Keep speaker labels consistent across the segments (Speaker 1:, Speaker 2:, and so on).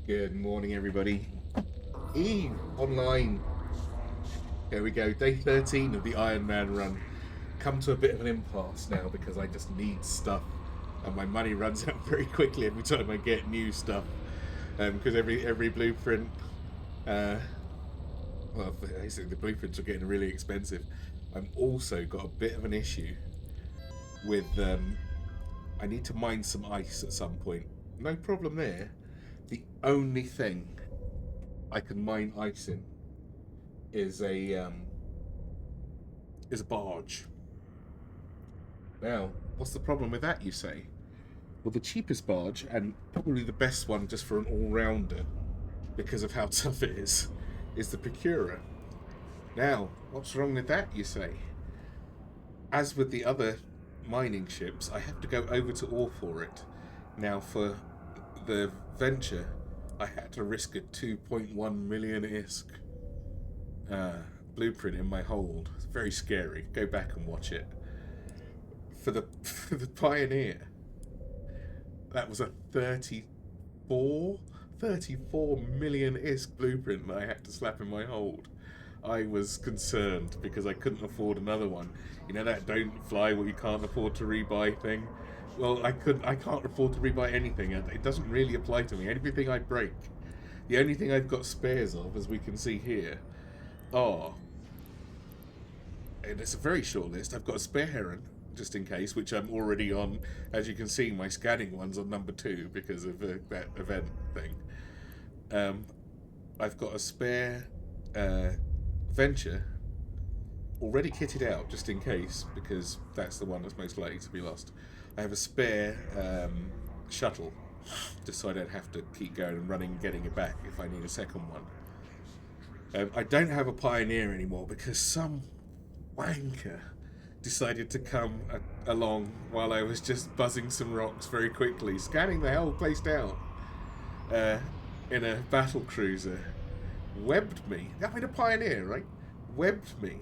Speaker 1: Good morning, everybody. EvE online. Here we go. Day 13 of the Ironman run. Come to a bit of an impasse now because I just need stuff, and my money runs out very quickly every time I get new stuff. Because every blueprint, uh, well, basically the blueprints are getting really expensive. I've also got a bit of an issue with I need to mine some ice at some point. No problem there. The only thing I can mine ice in is a barge. Now, what's the problem with that, you say? Well, the cheapest barge, and probably the best one just for an all-rounder, because of how tough it is the Procurer. Now, what's wrong with that, you say? As with the other mining ships, I have to go over to ore for it. Now, for the Venture, I had to risk a 2.1 million ISK blueprint in my hold. It's very scary. Go back and watch it. For the for the Pioneer, that was a 34 million ISK blueprint that I had to slap in my hold. I was concerned because I couldn't afford another one. You know that don't fly what you can't afford to rebuy thing? Well, I can't afford to rebuy anything, and it doesn't really apply to me. Everything I break. The only thing I've got spares of, as we can see here, are, and it's a very short list. I've got a spare Heron, just in case, which I'm already on. As you can see, my scanning one's on number 2 because of that event thing. I've got a spare Venture already kitted out, just in case, because that's the one that's most likely to be lost. I have a spare shuttle, just so I don't have to keep going and running and getting it back if I need a second one. I don't have a Pioneer anymore because some wanker decided to come along while I was just buzzing some rocks very quickly, scanning the whole place down in a battle cruiser. Webbed me. I mean, a Pioneer, right? Webbed me.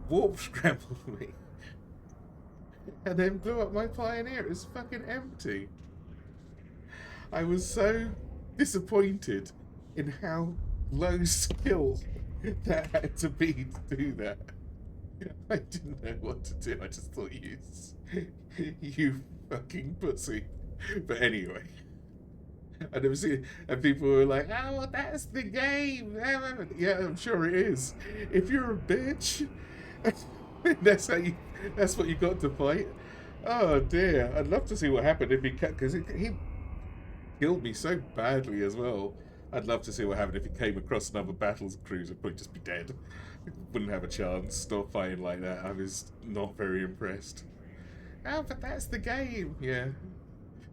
Speaker 1: Warp scrambled me. And then blew up my Pioneer. It was fucking empty. I was so disappointed in how low skill that had to be to do that. I didn't know what to do. I just thought you fucking pussy. But anyway, and it was, and people were like, "Oh, well, that's the game." Yeah, I'm sure it is. If you're a bitch, that's how you. That's what you got to fight. Oh dear, I'd love to see what happened if he kept, because he killed me so badly as well. I'd love to see what happened if he came across another battles cruiser. Probably just be dead. Wouldn't have a chance. Stop fighting like that. I was not very impressed. Oh, but that's the game. Yeah,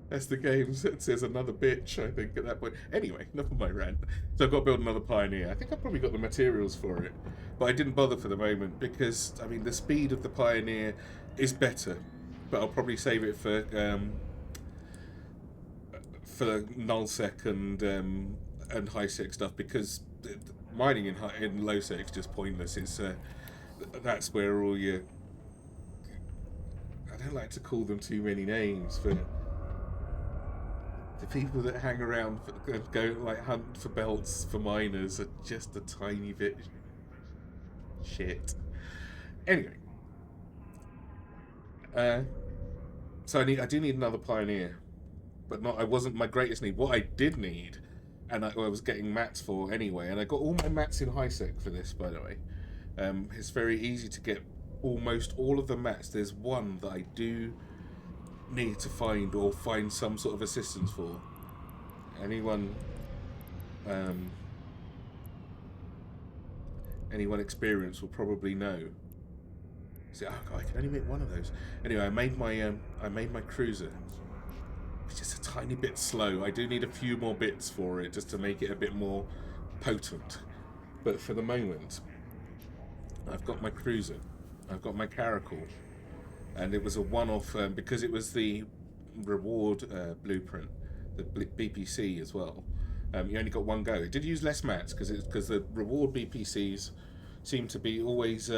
Speaker 1: that's the game. It says another bitch, I think, at that point. Anyway, enough of my rant. So I've got to build another Pioneer. I think I've probably got the materials for it. But I didn't bother for the moment because, I mean, the speed of the Pioneer is better. But I'll probably save it for nullsec and high sec stuff, because mining in low sec is just pointless. It's that's where all your, I don't like to call them too many names, but the people that hang around and go like hunt for belts for miners are just a tiny bit shit. Anyway, so I do need another Pioneer, but not. I wasn't my greatest need. What I did need, and I was getting mats for anyway, and I got all my mats in high sec for this, by the way. It's very easy to get almost all of the mats. There's one that I do need to find, or find some sort of assistance for. Anyone experienced will probably know. See, oh god, I can only make one of those. Anyway, I made my cruiser, which is a tiny bit slow. I do need a few more bits for it just to make it a bit more potent. But for the moment, I've got my cruiser, I've got my caracal, and it was a one-off because it was the reward blueprint, the BPC as well. You only got one go. It did use less mats because the reward BPCs seem to be always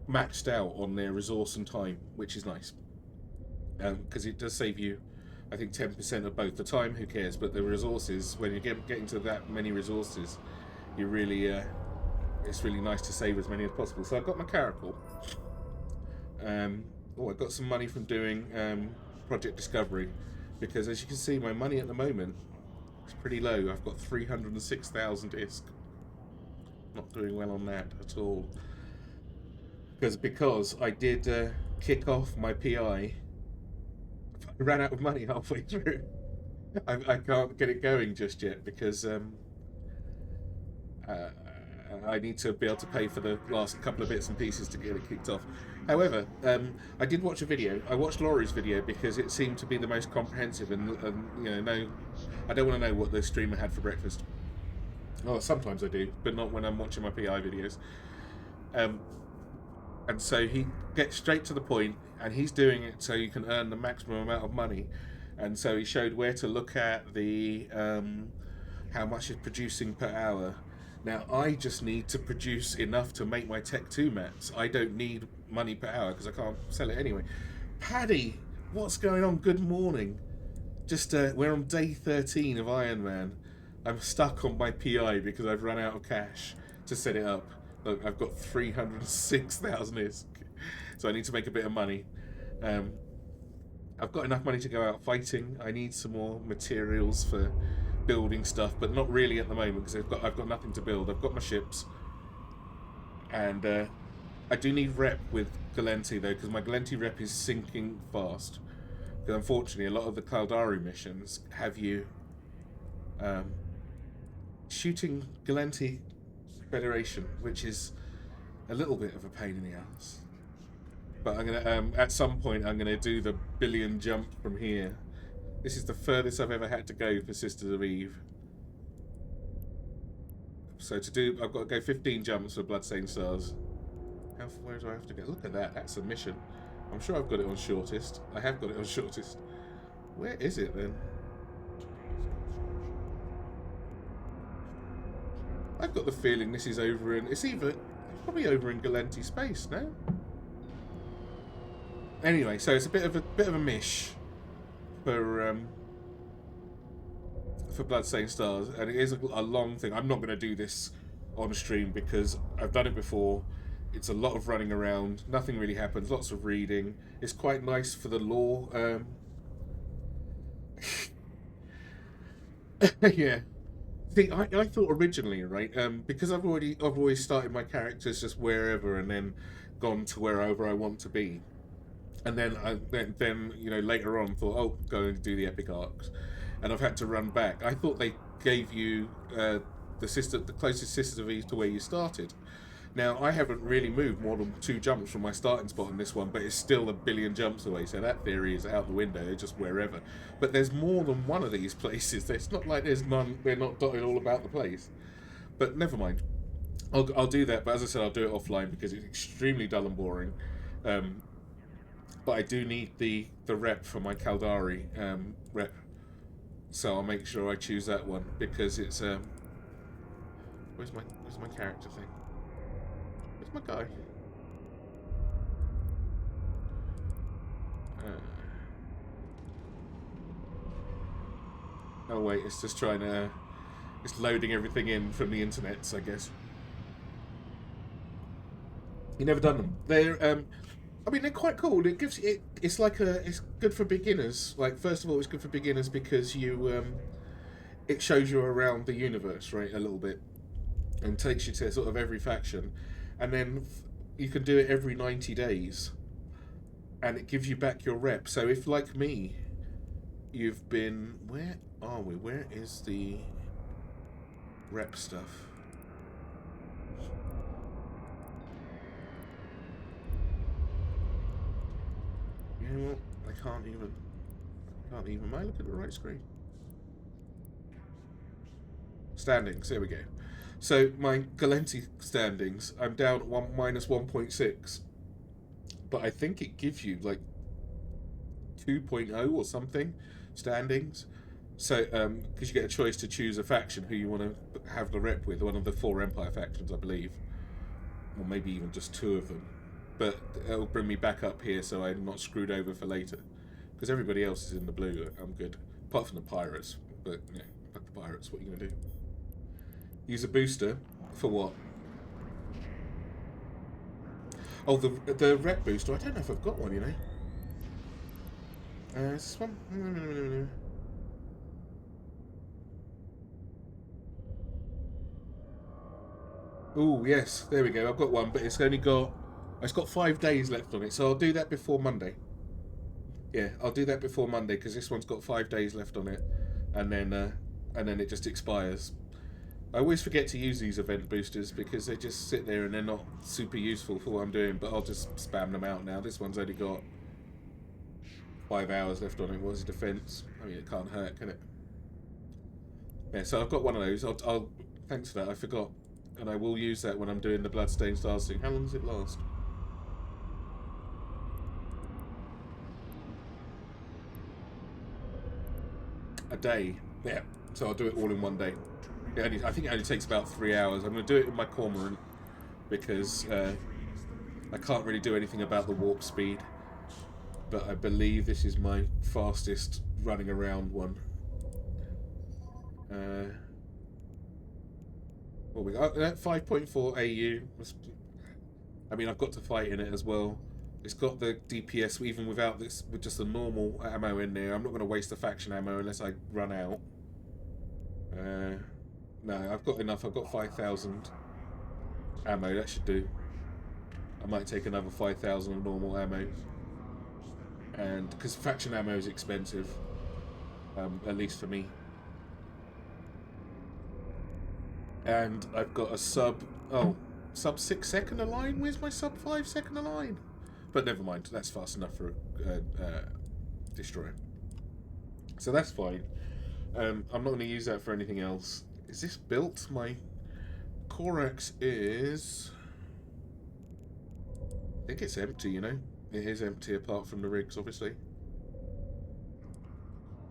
Speaker 1: maxed out on their resource and time, which is nice because it does save you I think 10% of both. The time, who cares? But the resources, when you're getting to that many resources, you really, it's really nice to save as many as possible. So I got my caracal. I got some money from doing Project Discovery, because as you can see, my money at the moment is pretty low. I've got 306,000 ISK. Not doing well on that at all. Because I did kick off my PI. I ran out of money halfway through. I can't get it going just yet because I need to be able to pay for the last couple of bits and pieces to get it kicked off. However, I did watch a video. I watched Laurie's video because it seemed to be the most comprehensive, and no, I don't want to know what the streamer had for breakfast. Oh, sometimes I do, but not when I'm watching my PI videos. And so he gets straight to the point, and he's doing it so you can earn the maximum amount of money. And so he showed where to look at the how much it's producing per hour. Now, I just need to produce enough to make my Tech 2 mats. I don't need money per hour because I can't sell it anyway. Paddy, what's going on? Good morning. Just we're on day 13 of Ironman. I'm stuck on my PI because I've run out of cash to set it up. Look, I've got 306,000 ISK, so I need to make a bit of money. I've got enough money to go out fighting. I need some more materials for building stuff, but not really at the moment because I've got nothing to build. I've got my ships, and I do need rep with Galenti though, because my Galenti rep is sinking fast. Because unfortunately, a lot of the Caldari missions have you shooting Galenti Federation, which is a little bit of a pain in the ass. But I'm gonna at some point I'm gonna do the billion jump from here. This is the furthest I've ever had to go for Sisters of EvE. So I've got to go 15 jumps for Bloodstained Stars. Where do I have to go? Look at that, that's a mission. I'm sure I've got it on shortest. I have got it on shortest. Where is it then? I've got the feeling this is over in... It's probably over in Galenti space, no? Anyway, so it's a bit of a mish for Bloodstained Stars, and it is a long thing. I'm not going to do this on stream because I've done it before. It's a lot of running around. Nothing really happens. Lots of reading. It's quite nice for the lore. Yeah. See, I thought originally, right? Because I've always started my characters just wherever and then gone to wherever I want to be. And then later on thought, oh, go and do the epic arcs, and I've had to run back. I thought they gave you the closest Sisters of EvE to where you started. Now I haven't really moved more than 2 jumps from my starting spot on this one, but it's still a billion jumps away. So that theory is out the window. It's just wherever. But there's more than one of these places. It's not like there's none. They're not dotted all about the place. But never mind. I'll do that. But as I said, I'll do it offline because it's extremely dull and boring. But I do need the rep for my Caldari rep, so I'll make sure I choose that one because it's where's my character thing? Where's my guy? Oh wait, it's just it's loading everything in from the internet, I guess. You never done them? They're I mean, they're quite cool. It gives it. It's like it's good for beginners. Like, first of all, it's good for beginners because it shows you around the universe, right, a little bit, and takes you to sort of every faction, and then you can do it every 90 days, and it gives you back your rep. So if, like me, you've been, where are we? Where is the rep stuff? You know what? I can't even. Am I looking at the right screen? Standings. There we go. So my Galenti standings, I'm down at minus 1.6, but I think it gives you like 2.0 or something standings. So because you get a choice to choose a faction who you want to have the rep with, one of the 4 Empire factions, I believe, or maybe even just 2 of them. But it'll bring me back up here so I'm not screwed over for later. Because everybody else is in the blue. I'm good. Apart from the pirates. But, yeah, fuck the pirates. What are you going to do? Use a booster? For what? Oh, the rep booster. I don't know if I've got one, you know. Is this one? Oh, yes. There we go. I've got one, but it's got 5 days left on it. So I'll do that before Monday. Yeah, I'll do that before Monday because this one's got 5 days left on it, and then it just expires. I always forget to use these event boosters because they just sit there and they're not super useful for what I'm doing. But I'll just spam them out now. This one's only got 5 hours left on it. What's defense? I mean, it can't hurt, can it? Yeah, so I've got one of those. I'll thanks for that. I forgot, and I will use that when I'm doing the Bloodstained Stars thing. How long does it last? A day. Yeah. So I'll do it all in one day. I think it only takes about 3 hours. I'm going to do it with my cormorant because I can't really do anything about the warp speed. But I believe this is my fastest running around one. What we got? 5.4 AU. I mean, I've got to fight in it as well. It's got the DPS even without this, with just the normal ammo in there. I'm not going to waste the faction ammo unless I run out. No, I've got enough. I've got 5,000 ammo. That should do. I might take another 5,000 of normal ammo. And because faction ammo is expensive, at least for me. And I've got a sub 6 second align. Where's my sub 5 second align? But never mind. That's fast enough for a destroyer. So that's fine. I'm not going to use that for anything else. Is this built? My Corax is... I think it's empty, you know? It is empty apart from the rigs, obviously.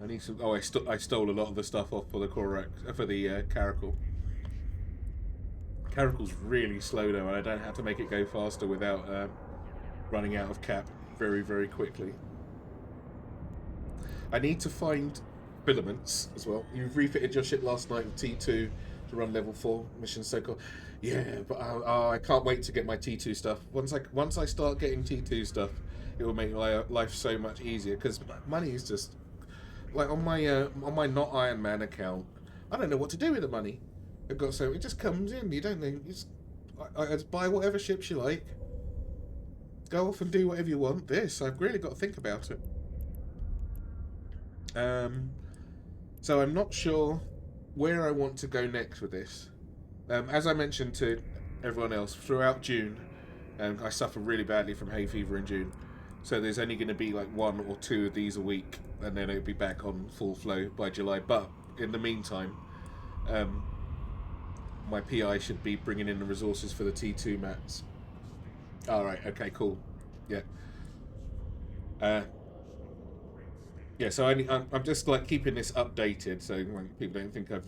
Speaker 1: I need some... Oh, I stole a lot of the stuff off for the Corax... for the Caracal. Caracal's really slow though, and I don't have to make it go faster without running out of cap very, very quickly. I need to find filaments as well. You refitted your ship last night with T2 to run level 4 missions. So cool. Yeah, but I can't wait to get my T2 stuff. Once I start getting T2 stuff, it will make life so much easier. Because money is just like on my not Ironman account. I don't know what to do with the money. I've got so it just comes in. You don't know. I just buy whatever ships you like. Go off and do whatever you want. I've really got to think about it. So I'm not sure where I want to go next with this. As I mentioned to everyone else, throughout June, I suffer really badly from hay fever in June. So there's only going to be like 1 or 2 of these a week, and then it'll be back on full flow by July. But in the meantime, my PI should be bringing in the resources for the T2 mats. Alright, okay, cool. Yeah. Yeah, so I'm just like keeping this updated so people don't think I've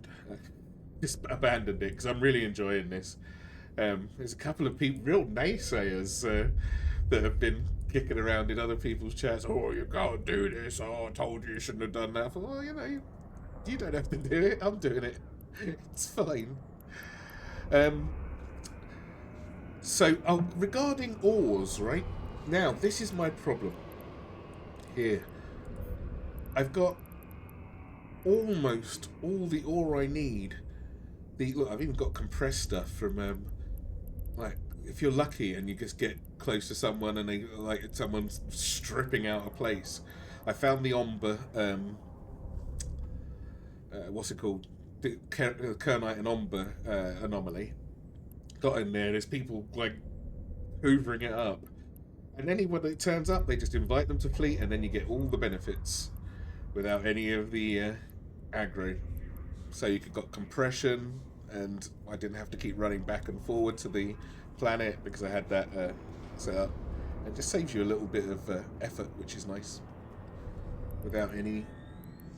Speaker 1: just abandoned it, because I'm really enjoying this. There's a couple of people, real naysayers, that have been kicking around in other people's chats. Oh, you can't do this. Oh, I told you shouldn't have done that. I thought, well, you know, you don't have to do it. I'm doing it. It's fine. So, regarding ores, right? Now, this is my problem. Here. I've got almost all the ore I need. Look, I've even got compressed stuff from, like, if you're lucky and you just get close to someone and someone's stripping out a place. I found the Omber, what's it called? The Kernite and Omber anomaly. Got in there, there's people, like, hoovering it up. And anyone that turns up, they just invite them to fleet, and then you get all the benefits without any of the aggro. So you got compression, and I didn't have to keep running back and forward to the planet because I had that set up. It just saves you a little bit of effort, which is nice, without any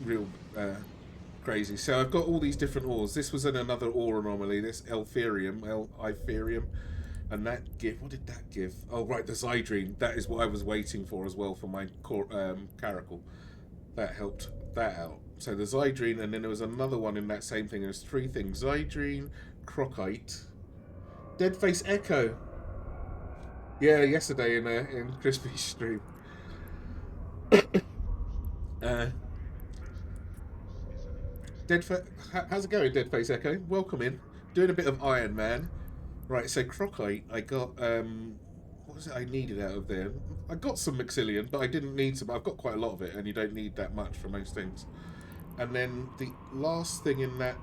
Speaker 1: real crazy. So I've got all these different ores. This was another ore anomaly, this Elferium, And that give, what did that give? Oh, right, the Zydrine. That is what I was waiting for as well for my Caracal. That helped that out. So the Zydrine, and then there was another one in that same thing. There was three things: Zydrine, Crocite, Deadface Echo. Yeah, yesterday in Crispy's stream. Uh, how's it going, Deadface Echo? Welcome in. Doing a bit of Ironman. Right, so Crocite, I got what was it I needed out of there? I got some Maxillian, but I didn't need some. I've got quite a lot of it, and you don't need that much for most things. And then the last thing in that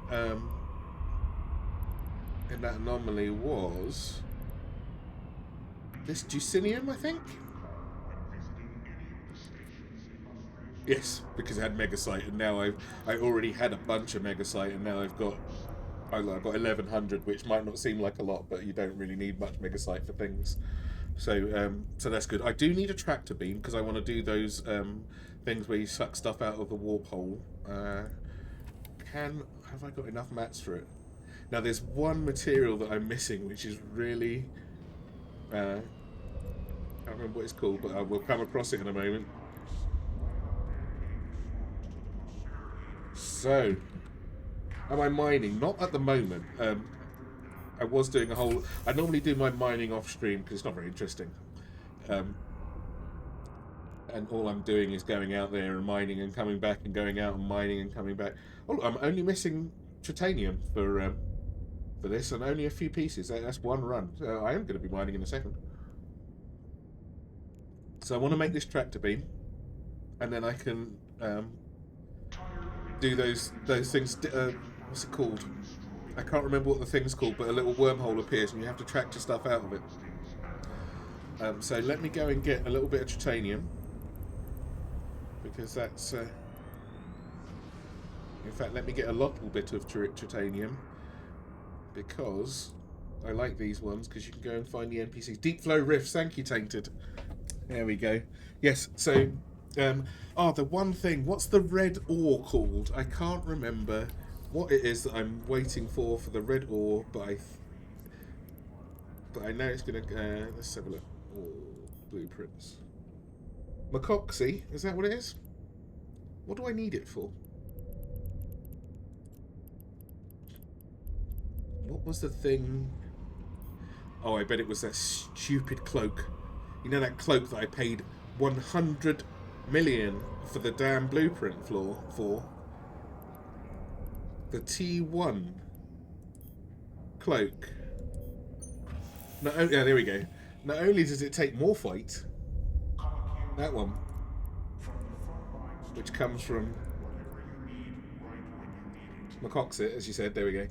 Speaker 1: anomaly was this Jucinium, I think. Yes, because I had Megasite, and now I already had a bunch of Megasite, and now I've got 1100, which might not seem like a lot, but you don't really need much Megasite for things. So that's good. I do need a tractor beam because I want to do those things where you suck stuff out of the warp hole. Have I got enough mats for it? Now there's one material that I'm missing, which is really I can't remember what it's called, but I will come across it in a moment. So, am I mining? Not at the moment. I was doing I normally do my mining off stream because it's not very interesting. And all I'm doing is going out there and mining and coming back and going out and mining and coming back. Oh, I'm only missing titanium for this, and only a few pieces. That's one run. So I am going to be mining in a second. So I want to make this tractor beam, and then I can do those things. What's it called? I can't remember what the thing's called, but a little wormhole appears, and you have to tractor stuff out of it. So let me go and get a little bit of titanium, because that's. In fact, let me get a little bit of titanium, because I like these ones, because you can go and find the NPCs. Deep Flow Rifts, thank you, Tainted. There we go. Yes, so, the one thing, what's the red ore called? I can't remember what it is that I'm waiting for the red ore, but I know it's going to, let's have a look. Oh, blueprints. Macoxy, is that what it is? What do I need it for? What was the thing? Oh, I bet it was that stupid cloak. You know that cloak that I paid 100 million for the damn blueprint floor for? The T1 cloak. Yeah, there we go. Not only does it take more fight, that one, which comes from Macoxit, as you said, there we go.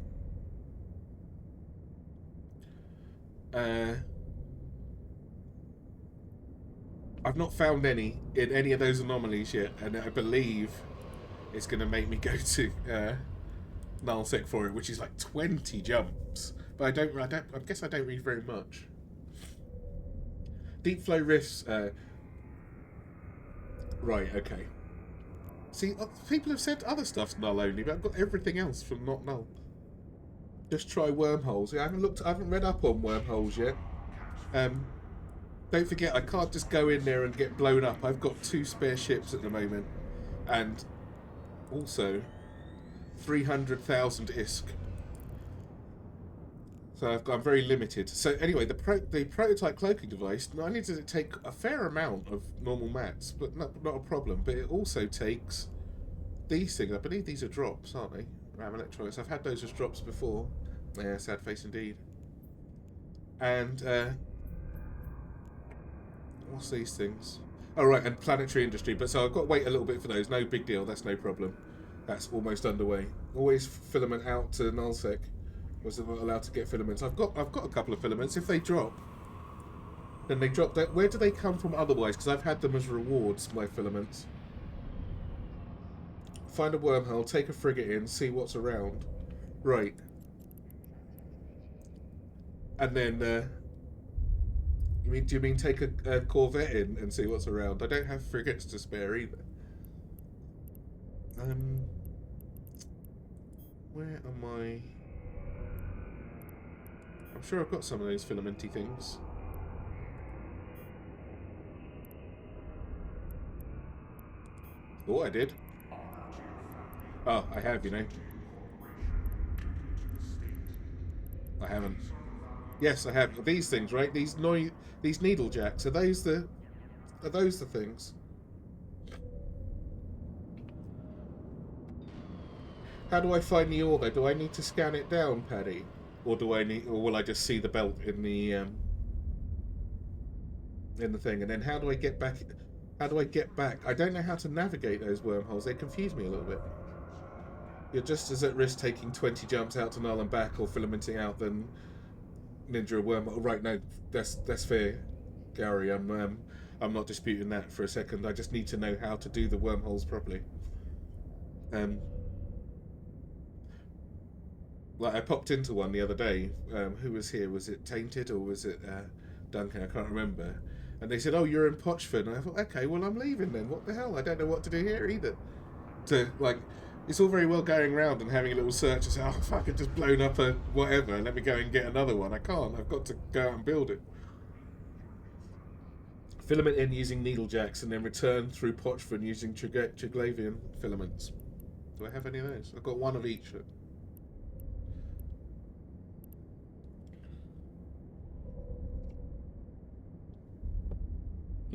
Speaker 1: I've not found any in any of those anomalies yet, and I believe it's going to make me go to Nullsec for it, which is like 20 jumps. But I guess I don't read very much. Deep Flow Rifts. Right, okay. See, people have said other stuff's null only, but I've got everything else from not null. Just try wormholes. I haven't read up on wormholes yet. Don't forget, I can't just go in there and get blown up. I've got 2 spare ships at the moment, and also 300,000 ISK. So I'm very limited. So anyway, the prototype cloaking device, not only does it take a fair amount of normal mats, but not a problem, but it also takes these things. I believe these are drops, aren't they? RAM electronics. I've had those as drops before. Yeah, sad face indeed. And what's these things? Oh right, and planetary industry. But so I've got to wait a little bit for those. No big deal. That's no problem. That's almost underway. Always filament out to Nullsec. Was not allowed to get filaments. I've got a couple of filaments. If they drop, then they drop. Where do they come from otherwise? Because I've had them as rewards. My filaments. Find a wormhole, take a frigate in, see what's around. Right. And then, do you mean take a corvette in and see what's around? I don't have frigates to spare either. Where am I? I'm sure I've got some of those filamenty things. Oh, I did. Oh, I have, you know. I haven't. Yes, I have. These things, right? These needle jacks. Are those the things? How do I find the ore though? Do I need to scan it down, Paddy? Or will I just see the belt in the thing? And then how do I get back? How do I get back? I don't know how to navigate those wormholes. They confuse me a little bit. You're just as at risk taking 20 jumps out to Null and back or filamenting out than Ninja a wormhole. Right, no, that's fair, Gary. I'm not disputing that for a second. I just need to know how to do the wormholes properly. Like I popped into one the other day. Who was here? Was it Tainted or was it Duncan? I can't remember. And they said, "Oh, you're in Potchford," and I thought, "Okay, well, I'm leaving then. What the hell? I don't know what to do here either." To like, it's all very well going around and having a little search and say, "Oh, fuck, I've just blown up a whatever. Let me go and get another one." I can't. I've got to go out and build it. Filament in using needle jacks and then return through Potchford using Chiglavian filaments. Do I have any of those? I've got one of each.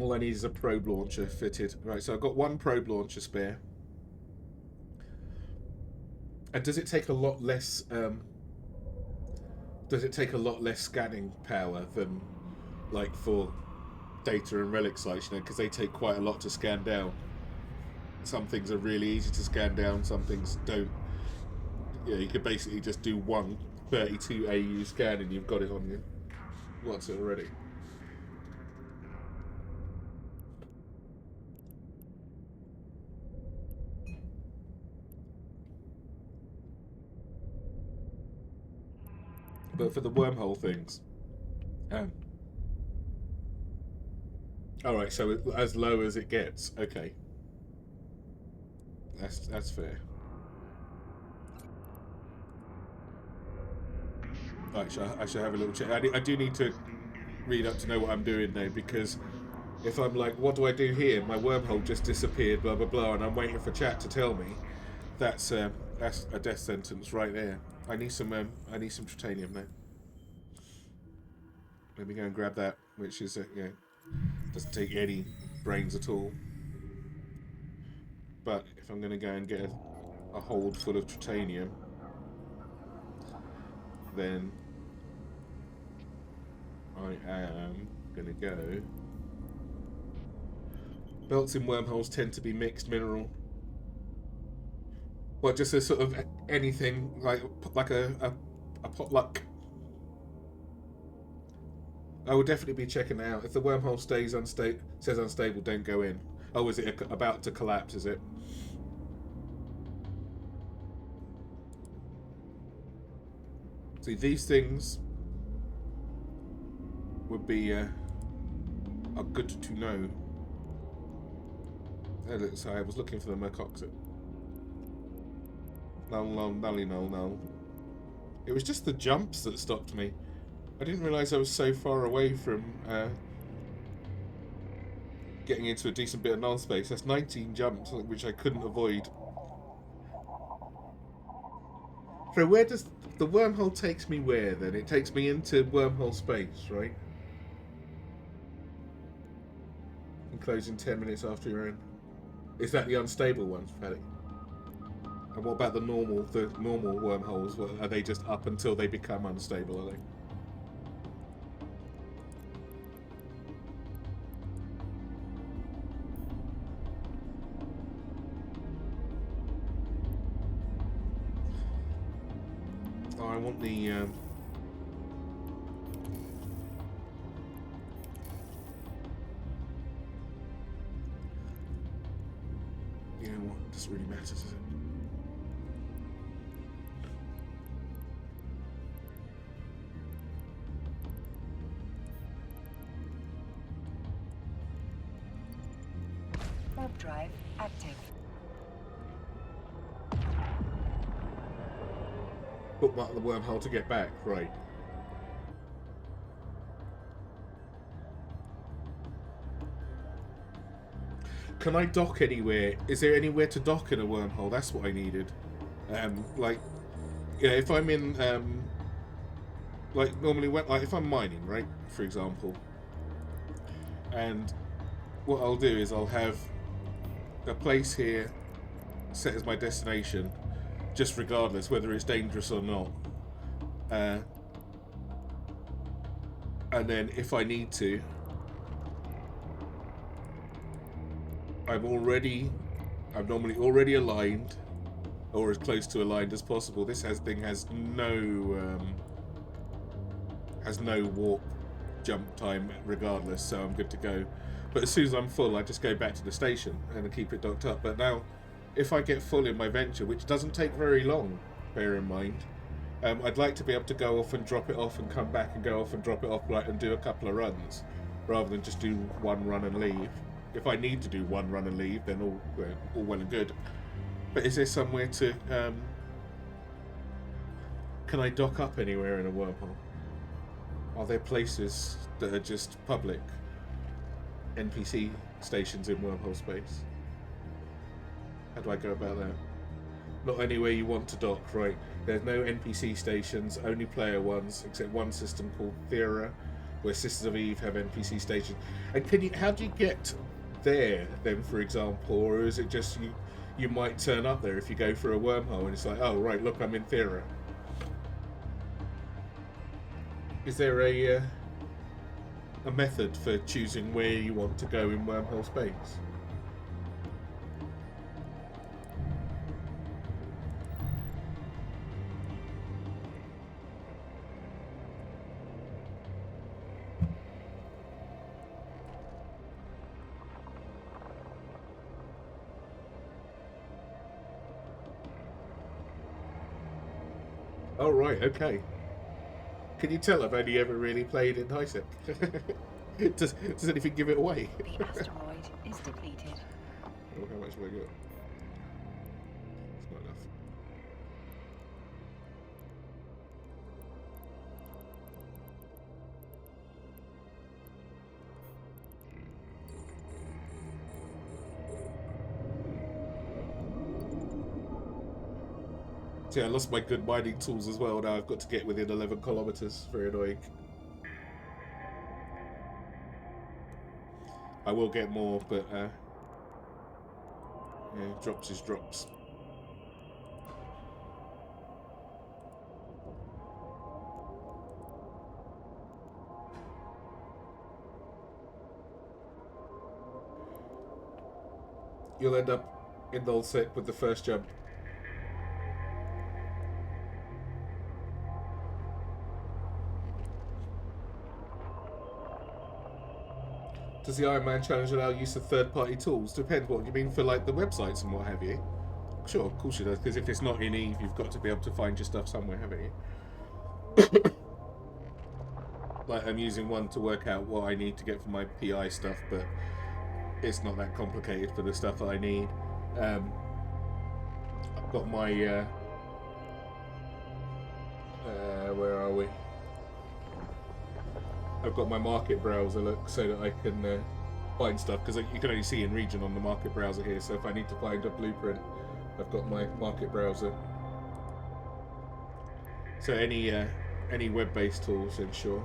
Speaker 1: All I need is a probe launcher fitted. Right, so I've got one probe launcher spare. And does it take a lot less? Does it take a lot less scanning power than, like, for data and relic sites? You know, because they take quite a lot to scan down. Some things are really easy to scan down. Some things don't. Yeah, you could basically just do one 32 AU scan and you've got it on you. What's it already? But for the wormhole things, all right. So as low as it gets, okay. That's fair. Right, I should have a little check. I do need to read up to know what I'm doing though, because if I'm like, what do I do here? My wormhole just disappeared, blah blah blah, and I'm waiting for chat to tell me. That's a death sentence right there. I need some titanium now. Let me go and grab that, which is doesn't take any brains at all. But if I'm going to go and get a hold full of titanium, then I am going to go. Belts in wormholes tend to be mixed mineral. Well, just a sort of anything like a potluck. I will definitely be checking it out. If the wormhole says unstable, don't go in. Oh, is it about to collapse? Is it? See, these things would be are good to know. So I was looking for the Mercoxit. No. It was just the jumps that stopped me. I didn't realise I was so far away from getting into a decent bit of null space. That's 19 jumps, which I couldn't avoid. So where does the wormhole takes me where then? It takes me into wormhole space, right? And closing 10 minutes after you're in. Is that the unstable ones, Paddy? And what about the normal wormholes? Are they just up until they become unstable, are they? Oh, I want the you know what? This really matters, is it?
Speaker 2: Warp drive active.
Speaker 1: Bookmark the wormhole to get back, right? can I dock anywhere? Is there anywhere to dock in a wormhole? That's what I needed. Like, yeah, if I'm in, like normally when, like if I'm mining, right, for example, and what I'll do is I'll have a place here set as my destination, just regardless whether it's dangerous or not. And then if I need to, I'm normally already aligned, or as close to aligned as possible. This thing has no warp jump time regardless, so I'm good to go. But as soon as I'm full, I just go back to the station and keep it docked up. But now, if I get full in my venture, which doesn't take very long, bear in mind, I'd like to be able to go off and drop it off and come back and go off and drop it off, and do a couple of runs, rather than just do one run and leave. If I need to do one run and leave, then all well and good. But is there somewhere to... can I dock up anywhere in a wormhole? Are there places that are just public NPC stations in wormhole space? How do I go about that? Not anywhere you want to dock, right? There's no NPC stations, only player ones, except one system called Thera, where Sisters of EvE have NPC stations. And how do you get there then, for example, or is it just you might turn up there if you go for a wormhole and it's like, oh right, look, I'm in Thera. Is there a method for choosing where you want to go in wormhole space? Oh right, okay. Can you tell I've only ever really played in HiSec? does anything give it away?
Speaker 2: The asteroid is depleted.
Speaker 1: Oh, how much have I got? It's not enough. See, I lost my good mining tools as well. Now I've got to get within 11 kilometers. Very annoying. I will get more, but yeah, drops is drops. You'll end up in nullsec with the first jump. Does the Ironman challenge allow use of third-party tools? Depends. What do you mean for like the websites and what have you? Sure, of course it does. Because if it's not in EvE, you've got to be able to find your stuff somewhere, haven't you? Like I'm using one to work out what I need to get for my PI stuff, but it's not that complicated for the stuff that I need. I've got my where are we? I've got my market browser look so that I can find stuff, because you can only see in region on the market browser here, so if I need to find a blueprint, I've got my market browser. So any web-based tools, then sure.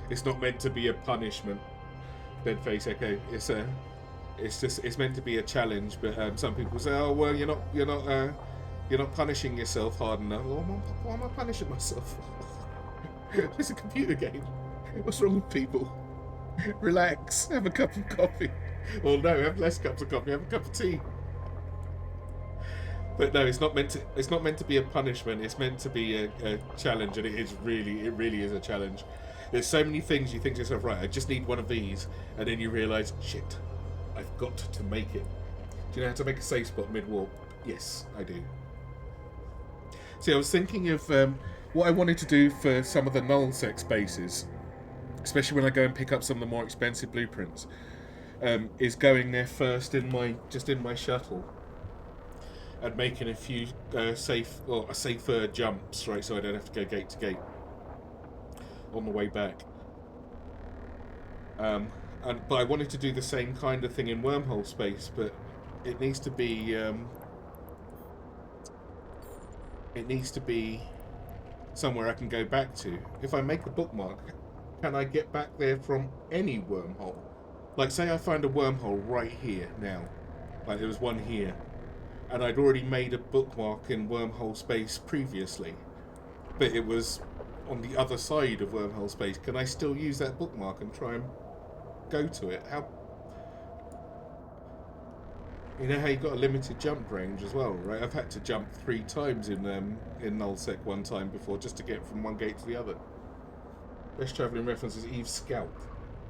Speaker 1: It's not meant to be a punishment, Deadface Echo. It's meant to be a challenge, but some people say, oh well, you're not punishing yourself hard enough. Well, why am I punishing myself? It's a computer game. What's wrong with people? Relax. Have a cup of coffee. Well, no, have less cups of coffee. Have a cup of tea. But no, it's not meant to be a punishment. It's meant to be a challenge, and it really is a challenge. There's so many things you think to yourself, right? I just need one of these, and then you realise, shit, I've got to make it. Do you know how to make a safe spot mid-warp? Yes, I do. See, I was thinking of what I wanted to do for some of the nullsec spaces, especially when I go and pick up some of the more expensive blueprints, is going there first in my shuttle and making a few safer jumps, right? So I don't have to go gate to gate on the way back. And but I wanted to do the same kind of thing in wormhole space, but it needs to be somewhere I can go back to. If I make a bookmark, can I get back there from any wormhole? Like, say I find a wormhole right here now, like there was one here, and I'd already made a bookmark in wormhole space previously, but it was on the other side of wormhole space. Can I still use that bookmark and try and go to it? How? You know how you got a limited jump range as well, right? I've had to jump 3 times in nullsec one time before just to get from one gate to the other. Best travelling reference is EvE Scout.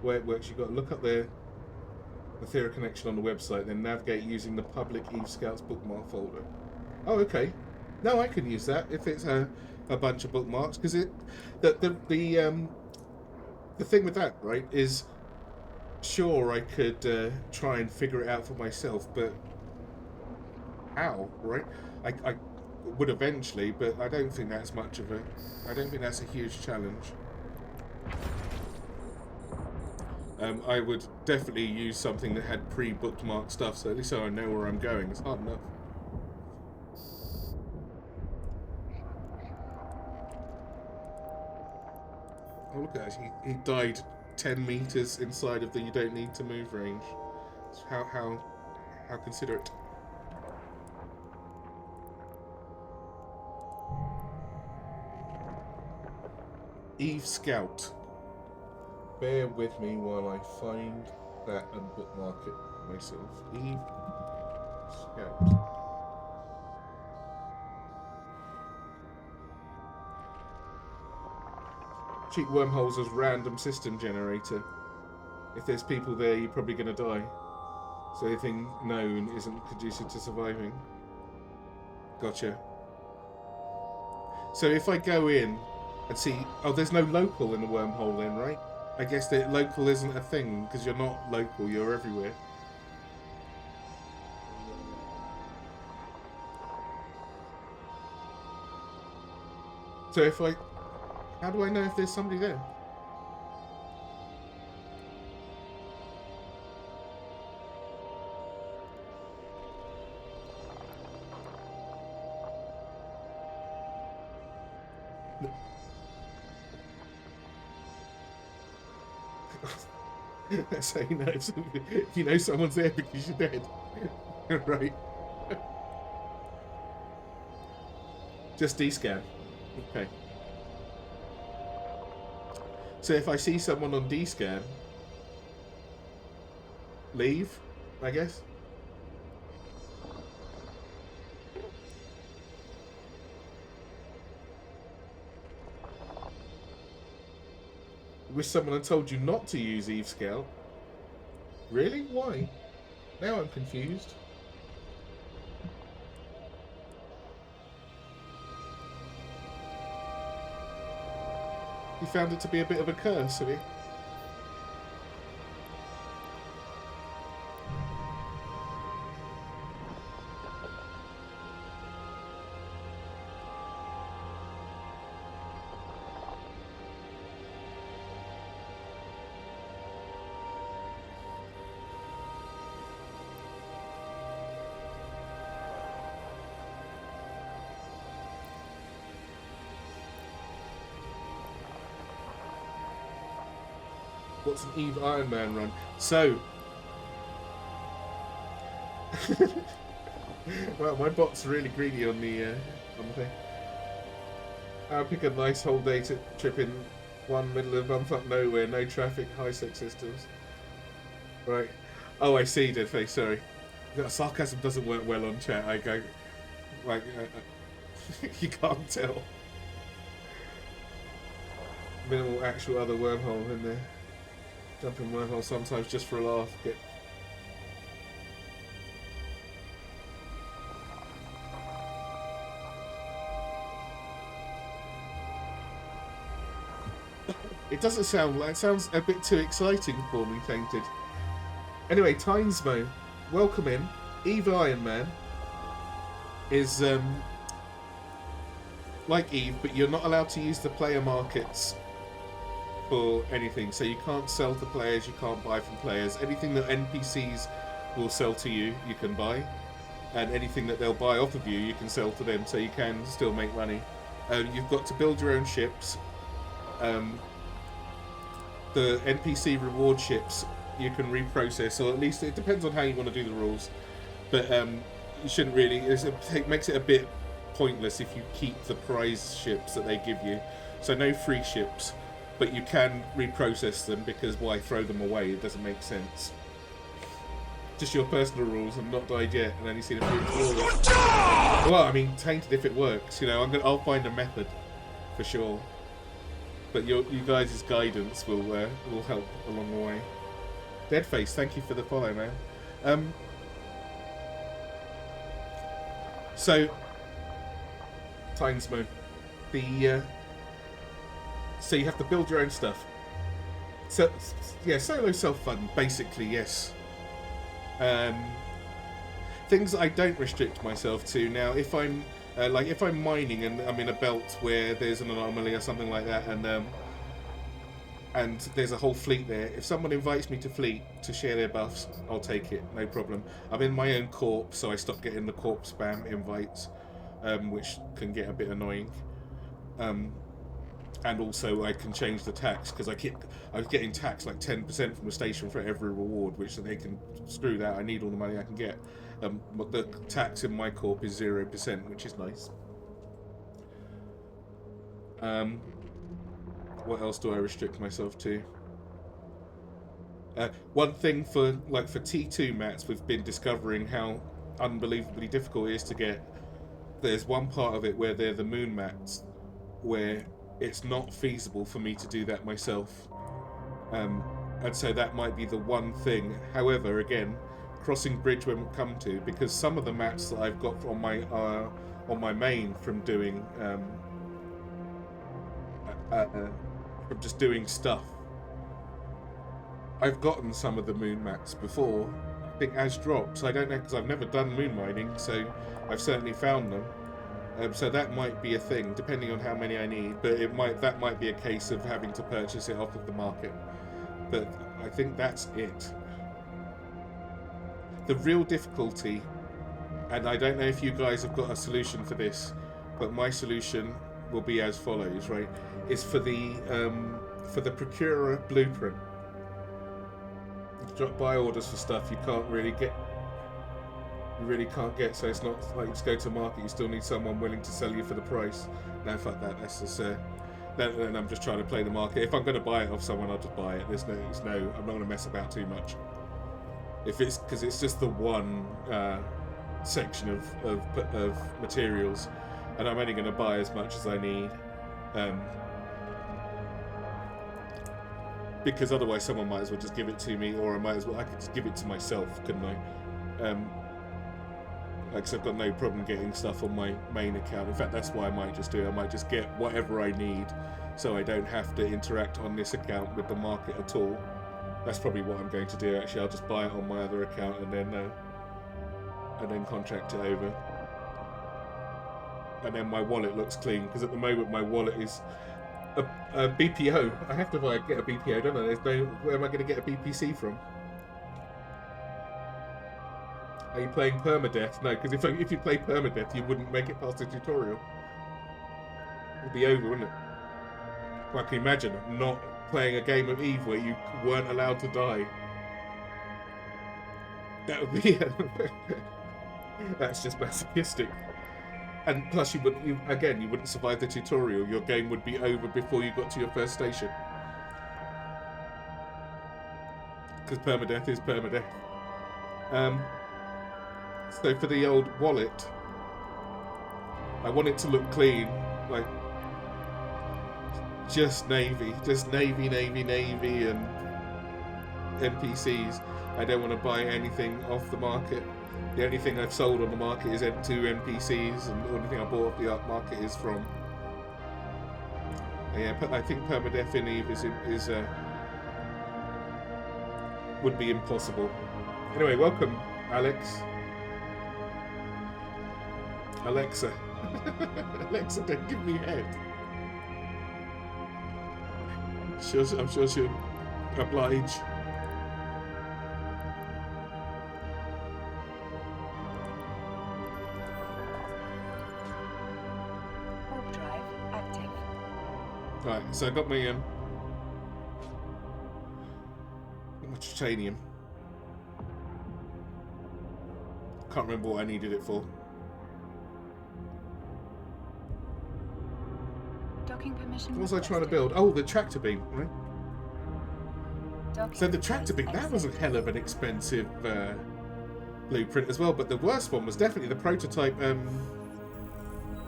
Speaker 1: Where it works, you've got to look up the Theora connection on the website, then navigate using the public EvE Scouts bookmark folder. Oh, okay. No, I can use that if it's a bunch of bookmarks, because the thing with that, right, is sure I could try and figure it out for myself, but how, right? I would eventually, but I don't think that's much of a. I don't think that's a huge challenge. I would definitely use something that had pre-bookmarked stuff, so at least I know where I'm going. It's hard enough. Oh, look at that. He died 10 meters inside of the you don't need to move range. How considerate. EvE Scout. Bear with me while I find that and bookmark it myself. EvE Scout. Cheap wormholes as random system generator. If there's people there, you're probably going to die. So anything known isn't conducive to surviving. Gotcha. So if I go in and see... Oh, there's no local in the wormhole then, right? I guess that local isn't a thing, because you're not local, you're everywhere. So if I... How do I know if there's somebody there? That's how you know if you know someone's there because you're dead. Right. Just D-scan. Okay. So if I see someone on D-scan, leave, I guess. Wish someone had told you not to use EvE Scout. Really? Why? Now I'm confused. You found it to be a bit of a curse, have you? What's an EvE Ironman run? So, well, my bot's really greedy on the thing. I'll pick a nice whole day trip in one middle of bumfuck nowhere, no traffic, high sec systems. Right. Oh, I see, Deadface. Sorry. Sarcasm doesn't work well on chat. I go like you can't tell. Minimal actual other wormhole in there. Jumping wormhole sometimes just for a laugh. It doesn't sound like... It sounds a bit too exciting for me, Tainted. Anyway, Tynesmo, welcome in. EvE Ironman is like EvE, but you're not allowed to use the player markets for anything. So you can't sell to players, you can't buy from players. Anything that NPCs will sell to you, you can buy. And anything that they'll buy off of you, you can sell to them, so you can still make money. You've got to build your own ships. The NPC reward ships you can reprocess, or at least it depends on how you want to do the rules. But you shouldn't really. It makes it a bit pointless if you keep the prize ships that they give you. So no free ships, but you can reprocess them, because why throw them away? It doesn't make sense. Just your personal rules. I'm not died yet, and only seen a few tutorials. Well, I mean, tainted if it works. You know, I'll find a method for sure. But you guys' guidance will help along the way. Deadface, thank you for the follow, man. So, Timesmo. So you have to build your own stuff. So, yeah, solo self-fund, basically, yes. Things I don't restrict myself to now. If I'm if I'm mining and I'm in a belt where there's an anomaly or something like that, and there's a whole fleet there, if someone invites me to fleet to share their buffs, I'll take it, no problem. I'm in my own corp, so I stop getting the corp spam invites, which can get a bit annoying. And also I can change the tax, because I was getting taxed like 10% from the station for every reward, which they can screw that. I need all the money I can get. But the tax in my corp is 0%, which is nice. What else do I restrict myself to? One thing for T2 mats, we've been discovering how unbelievably difficult it is to get. There's one part of it where they're the moon mats, where it's not feasible for me to do that myself, and so that might be the one thing. However, again, crossing bridge when we come to, because some of the mats that I've got on my main from doing from just doing stuff, I've gotten some of the moon mats before, I think as drops. I don't know, because I've never done moon mining, so I've certainly found them. So that might be a thing, depending on how many I need. But that might be a case of having to purchase it off of the market. But I think that's it. The real difficulty, and I don't know if you guys have got a solution for this, but my solution will be as follows, right? Is for the procurer blueprint. You drop buy orders for stuff you really can't get, so it's not like you just go to market, you still need someone willing to sell you for the price. No, fuck that, that's just then I'm just trying to play the market. If I'm going to buy it off someone, I'll just buy it. I'm not going to mess about too much. If it's, because it's just the one section of materials, and I'm only going to buy as much as I need, because otherwise someone might as well just give it to me, or I could just give it to myself, couldn't I? Like, so I've got no problem getting stuff on my main account. In fact, that's what I might just do. I might just get whatever I need, so I don't have to interact on this account with the market at all. That's probably what I'm going to do, actually. I'll just buy it on my other account and then contract it over. And then my wallet looks clean, because at the moment my wallet is a BPO. I have to get a BPO, don't I? Where am I going to get a BPC from? Are you playing permadeath? No, because if you play permadeath, you wouldn't make it past the tutorial. It'd be over, wouldn't it? Well, I can imagine not playing a game of EvE where you weren't allowed to die. That would be that's just masochistic. And plus, you wouldn't survive the tutorial. Your game would be over before you got to your first station. Because permadeath is permadeath. So for the old wallet, I want it to look clean, like just navy, and NPCs. I don't want to buy anything off the market. The only thing I've sold on the market is N2 NPCs, and the only thing I bought off the art market is from. Yeah, I think permadeath in EvE would be impossible. Anyway, welcome, Alex. Alexa. Alexa, don't give me head. I'm sure she'll oblige.
Speaker 2: Warp drive active.
Speaker 1: Right, so I got my titanium. Can't remember what I needed it for.
Speaker 2: Docking permission.
Speaker 1: What was I trying to
Speaker 2: requested.
Speaker 1: build? Oh, the tractor beam, right?
Speaker 2: Docking
Speaker 1: So the tractor beam,
Speaker 2: phase
Speaker 1: that was a
Speaker 2: accepted.
Speaker 1: hell of an expensive blueprint as well. But the worst one was definitely the prototype.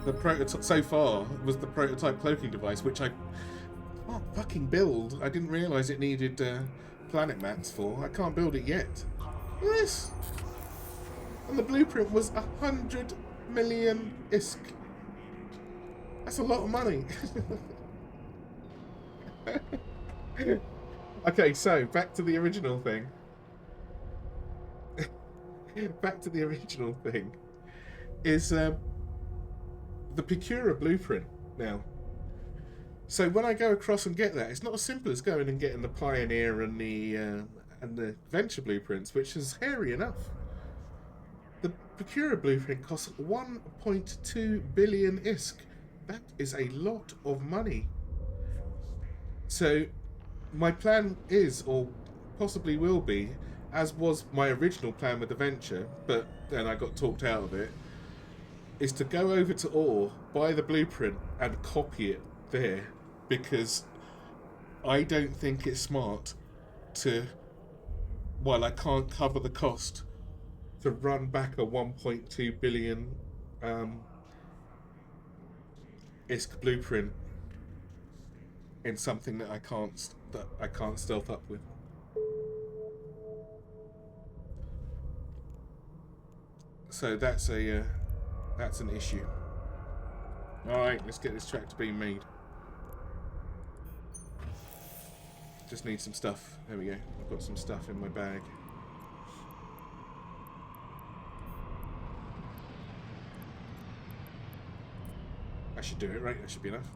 Speaker 1: The prototype so far was the prototype cloaking device, which I can't fucking build. I didn't realise it needed planet mats for. I can't build it yet. Look at this. And the blueprint was 100 million ISK. That's a lot of money. Okay, so back to the original thing. Back to the original thing. Is the Procura blueprint now. So when I go across and get that, it's not as simple as going and getting the Pioneer and the Venture blueprints, which is hairy enough. The Procura blueprint costs 1.2 billion ISK. That is a lot of money. So my plan is, or possibly will be, as was my original plan with the Venture, but then I got talked out of it, is to go over to Ore, buy the blueprint and copy it there, because I don't think it's smart to, while I can't cover the cost, to run back a 1.2 billion ISK blueprint in something that I can't stealth up with. So that's an issue. All right, let's get this tractor beam made. Just need some stuff. There we go. I've got some stuff in my bag. I should do it, right? That should be enough.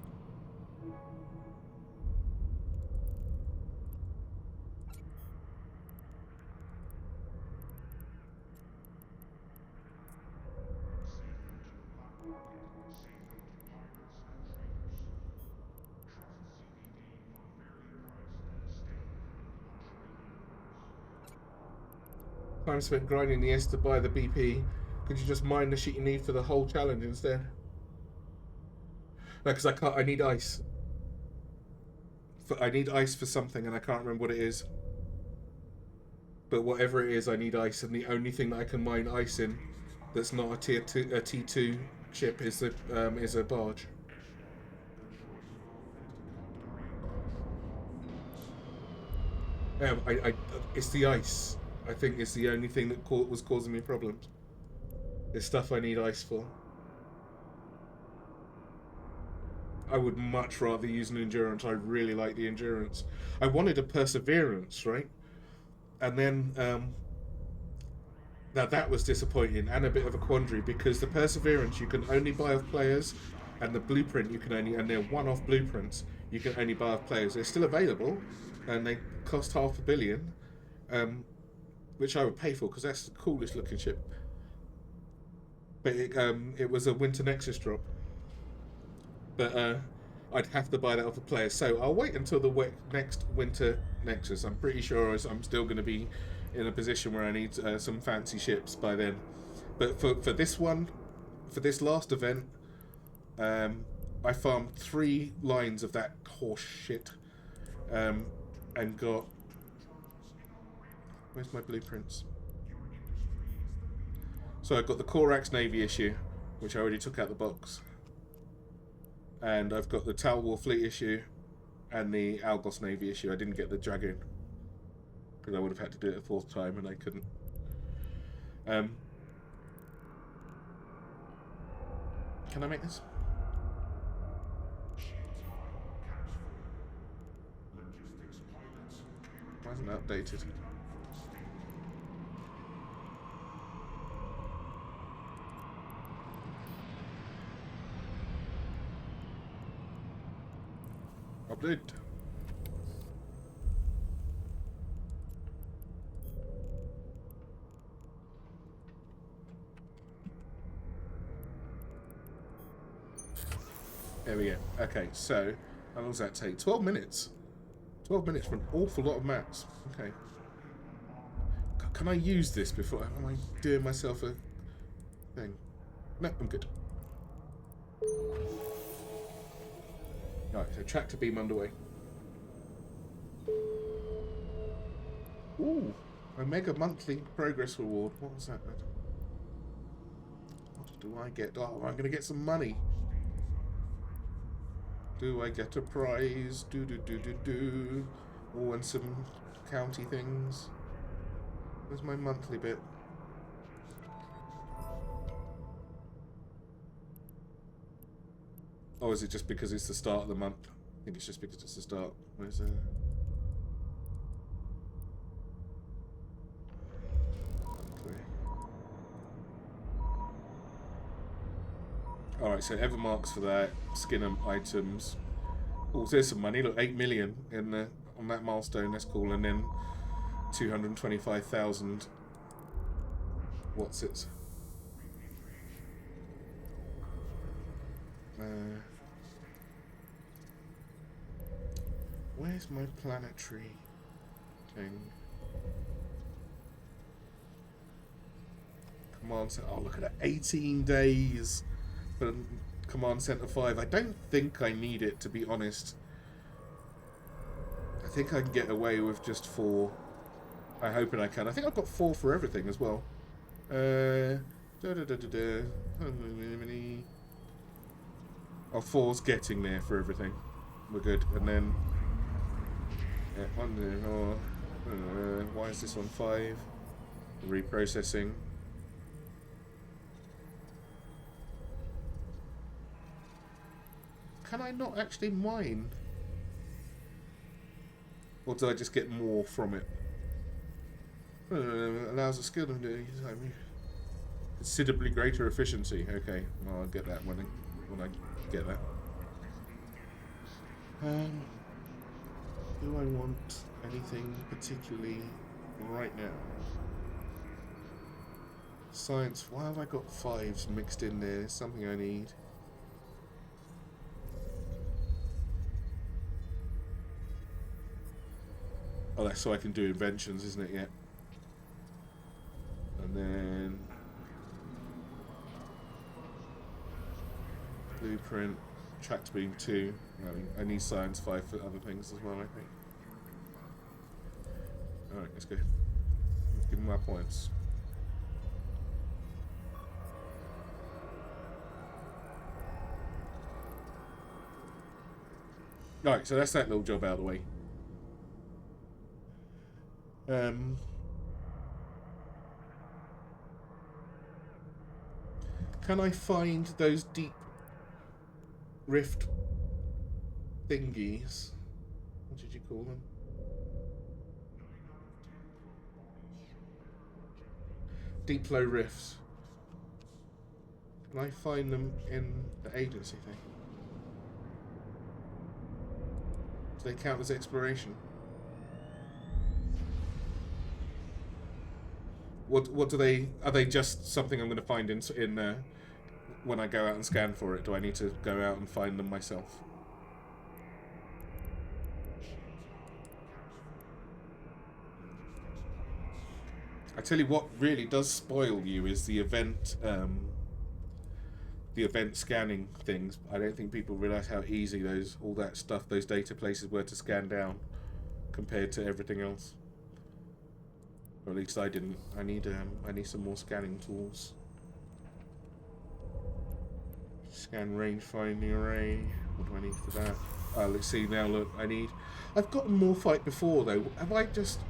Speaker 1: Time spent grinding the S to buy the BP. Could you just mine the shit you need for the whole challenge instead? No, because I can't. I need ice. I need ice for something, and I can't remember what it is. But whatever it is, I need ice, and the only thing that I can mine ice in, that's not a T2 ship, is a barge. Yeah, it's the ice. I think it's the only thing that was causing me problems. It's stuff I need ice for. I would much rather use an endurance. I really like the endurance. I wanted a perseverance, right? And then now that was disappointing and a bit of a quandary, because the perseverance you can only buy off players, and the blueprint you can only, and they're one-off blueprints, you can only buy off players. They're still available, and they cost 500 million, which I would pay for because that's the coolest looking ship. But it was a Winter Nexus drop. But I'd have to buy that off a player. So I'll wait until the next Winter Nexus. I'm pretty sure I'm still going to be in a position where I need some fancy ships by then. But for this one, for this last event, I farmed 3 lines of that horse shit, and got... Where's my blueprints? So I got the Corax Navy issue, which I already took out the box. And I've got the Tal War Fleet issue and the Algos Navy issue. I didn't get the Dragoon because I would have had to do it a 4th time and I couldn't. Can I make this? Why isn't that updated? Update. There we go. Okay, so how long does that take? 12 minutes. 12 minutes for an awful lot of maps. Okay. Can I use this before? Am I doing myself a thing? No, I'm good. Right, so tractor beam underway. Ooh, Omega monthly progress reward. What was that? What do I get? Oh, I'm going to get some money. Do I get a prize? Do. Oh, and some county things. Where's my monthly bit? Oh, is it just because it's the start of the month? I think it's just because it's the start. Where's the... Alright, so ever marks for that. Skin items. Oh, there's some money. Look, 8 million in the, on that milestone. That's cool. And then 225,000. What's it? Where's my planetary thing? Command Center. Oh, look at that. 18 days for Command Center 5. I don't think I need it, to be honest. I think I can get away with just 4. I'm hoping I can. I think I've got 4 for everything as well. Oh, 4's getting there for everything. We're good. And then... why is this on 5? Reprocessing. Can I not actually mine? Or do I just get more from it? Allows a skill of doing considerably greater efficiency. Okay, well, I'll get that when I get that. Do I want anything particularly right now? Science. Why have I got 5s mixed in there? Something I need. Oh, that's so I can do inventions, isn't it? Yeah. And then blueprint, tractor beam 2. I need science 5 for other things as well, I think. Alright, let's go. Give me my points. Alright, so that's that little job out of the way. Can I find those deep rift thingies? What did you call them? Deep flow rifts. Can I find them in the agency thing? Do they count as exploration? What do they... Are they just something I'm going to find in when I go out and scan for it? Do I need to go out and find them myself? I tell you what really does spoil you is the event scanning things. I don't think people realise how easy all that stuff, those data places were to scan down compared to everything else. Or at least I didn't. I need some more scanning tools. Scan range finding array. What do I need for that? Let's see now. Look, I've gotten more fight before though. Have I just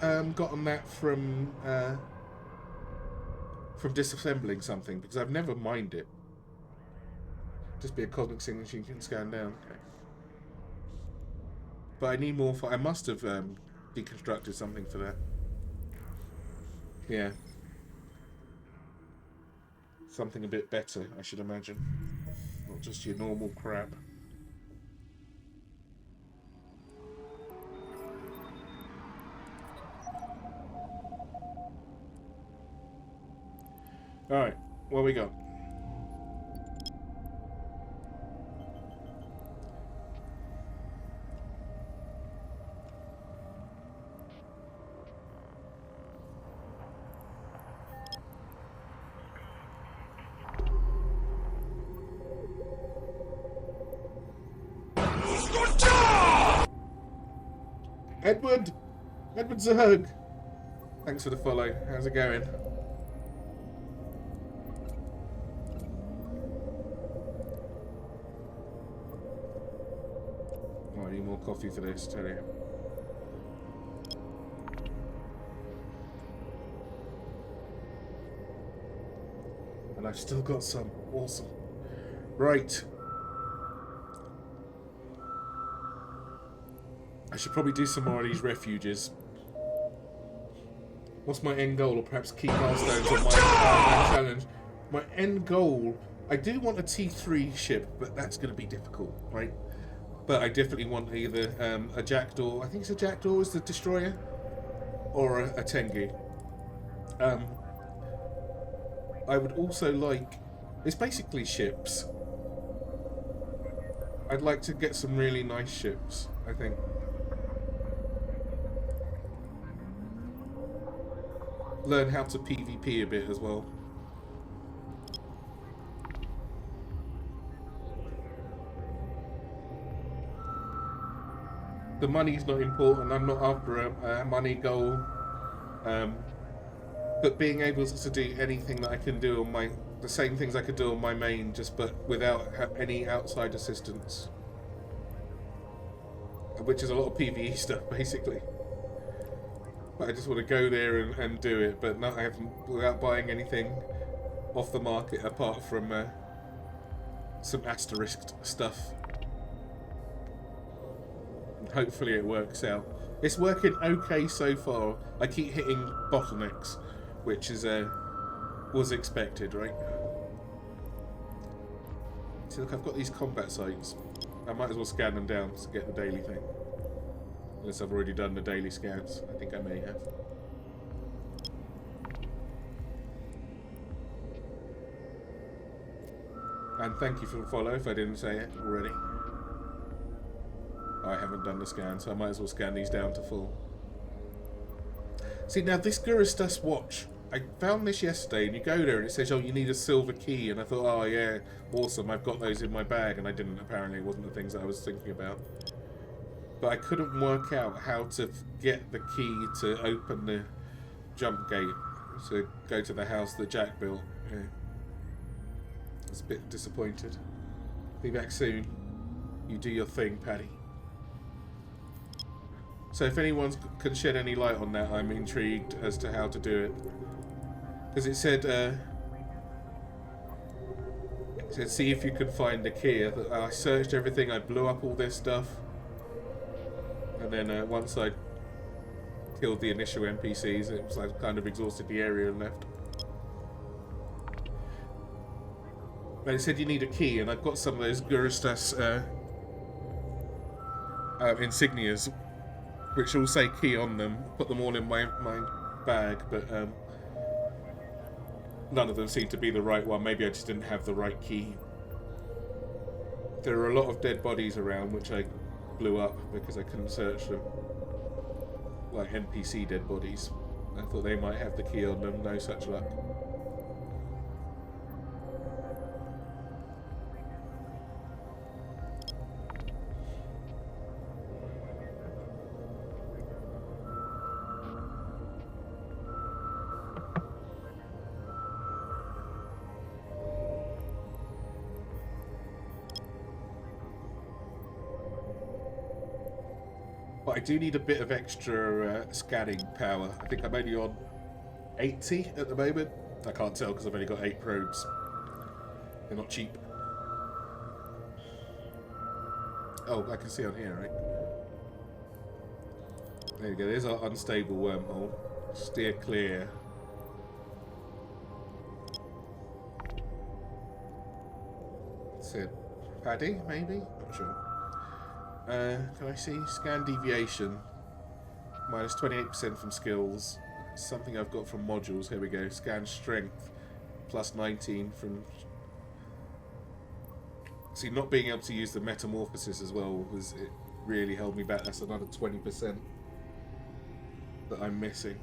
Speaker 1: gotten that from disassembling something? Because I've never mined it. Just be a cosmic signature you can scan down. Okay. But I need more fight. I must have deconstructed something for that. Yeah. Something a bit better, I should imagine. Not just your normal crap. Alright, what we got? Edward! Edward Zerg! Thanks for the follow. How's it going? Oh, I need more coffee for this, tell you. And I've still got some. Awesome. Right. I should probably do some more of these refuges. What's my end goal, or perhaps key milestones on my Ironman challenge? My end goal, I do want a T3 ship, but that's going to be difficult, right? But I definitely want either a Jackdaw, I think it's a Jackdaw is the destroyer, or a Tengu. I would also like, it's basically ships. I'd like to get some really nice ships, I think. Learn how to PvP a bit as well. The money's not important. I'm not after a money goal. But being able to do anything that I can do on the same things I could do on my main, but without any outside assistance. Which is a lot of PvE stuff, basically. But I just want to go there and do it, but not without buying anything off the market apart from some asterisked stuff. And hopefully it works out. It's working okay so far. I keep hitting bottlenecks, which is was expected, right? See, look, I've got these combat sites. I might as well scan them down to get the daily thing. Unless I've already done the daily scans. I think I may have. And thank you for the follow if I didn't say it already. I haven't done the scan, so I might as well scan these down to full. See, now this Gurustas watch, I found this yesterday, and you go there and it says, oh, you need a silver key, and I thought, oh yeah, awesome, I've got those in my bag, and I didn't, apparently. It wasn't the things that I was thinking about. But I couldn't work out how to get the key to open the jump gate to go to the house that Jack built. Yeah. I was a bit disappointed. Be back soon. You do your thing, Paddy. So if anyone can shed any light on that, I'm intrigued as to how to do it. Because it said see if you can find the key. I searched everything, I blew up all this stuff. And then once I killed the initial NPCs, it was like kind of exhausted the area and left. But it said you need a key, and I've got some of those Gurustas insignias, which all say key on them. Put them all in my bag, but none of them seem to be the right one. Maybe I just didn't have the right key. There are a lot of dead bodies around, which I blew up because I couldn't search them. Like NPC dead bodies. I thought they might have the key on them. No such luck. But I do need a bit of extra scanning power. I think I'm only on 80 at the moment. I can't tell because I've only got 8 probes. They're not cheap. Oh, I can see on here, right? There you go, there's our unstable wormhole. Steer clear. That's it. Paddy, maybe? Not sure. Can I see? Scan deviation. Minus 28% from skills. Something I've got from modules. Here we go. Scan strength. Plus 19 from... See, not being able to use the metamorphosis as well, it really held me back. That's another 20% that I'm missing.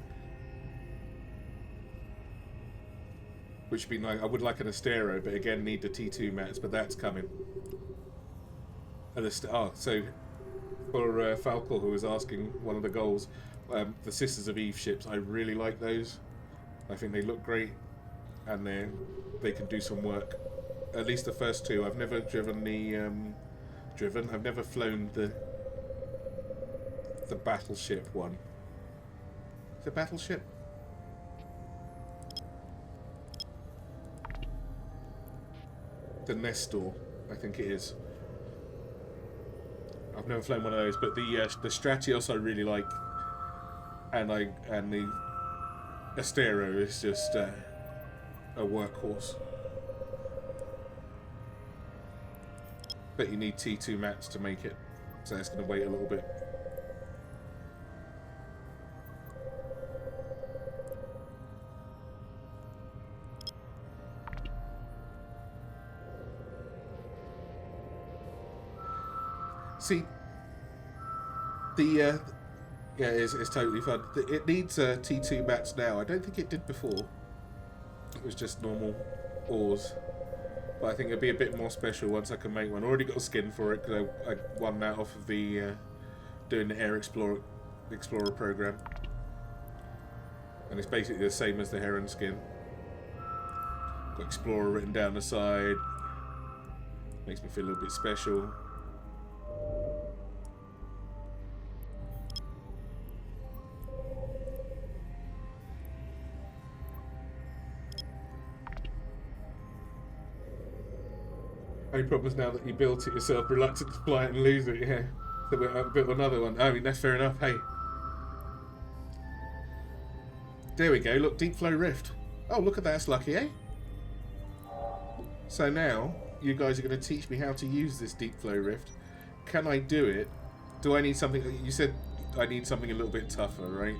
Speaker 1: Which would be nice. I would like an Astero, but again need the T2 mats, but that's coming. So For Falcor, who was asking one of the goals, the Sisters of Eve ships, I really like those. I think they look great, and they can do some work. At least the first two. I've never driven the I've never flown the battleship one. Is it battleship? The Nestor, I think it is. I've never flown one of those, but the Stratios I really like, and the Astero is just a workhorse. But you need T2 mats to make it, so it's going to wait a little bit. See, yeah, it's totally fun. It needs T2 mats now. I don't think it did before. It was just normal oars. But I think it'd be a bit more special once I can make one. I already got a skin for it because I won that off of the doing the Air Explorer program, and it's basically the same as the Heron skin. Got Explorer written down the side. Makes me feel a little bit special. Only problem is now that you built it yourself, reluctant to fly it and lose it, yeah. So we built another one. I mean, that's fair enough, hey. There we go, look, deep flow rift. Oh, look at that, that's lucky, eh? So now, you guys are going to teach me how to use this deep flow rift. Can I do it? Do I need something? You said I need something a little bit tougher, right?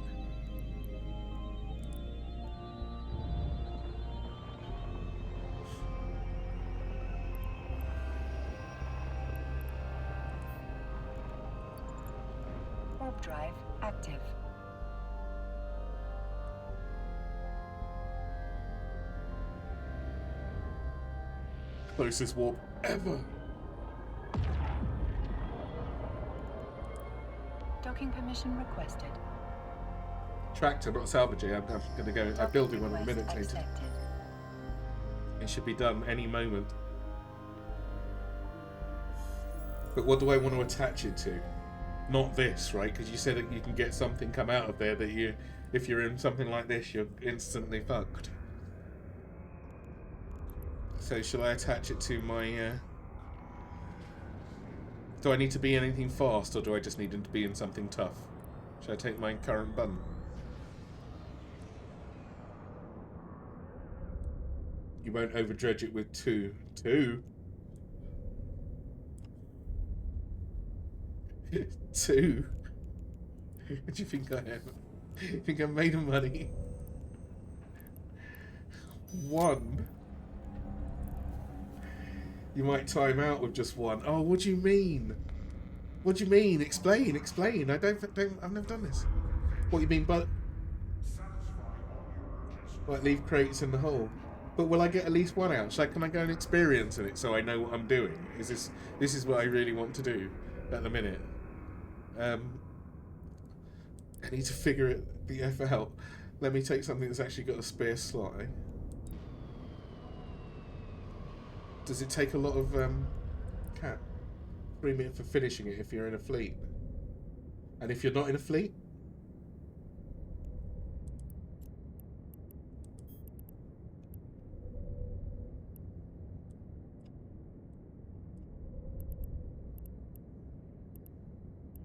Speaker 2: Warp drive active.
Speaker 1: Closest warp ever.
Speaker 2: Docking permission requested.
Speaker 1: Tractor, not salvaging. I'm going to go. I'm building one in a minute.
Speaker 2: Accepted.
Speaker 1: It should be done any moment. But what do I want to attach it to? Not this, right? Because you said that you can get something come out of there that you, if you're in something like this, you're instantly fucked. So shall I attach it to my... Do I need to be anything fast, or do I just need it to be in something tough? Should I take my current button? You won't overdredge it with two. Two? Two? What do you think I am? You think I'm made of money? One? You might time out with just one. Oh, what do you mean? What do you mean? Explain, explain. I've never done this. What do you mean, but... Like, leave crates in the hole. But will I get at least one out? Can I go and experience in it so I know what I'm doing? This is what I really want to do at the minute. I need to figure it the F out. Let me take something that's actually got a spare slot. Does it take a lot of cap? 3 minutes for finishing it if you're in a fleet. And if you're not in a fleet?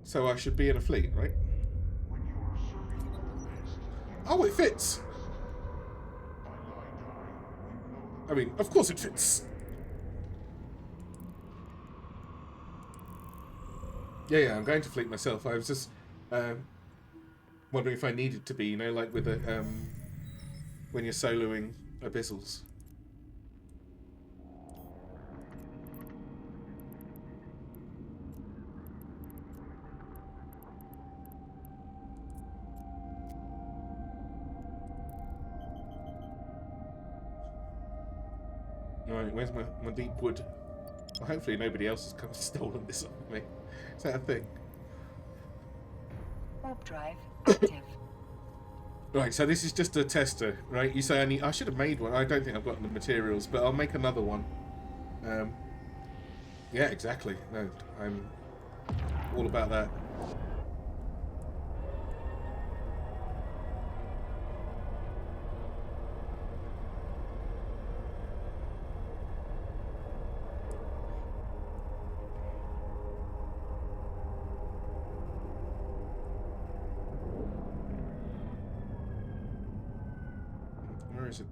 Speaker 1: So I should be in a fleet, right? Oh, it fits! I mean, of course it fits! Yeah, I'm going to fleet myself. I was just wondering if I needed to be, you know, like with a when you're soloing abyssals. Right, where's my deep wood? Well, hopefully nobody else has come and stolen this off me. Is that a thing?
Speaker 2: Warp drive active.
Speaker 1: Right, so this is just a tester, right? You say I should have made one. I don't think I've got the materials, but I'll make another one. Yeah, exactly. No, I'm all about that. Where is it?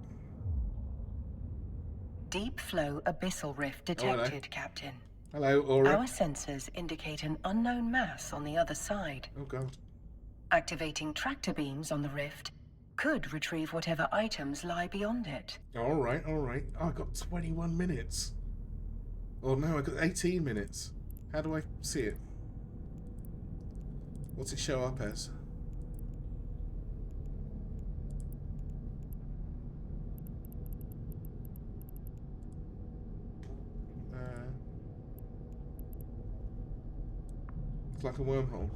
Speaker 2: Deep flow abyssal rift
Speaker 1: Oh, hello.
Speaker 2: detected, Captain.
Speaker 1: Hello, Aura.
Speaker 2: Our sensors indicate an unknown mass on the other side.
Speaker 1: Oh, God.
Speaker 2: Activating tractor beams on the rift could retrieve whatever items lie beyond it.
Speaker 1: All right, all right. Oh, I got 21 minutes. Oh, no, I got 18 minutes. How do I see it? What's it show up as? It's like a wormhole.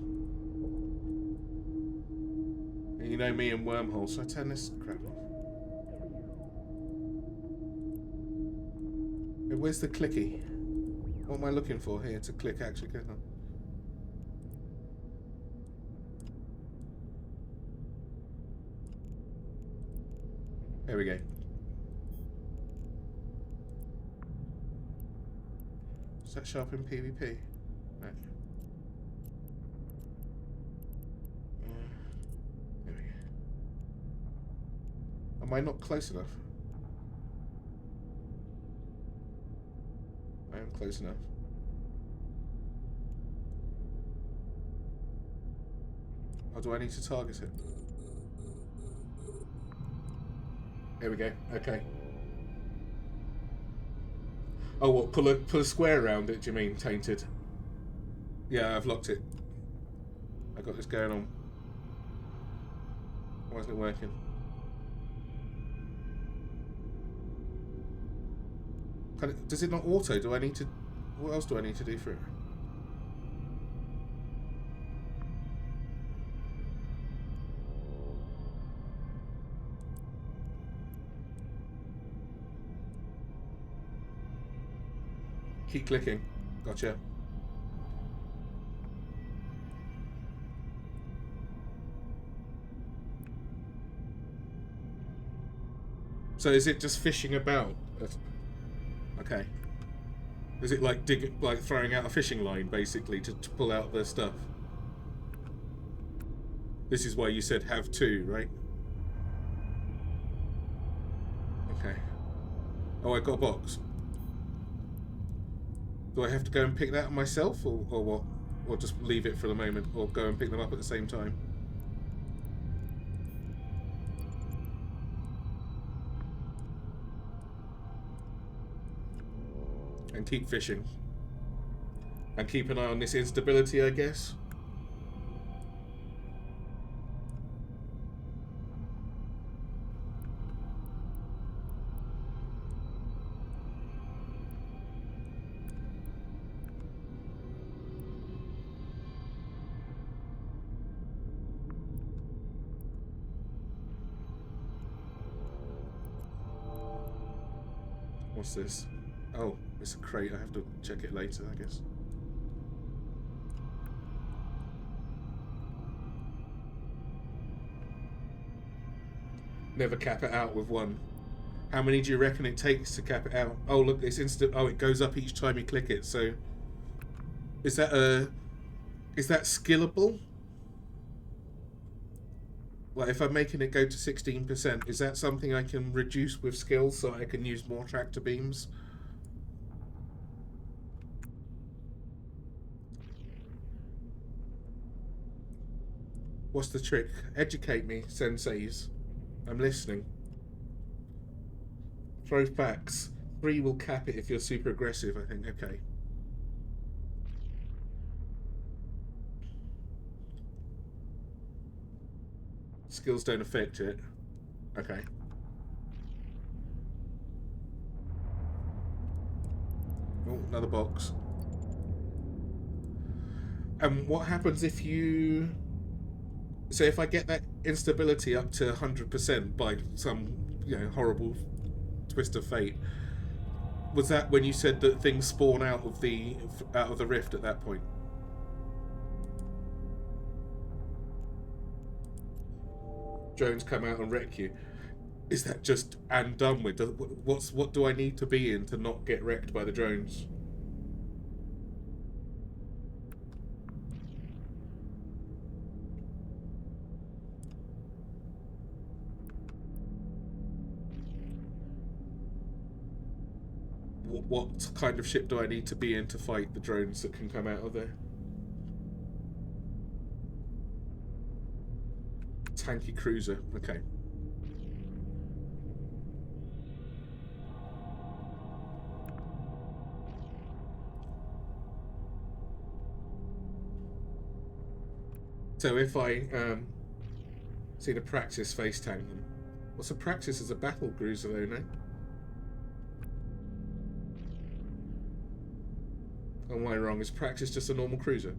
Speaker 1: And you know me and wormholes, so I turn this crap off. Hey, where's the clicky? What am I looking for here to click actually? Click on? There we go. Does that show up in PvP? No. There we go. Am I not close enough? I am close enough. Or do I need to target it? There we go. Okay. Oh, what? Pull a square around it, do you mean, tainted? Yeah, I've locked it. I got this going on. Why isn't it working? Does it not auto? Do I need to... What else do I need to do for it? Keep clicking. Gotcha. So is it just fishing about? Okay. Is it like throwing out a fishing line, basically, to pull out the stuff? This is why you said have two, right? Okay. Oh, I got a box. Do I have to go and pick that up myself, or what? Or just leave it for the moment, or go and pick them up at the same time? And keep fishing. And keep an eye on this instability, I guess. What's this? Oh, it's a crate. I have to check it later, I guess. Never cap it out with one. How many do you reckon it takes to cap it out? Oh, look, it's instant. Oh, it goes up each time you click it. So, is that skillable? Like, if I'm making it go to 16%, is that something I can reduce with skills so I can use more tractor beams? What's the trick? Educate me, senseis. I'm listening. Throw facts. 3 will cap it if you're super aggressive, I think. Okay. Skills don't affect it. Okay. Oh, another box. And what happens if you So if I get that instability up to 100% by some, horrible twist of fate, was that when you said that things spawn out of the rift at that point? Drones come out and wreck you. Is that just and done with? What do I need to be in to not get wrecked by the drones? What kind of ship do I need to be in to fight the drones that can come out of there? Tanky cruiser, okay. So if I see the Praxis face tank them, what's a Praxis as a battle cruiser though, no? Or am I wrong? Is Praxis just a normal cruiser?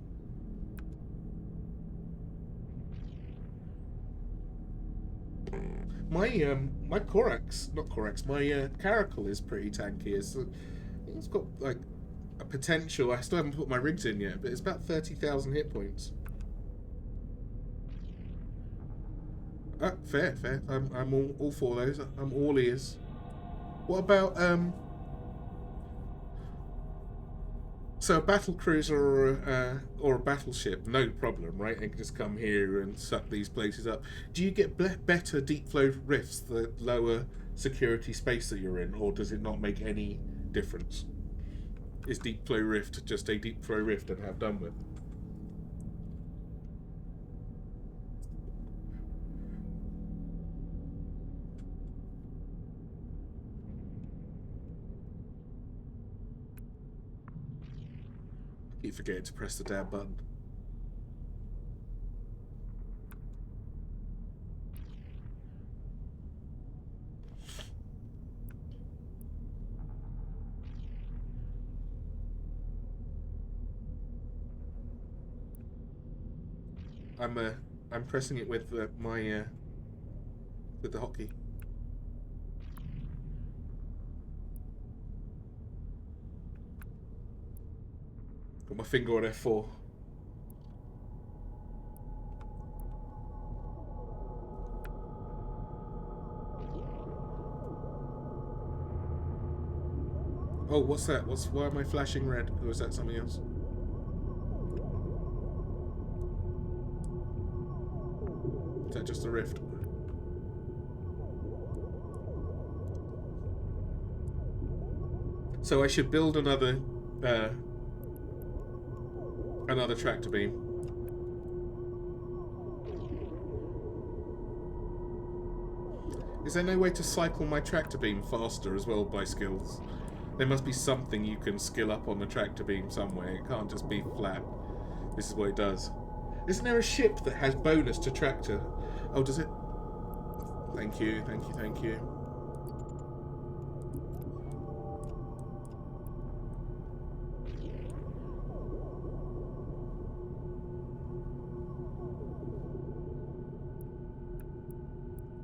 Speaker 1: My Corax, not Corax, my Caracal is pretty tanky. It's got like a potential. I still haven't put my rigs in yet, but it's about 30,000 hit points. Fair. I'm all for those. I'm all ears. What about so a battle cruiser or a battleship, no problem, right? They can just come here and suck these places up. Do you get better deep flow rifts the lower security space that you're in, or does it not make any difference? Is deep flow rift just a deep flow rift and have done with? Keep forgetting to press the damn button. I'm pressing it with my with the hotkey. Got my finger on F4. Oh, what's that? Why am I flashing red? Or is that something else? Is that just a rift? So I should build another tractor beam. Is there no way to cycle my tractor beam faster as well by skills? There must be something you can skill up on the tractor beam somewhere. It can't just be flat. This is what it does. Isn't there a ship that has bonus to tractor? Oh, does it? Thank you.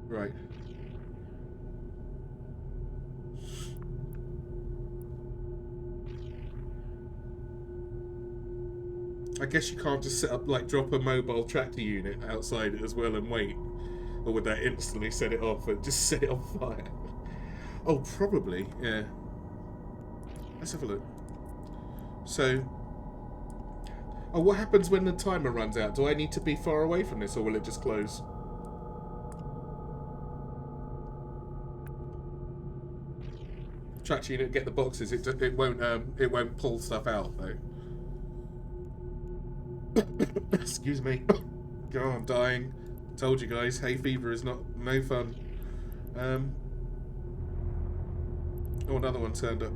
Speaker 1: Right. I guess you can't just set up, like, drop a mobile tractor unit outside it as well and wait. Or would that instantly set it off and just set it on fire? Oh, probably, yeah. Let's have a look. So... Oh, what happens when the timer runs out? Do I need to be far away from this, or will it just close? Tractor unit, get the boxes. It won't pull stuff out though. Excuse me. God, I'm dying. Told you guys, hay fever is no fun. Oh, another one turned up.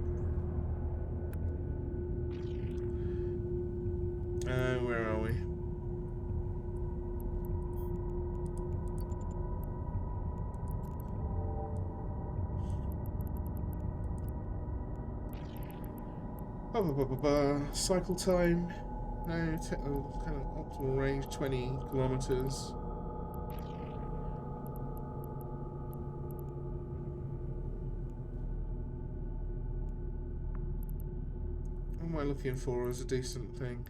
Speaker 1: Where are we? Cycle time. No, kind of optimal range, 20 kilometers. am I looking for as a decent thing?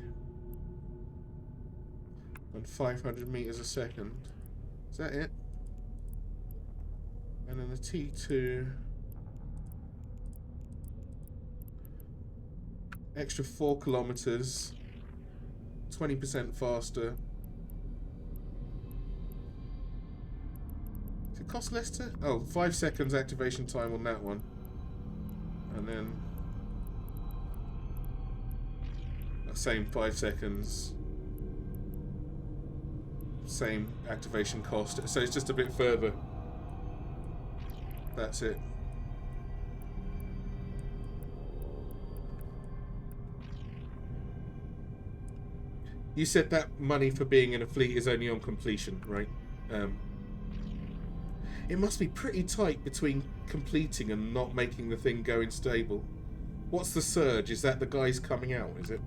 Speaker 1: And 500 meters a second. Is that it? And then the T2. Extra 4 kilometers. 20% faster. Does it cost less to? Oh, 5 seconds activation time on that one. And then same 5 seconds. Same activation cost. So it's just a bit further. That's it. You said that money for being in a fleet is only on completion, right? It must be pretty tight between completing and not making the thing go unstable. What's the surge? Is that the guys coming out, is it?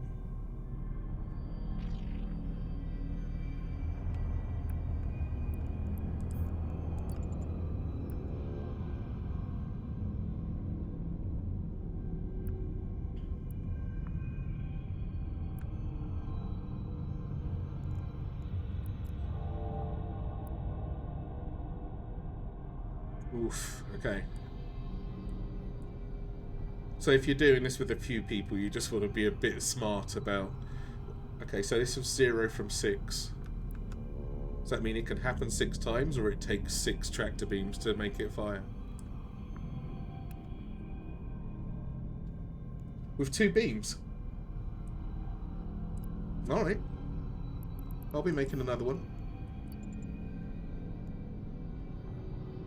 Speaker 1: Oof, okay. So if you're doing this with a few people, you just want to be a bit smart about... Okay, so this was 0 from 6. Does that mean it can happen 6 times, or it takes 6 tractor beams to make it fire? With 2 beams? Alright. I'll be making another one.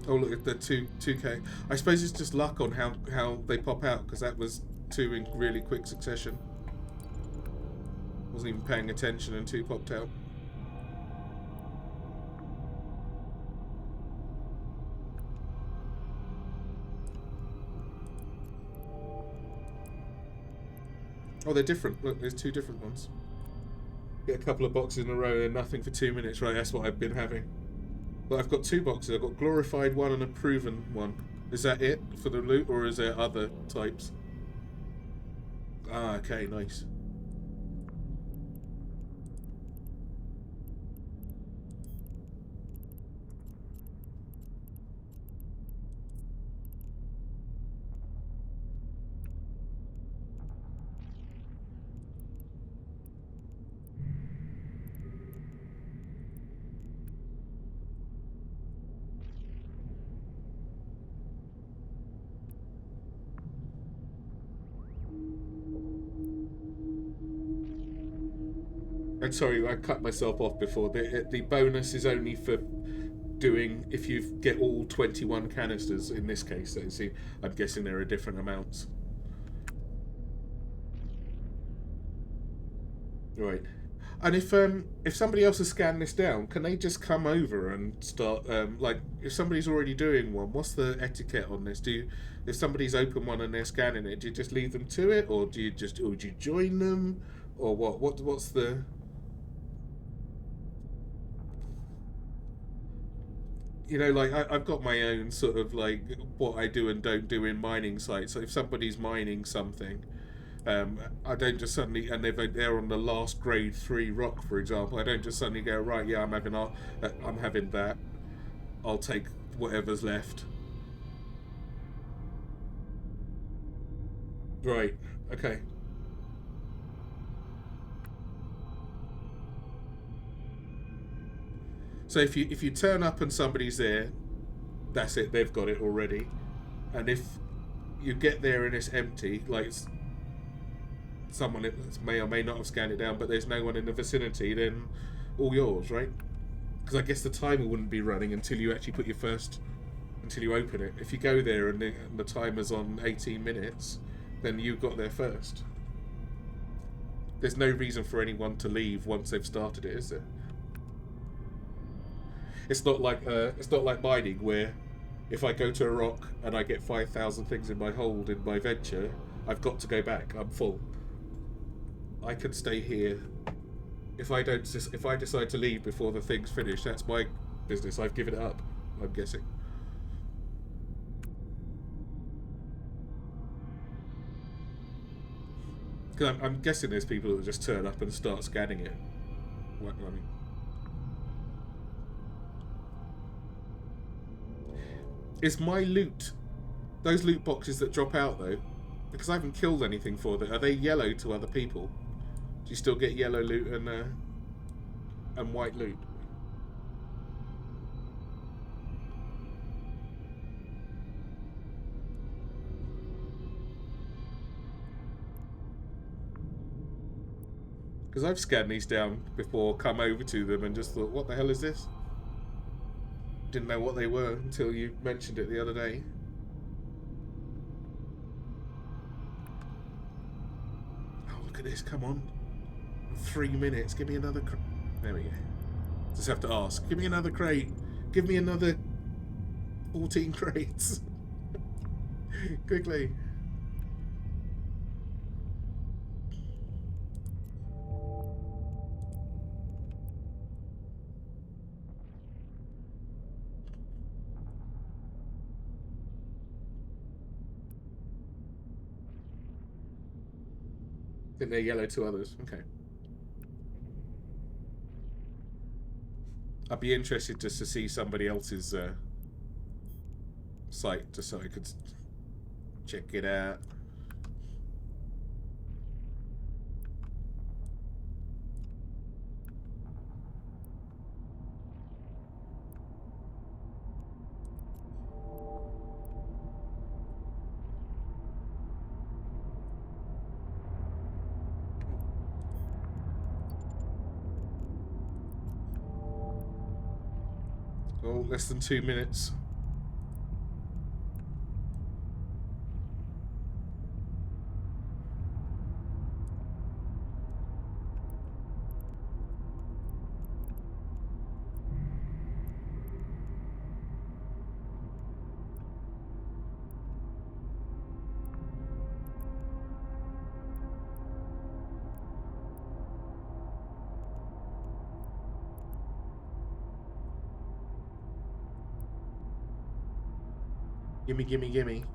Speaker 1: Oh, look at the 2K. I suppose it's just luck on how they pop out, because that was 2 in really quick succession. Wasn't even paying attention and 2 popped out. Oh, they're different. Look, there's 2 different ones. Get a couple of boxes in a row and nothing for 2 minutes. Right, that's what I've been having. But I've got 2 boxes. I've got glorified one and a proven one. Is that it for the loot, or is there other types? Ah, okay, nice. And sorry, I cut myself off before. The bonus is only for doing if you get all 21 canisters in this case. So see, I'm guessing there are different amounts. Right. And if somebody else has scanned this down, can they just come over and start like if somebody's already doing one, what's the etiquette on this? If somebody's open one and they're scanning it, do you just leave them to it, or do you join them, or what's the... You know, like I've got my own sort of like what I do and don't do in mining sites. So if somebody's mining something, I don't just suddenly, and they're on the last grade 3 rock, for example, I don't just suddenly go, right, yeah, I'm having that. I'll take whatever's left. Right. Okay. So if you turn up and somebody's there, that's it. They've got it already. And if you get there and it's empty, like someone may or may not have scanned it down, but there's no one in the vicinity, then all yours, right? Because I guess the timer wouldn't be running until you actually until you open it. If you go there and the timer's on 18 minutes, then you got there first. There's no reason for anyone to leave once they've started it, is there? It's not like mining, where if I go to a rock and I get 5,000 things in my hold in my venture, I've got to go back. I'm full. I can stay here. If I decide to leave before the thing's finished, that's my business. I've given it up, I'm guessing. Because I'm guessing there's people that will just turn up and start scanning it. What, I mean, is my loot, those loot boxes that drop out though, because I haven't killed anything for them, are they yellow to other people? Do you still get yellow loot and white loot? Because I've scanned these down before, come over to them and just thought, what the hell is this? Didn't know what they were until you mentioned it the other day. Oh, look at this, come on. 3 minutes, give me another crate. There we go. Just have to ask, give me another crate. Give me another 14 crates. Quickly. I think they're yellow to others. Okay. I'd be interested just to see somebody else's site, just so I could check it out. Oh, less than 2 minutes. Gimme, gimme, gimme.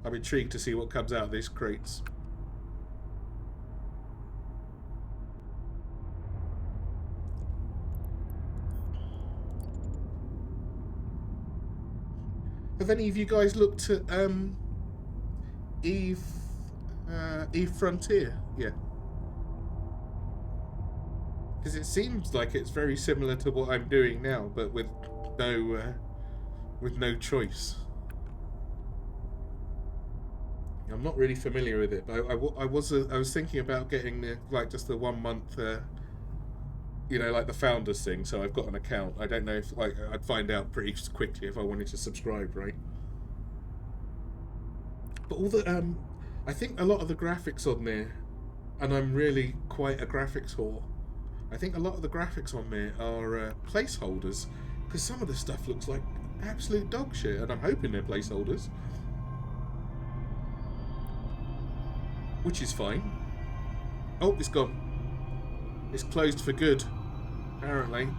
Speaker 1: I'm intrigued to see what comes out of these crates. Have any of you guys looked at EvE Frontier yet? Because it seems like it's very similar to what I'm doing now, but with no choice. I'm not really familiar with it, but I was thinking about getting just the 1 month, you know, like the founders thing. So I've got an account. I don't know if I'd find out pretty quickly if I wanted to subscribe, right? But all the I think a lot of the graphics on there, and I'm really quite a graphics whore. I think a lot of the graphics on there are placeholders, because some of the stuff looks like absolute dog shit, and I'm hoping they're placeholders. Which is fine. Oh, it's gone. It's closed for good, apparently.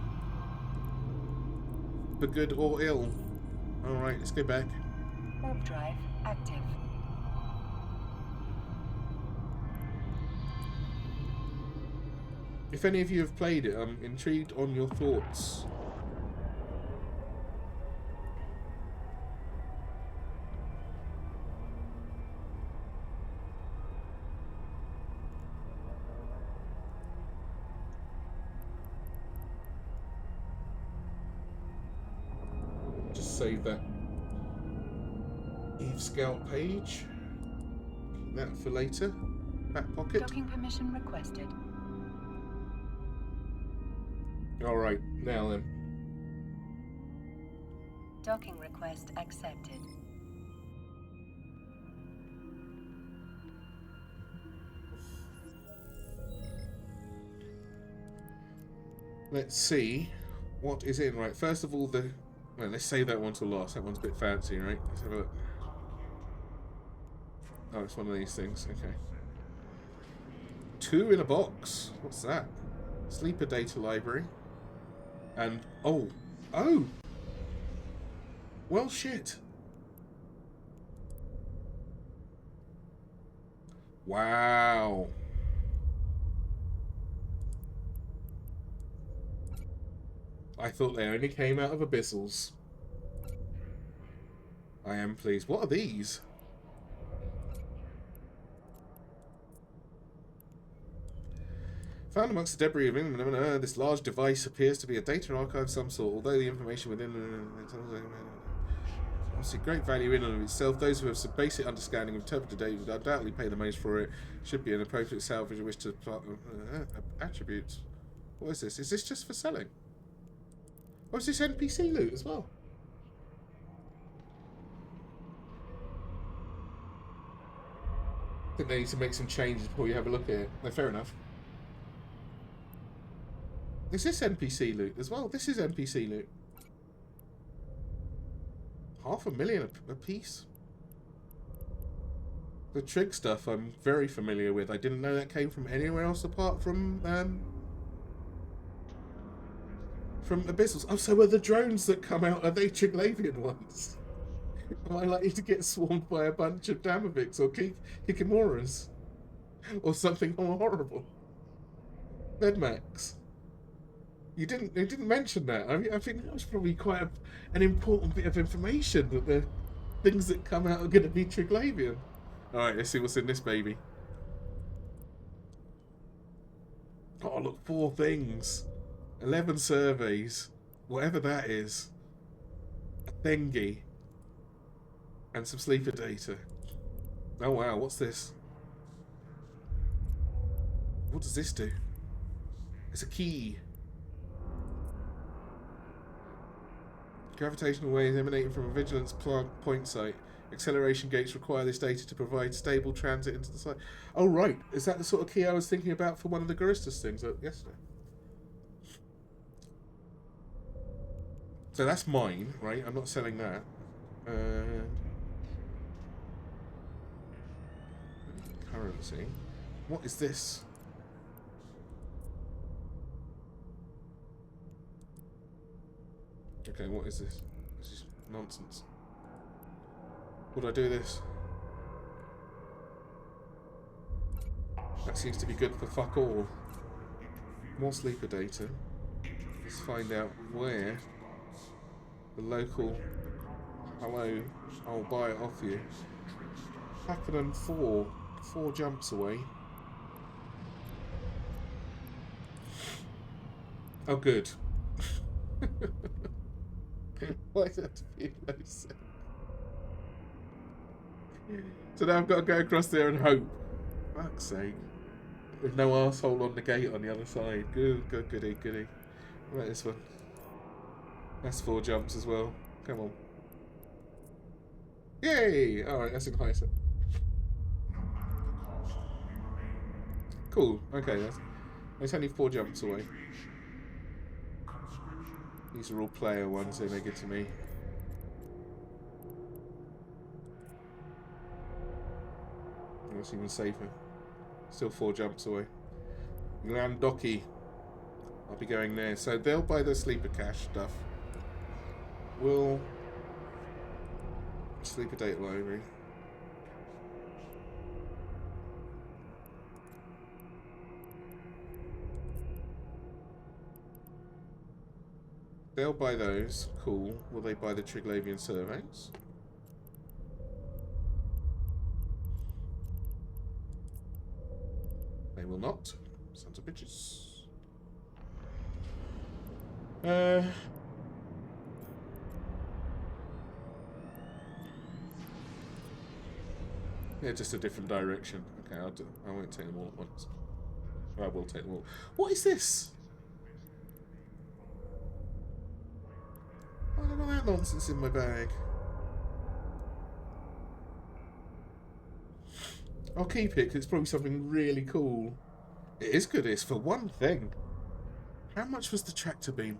Speaker 1: For good or ill. Alright, let's go back.
Speaker 2: Warp drive active.
Speaker 1: If any of you have played it, I'm intrigued on your thoughts. Just save that EvE Scout page. Keep that for later. Back pocket.
Speaker 2: Docking permission requested.
Speaker 1: Alright, now then.
Speaker 2: Docking request accepted.
Speaker 1: Let's see what is in. Right, first of all, well, let's save that one till last. That one's a bit fancy, right? Let's have a look. Oh, it's one of these things. Okay. 2 in a box. What's that? Sleeper data library. And, oh. Well, shit. Wow. I thought they only came out of abyssals. I am pleased. What are these? Found amongst the debris of this large device appears to be a data archive of some sort, although the information within obviously great value in and of itself. Those who have some basic understanding of interpreted data would undoubtedly pay the most for it. Should be an appropriate salvage wish to attributes. What is this? Is this just for selling? Or is this NPC loot as well? I think they need to make some changes before you have a look at it. No, fair enough. Is this NPC loot as well? This is NPC loot. 500,000 a piece. The trig stuff I'm very familiar with. I didn't know that came from anywhere else apart from abyssals. Oh, so are the drones that come out, are they Triglavian ones? Am I likely to get swarmed by a bunch of Damoviks or Kikimoras? Or something more horrible? Medmax. You didn't mention that. I mean, I think that was probably quite an important bit of information, that the things that come out are going to be Triglavian. Alright, let's see what's in this baby. Oh, look, 4 things. 11 surveys. Whatever that is. A thingy. And some sleeper data. Oh wow, what's this? What does this do? It's a key. Gravitational waves emanating from a vigilance point site. Acceleration gates require this data to provide stable transit into the site. Oh right, is that the sort of key I was thinking about for one of the Guristas things yesterday? So that's mine, right? I'm not selling that. Currency. What is this? Okay, what is this? This is nonsense. Would I do this? That seems to be good for fuck all. More sleeper data. Let's find out where the local... Hello, I'll buy it off you. Pakenham 4 jumps away. Oh, good. Why does that feel no sense? So now I've got to go across there and hope. Fuck's sake. With no arsehole on the gate on the other side. Goody. What about this one? That's 4 jumps as well. Come on. Yay! Alright, that's in Heisa. Cool. Okay, that's only 4 jumps away. These are all player ones, so they get to me. That's even safer. Still 4 jumps away. Glandoki. I'll be going there. So they'll buy the sleeper cache stuff. We'll... Sleeper data library. They'll buy those. Cool. Will they buy the Triglavian surveys? They will not. Sons of bitches. Yeah, just a different direction. Okay, I won't take them all at once. I will take them all. What is this? Why have I got that nonsense in my bag? I'll keep it because it's probably something really cool. It is good, it's for one thing. How much was the tractor beam?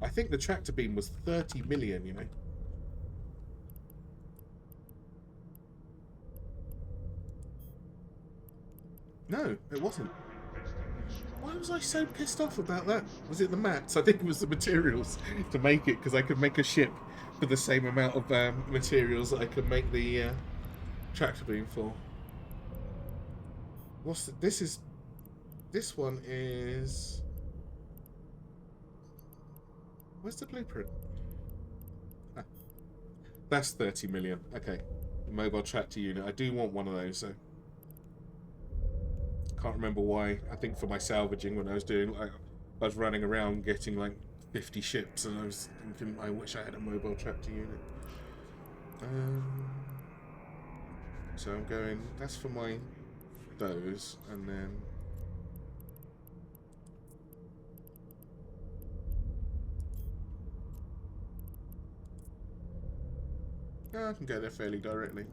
Speaker 1: I think the tractor beam was 30 million, you know. No, it wasn't. Why was I so pissed off about that? Was it the mats? I think it was the materials to make it, because I could make a ship for the same amount of materials that I could make the tractor beam for. What's the, this one is... Where's the blueprint? Ah, that's 30 million. Okay. Mobile tractor unit. I do want one of those, so... Can't remember why. I think for my salvaging when I was doing, like, I was running around getting like 50 ships, and I was thinking, I wish I had a mobile tractor unit. So I'm going. That's for my those, and then I can go there fairly directly.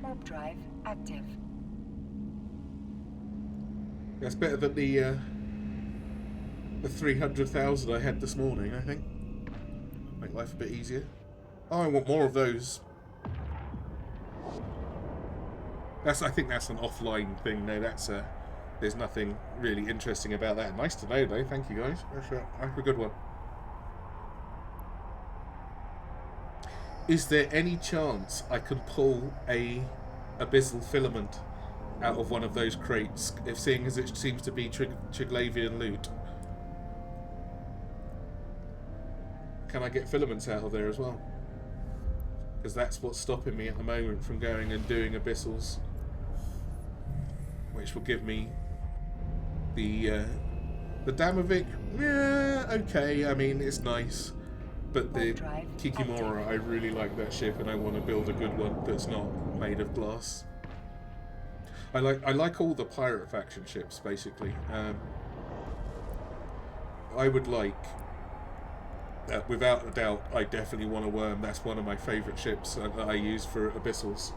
Speaker 2: Warp drive active.
Speaker 1: That's better than the 300,000 I had this morning, I think. Make life a bit easier. Oh, I want more of those. I think that's an offline thing. No, that's there's nothing really interesting about that. Nice to know, though. Thank you, guys. That's a good one. Is there any chance I can pull a abyssal filament out of one of those crates, if seeing as it seems to be Triglavian loot? Can I get filaments out of there as well? Because that's what's stopping me at the moment from going and doing abyssals, which will give me the Damovic. Yeah, okay. I mean, it's nice. But the Kikimora, I really like that ship, and I want to build a good one that's not made of glass. I like all the pirate faction ships, basically. I would like, without a doubt, I definitely want a worm. That's one of my favourite ships that I use for abyssals.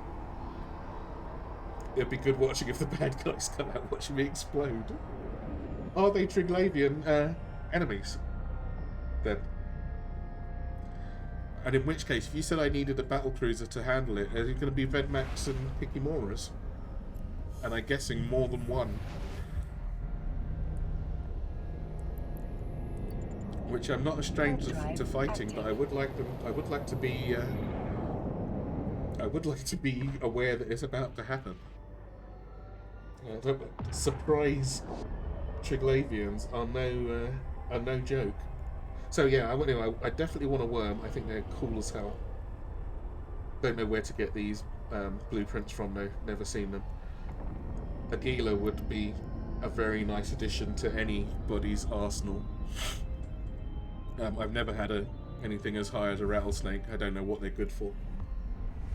Speaker 1: It'd be good watching if the bad guys come out watching me explode. Are they Triglavian enemies? Then. And in which case, if you said I needed a battle cruiser to handle it, are it going to be Vedmax and Kikimoras? And I'm guessing more than one. Which I'm not a stranger to fighting, but I would like them. I would like to be. I would like to be aware that it's about to happen. Surprise Triglavians are no joke. So yeah, I definitely want a worm. I think they're cool as hell. Don't know where to get these blueprints from though. Never seen them. A Gila would be a very nice addition to anybody's arsenal. I've never had anything as high as a rattlesnake. I don't know what they're good for.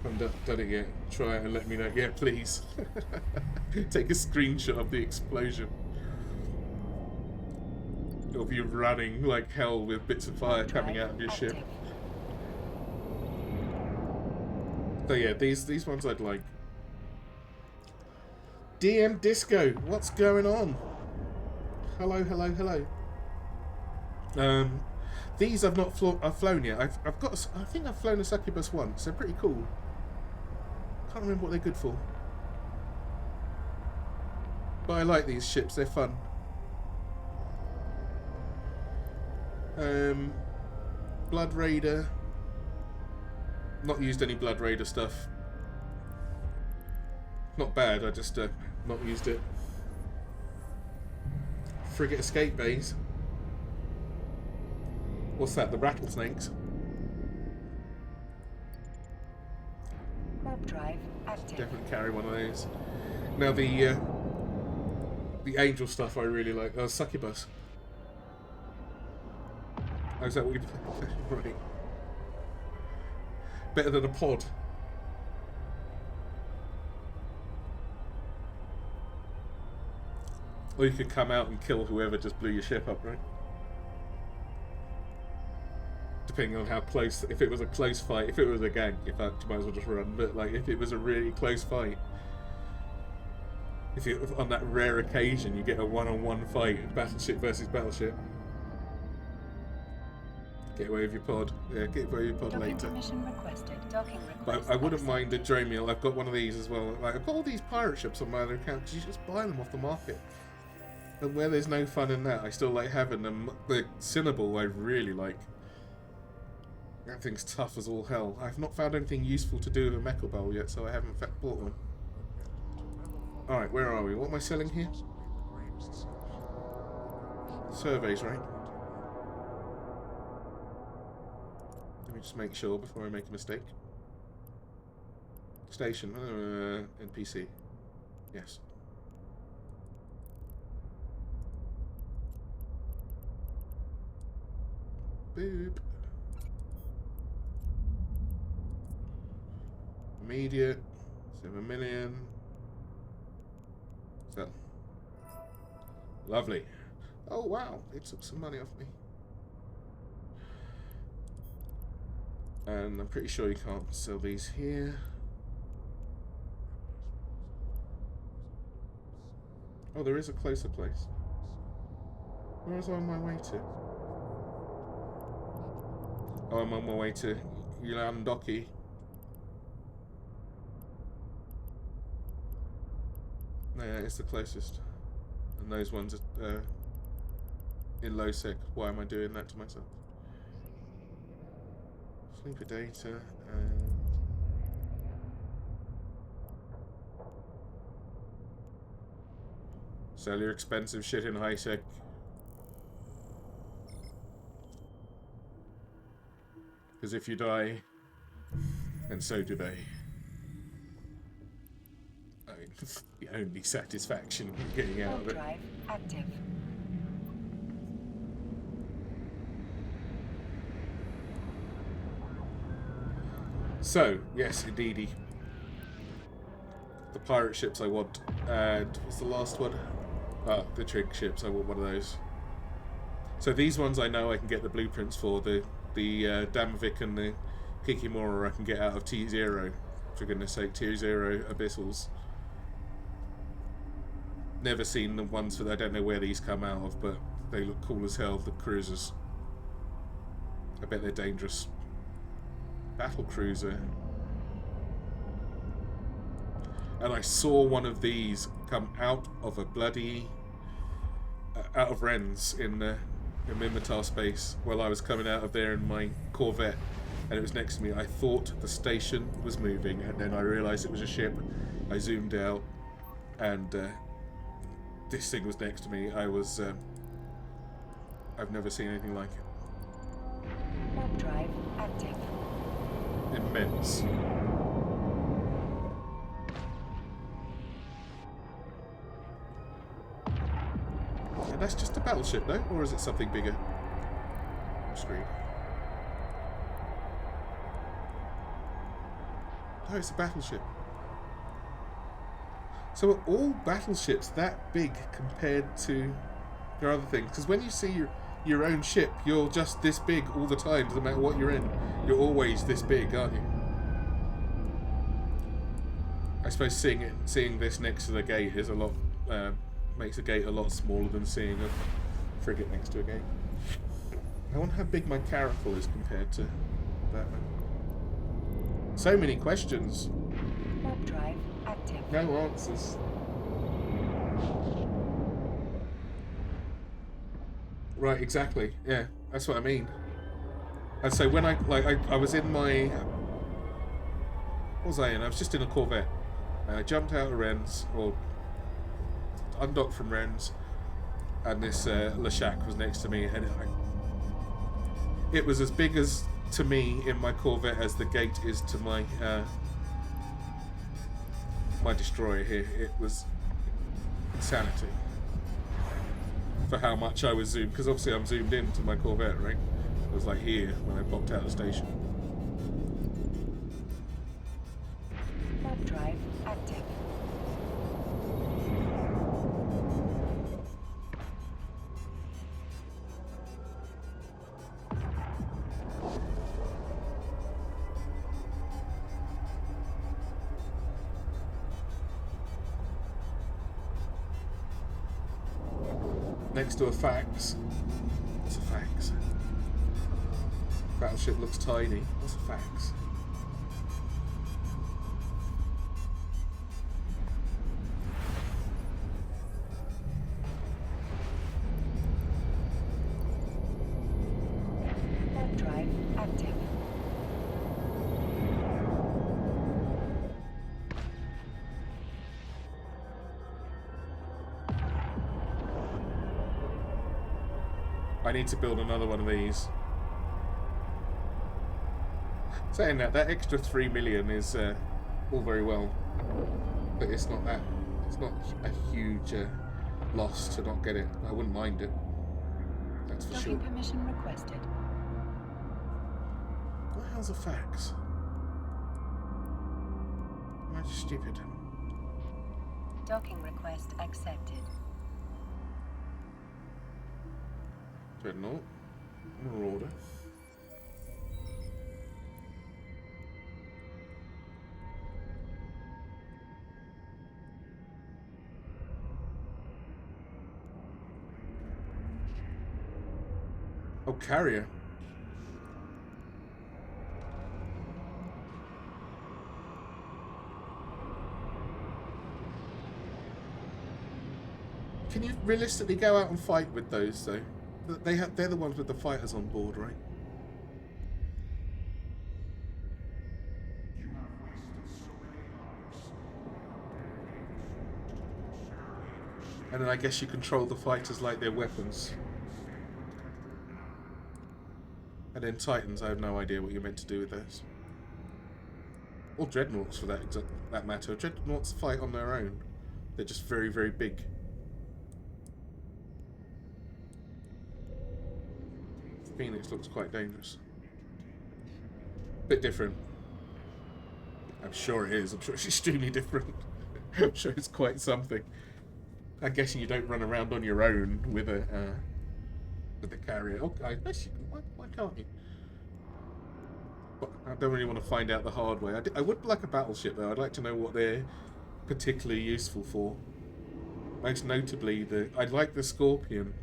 Speaker 1: I haven't done it yet. Try it and let me know. Yeah, please. Take a screenshot of the explosion. Of you running like hell with bits of fire coming out of your ship. So yeah, these ones I'd like. DM Disco, what's going on? Hello. These I've not flown yet. I've got. I think I've flown a succubus once. They're pretty cool. Can't remember what they're good for. But I like these ships. They're fun. Blood Raider. Not used any Blood Raider stuff. Not bad, I just not used it. Frigate escape bays. What's that? The rattlesnakes?
Speaker 2: Warp drive active.
Speaker 1: Definitely carry one of those. Now the angel stuff I really like. Succubus. Oh, is that what you... Right. Better than a pod. Or you could come out and kill whoever just blew your ship up, right? Depending on how close... If it was a close fight, if it was a gang, in fact, you might as well just run. But like, if it was a really close fight, If you on that rare occasion you get a one-on-one fight, battleship versus battleship. Get away with your pod. Yeah, get away with your pod
Speaker 2: Docking
Speaker 1: later.
Speaker 2: permission requested. Docking request.
Speaker 1: But I wouldn't mind a
Speaker 2: accepted.
Speaker 1: drone meal. I've got one of these as well. Like I've got all these pirate ships on my other account because you just buy them off the market. And where there's no fun in that, I still like having them. The Cinnaball I really like. That thing's tough as all hell. I've not found anything useful to do with a mecha bowl yet, so I haven't bought one. Alright, where are we? What am I selling here? Surveys, right? Let me just make sure before I make a mistake. Station, NPC. Yes. Boop. Immediate. 7 million. So. Lovely. Oh wow, it took some money off me. And I'm pretty sure you can't sell these here. Oh, there is a closer place. Where was I on my way to? Oh, I'm on my way to Ulandoki. No, yeah, it's the closest. And those ones are in low sec. Why am I doing that to myself? Sleeper data and... Sell your expensive shit in high sec. Because if you die, then so do they. I mean, the only satisfaction getting out of it.
Speaker 2: Drive active.
Speaker 1: So, yes, indeedy. The pirate ships I want. And what's the last one? Ah, the trig ships. I want one of those. So these ones I know I can get the blueprints for. The Damavik and the Kikimora I can get out of T0. For goodness sake, T0 Abyssals. Never seen the ones for... I don't know where these come out of, but they look cool as hell, the cruisers. I bet they're dangerous. Battle cruiser. And I saw one of these come out of a bloody... out of Rennes in the Mimitar space while I was coming out of there in my Corvette, and it was next to me. I thought the station was moving, and then I realised it was a ship. I zoomed out, and this thing was next to me. I was... I've never seen anything like it.
Speaker 2: Warp drive active.
Speaker 1: Immense. And that's just a battleship, though? Or is it something bigger? Screen. Oh, it's a battleship. So are all battleships that big compared to your other things? Because when you see your own ship, you're just this big all the time, doesn't matter what you're in. You're always this big, aren't you? I suppose seeing this next to the gate is a lot... makes a gate a lot smaller than seeing a frigate next to a gate. I wonder how big my caracal is compared to that one. So many questions.
Speaker 2: Warp drive active.
Speaker 1: No answers. Right, exactly. Yeah, that's what I mean. And so when I was in my... What was I in? I was just in a Corvette. And I jumped out of Rennes, or undocked from Rennes, and this Le Shack was next to me, and it was as big as to me in my Corvette as the gate is to my my destroyer here. It was insanity for how much I was zoomed, because obviously I'm zoomed in to my Corvette, right? It was like here when I popped out of the station.
Speaker 2: Warp drive active.
Speaker 1: next to a fax. What's a fax? Battleship looks tiny. What's a fax?
Speaker 2: Warp drive active.
Speaker 1: I need to build another one of these. Saying that extra 3 million is all very well, but it's not that. It's not a huge loss to not get it. I wouldn't mind it. That's for sure.
Speaker 2: Docking permission requested.
Speaker 1: What the hell's a fax? Am I just stupid?
Speaker 2: Docking request accepted.
Speaker 1: Dreadnought. Marauder. Oh, carrier. Can you realistically go out and fight with those though? They're the ones with the fighters on board, right? And then I guess you control the fighters like they're weapons. And then Titans, I have no idea what you're meant to do with those. Or Dreadnoughts for that matter. Dreadnoughts fight on their own. They're just very, very big. Phoenix looks quite dangerous. Bit different. I'm sure it is. I'm sure it's extremely different. I'm sure it's quite something. I'm guessing you don't run around on your own with a carrier. Oh, I guess you can. Why can't you? But I don't really want to find out the hard way. I would like a battleship though. I'd like to know what they're particularly useful for. Most notably, I'd like the Scorpion.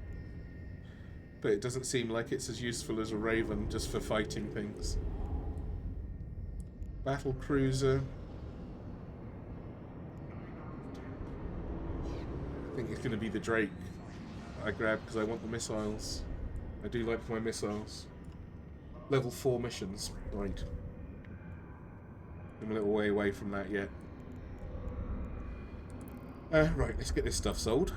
Speaker 1: But it doesn't seem like it's as useful as a Raven just for fighting things. Battle cruiser. I think it's going to be the Drake I grab because I want the missiles. I do like my missiles. Level 4 missions. Right. I'm a little way away from that yet. Right, let's get this stuff sold.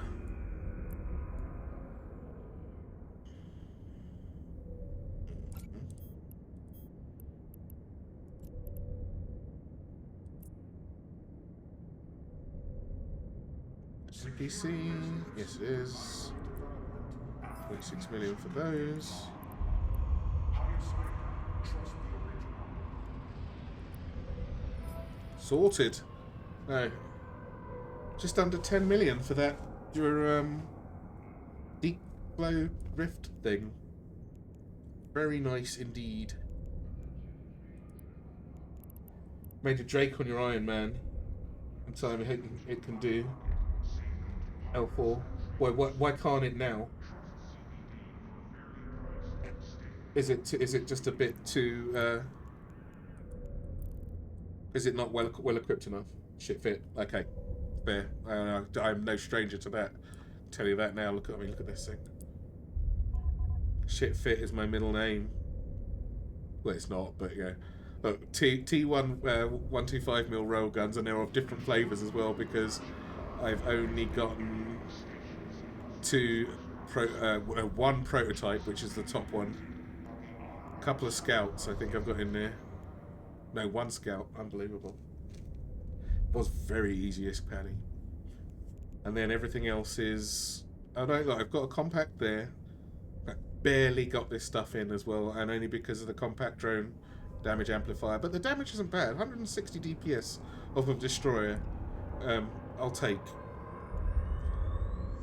Speaker 1: PC, yes it is. 26 million for those. Sorted. No. Just under 10 million for that, your deep glow rift thing. Very nice indeed. Made a Drake on your Ironman. I'm telling you it can do. L4. Boy, why can't it now? Is it just a bit too? Is it not well equipped enough? Shit fit. Okay, fair. I'm no stranger to that. I'll tell you that now. Look at me. Look at this thing. Shit fit is my middle name. Well, it's not, but yeah. Look, T1 125mm railguns, and they're of different flavors as well because I've only gotten one prototype, which is the top one. A couple of scouts, I think I've got in there. No, one scout. Unbelievable. Was very easiest paddy. And then everything else is. Oh no, look, I've got a compact there. I barely got this stuff in as well, and only because of the compact drone damage amplifier. But the damage isn't bad. 160 DPS of a destroyer. I'll take.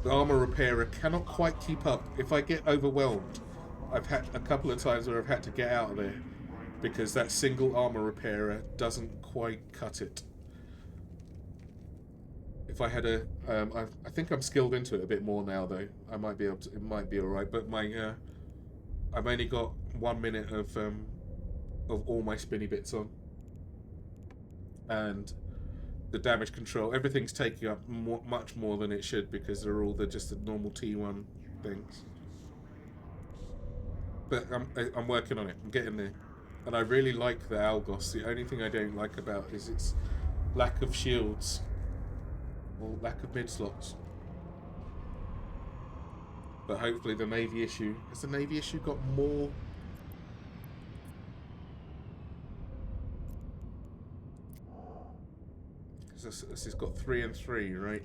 Speaker 1: The armor repairer cannot quite keep up. If I get overwhelmed, I've had a couple of times where I've had to get out of there because that single armor repairer doesn't quite cut it. if I had a, I think I'm skilled into it a bit more now though. I might be able to, it might be all right. But my, I've only got 1 minute of all my spinny bits on, and the damage control, everything's taking up much more than it should because they're all just the normal T1 things. But I'm working on it. I'm getting there, and I really like the Algos. The only thing I don't like about is its lack of shields or lack of mid slots. But hopefully the Navy issue, has the Navy issue got more? This has got 3 and 3, right?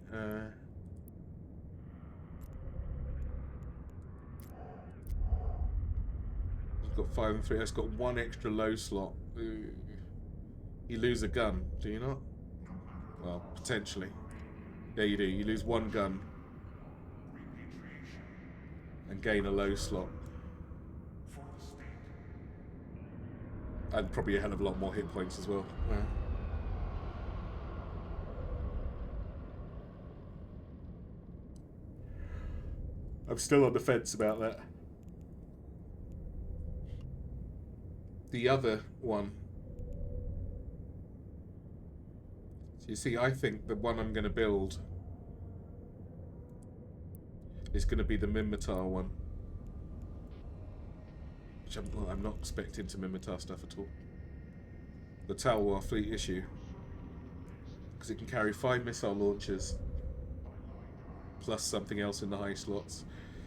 Speaker 1: It's got 5 and 3. It's got 1 extra low slot. Ooh. You lose a gun, do you not? Well, potentially. Yeah, you do. You lose 1 gun and gain a low slot. And probably a hell of a lot more hit points as well. Yeah. I'm still on the fence about that. The other one. So you see, I think the one I'm going to build is going to be the Minmatar one. Which I'm not expecting to Minmatar stuff at all. The Talwar fleet issue. Because it can carry 5 missile launchers. Plus something else in the high slots.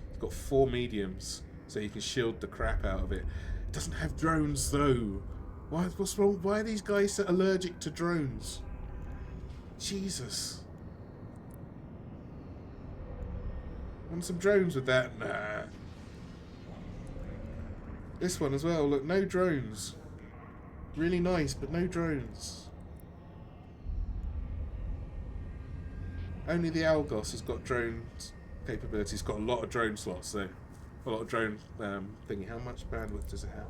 Speaker 1: It's got 4 mediums, so you can shield the crap out of it. It doesn't have drones though. What's wrong? Why are these guys so allergic to drones? Jesus. Want some drones with that? Nah. This one as well. Look, no drones. Really nice, but no drones. Only the Algos has got drone capabilities. It's got a lot of drone slots, though. A lot of drone thingy. How much bandwidth does it have?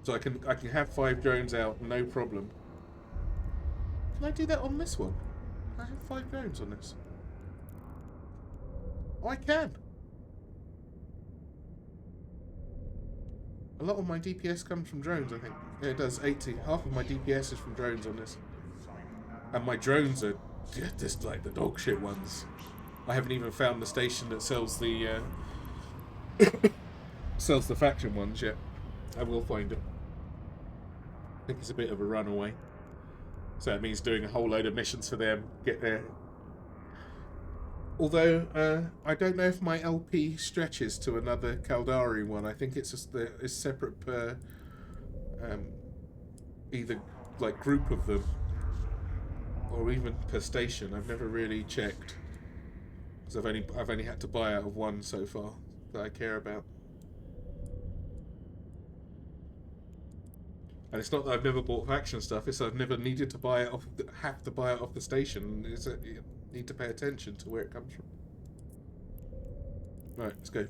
Speaker 1: So I can have 5 drones out, no problem. Can I do that on this one? Can I have 5 drones on this? Oh, I can. A lot of my DPS comes from drones, I think. Yeah, it does. 80. Half of my DPS is from drones on this. And my drones are just like the dog shit ones. I haven't even found the station that sells the sells the faction ones yet. I will find it. I think it's a bit of a runaway. So it means doing a whole load of missions for them. Get there. Although, I don't know if my LP stretches to another Caldari one. I think it's just it's separate per either like group of them or even per station. I've never really checked because I've only had to buy out of one so far that I care about. And it's not that I've never bought faction stuff, it's I've never needed to buy it off, have to buy it off the station. You need to pay attention to where it comes from. Right, let's go.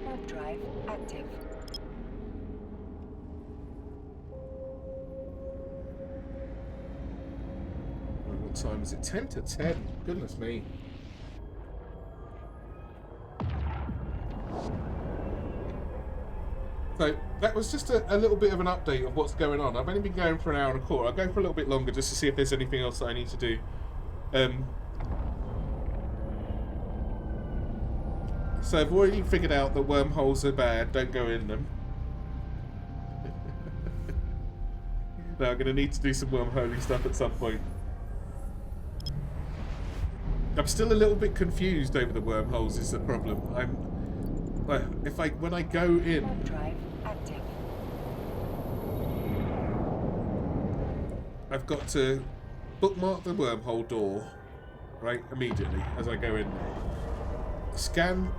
Speaker 2: Warp drive active.
Speaker 1: What time is it? 10 to 10. Goodness me. So that was just a little bit of an update of what's going on. I've only been going for an hour and a quarter. I'll go for a little bit longer just to see if there's anything else that I need to do. So I've already figured out that wormholes are bad. Don't go in them. Now I'm going to need to do some wormholing stuff at some point. I'm still a little bit confused over the wormholes is the problem. When I go in,
Speaker 2: Warp drive active.
Speaker 1: I've got to bookmark the wormhole door, right, immediately as I go in there. Scan,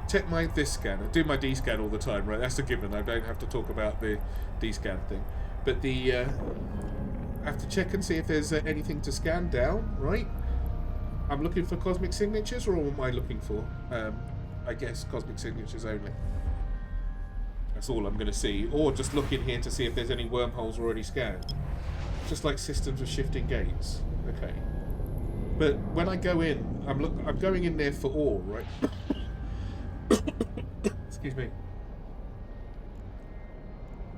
Speaker 1: check my this scan. I do my D scan all the time, right? That's a given. I don't have to talk about the D scan thing. But the have to check and see if there's anything to scan down, right? I'm looking for cosmic signatures, or what am I looking for? I guess cosmic signatures only. That's all I'm going to see. Or just look in here to see if there's any wormholes already scanned. Just like systems with shifting gates. Okay. But when I go in, I'm going in there for ore, right? Excuse me.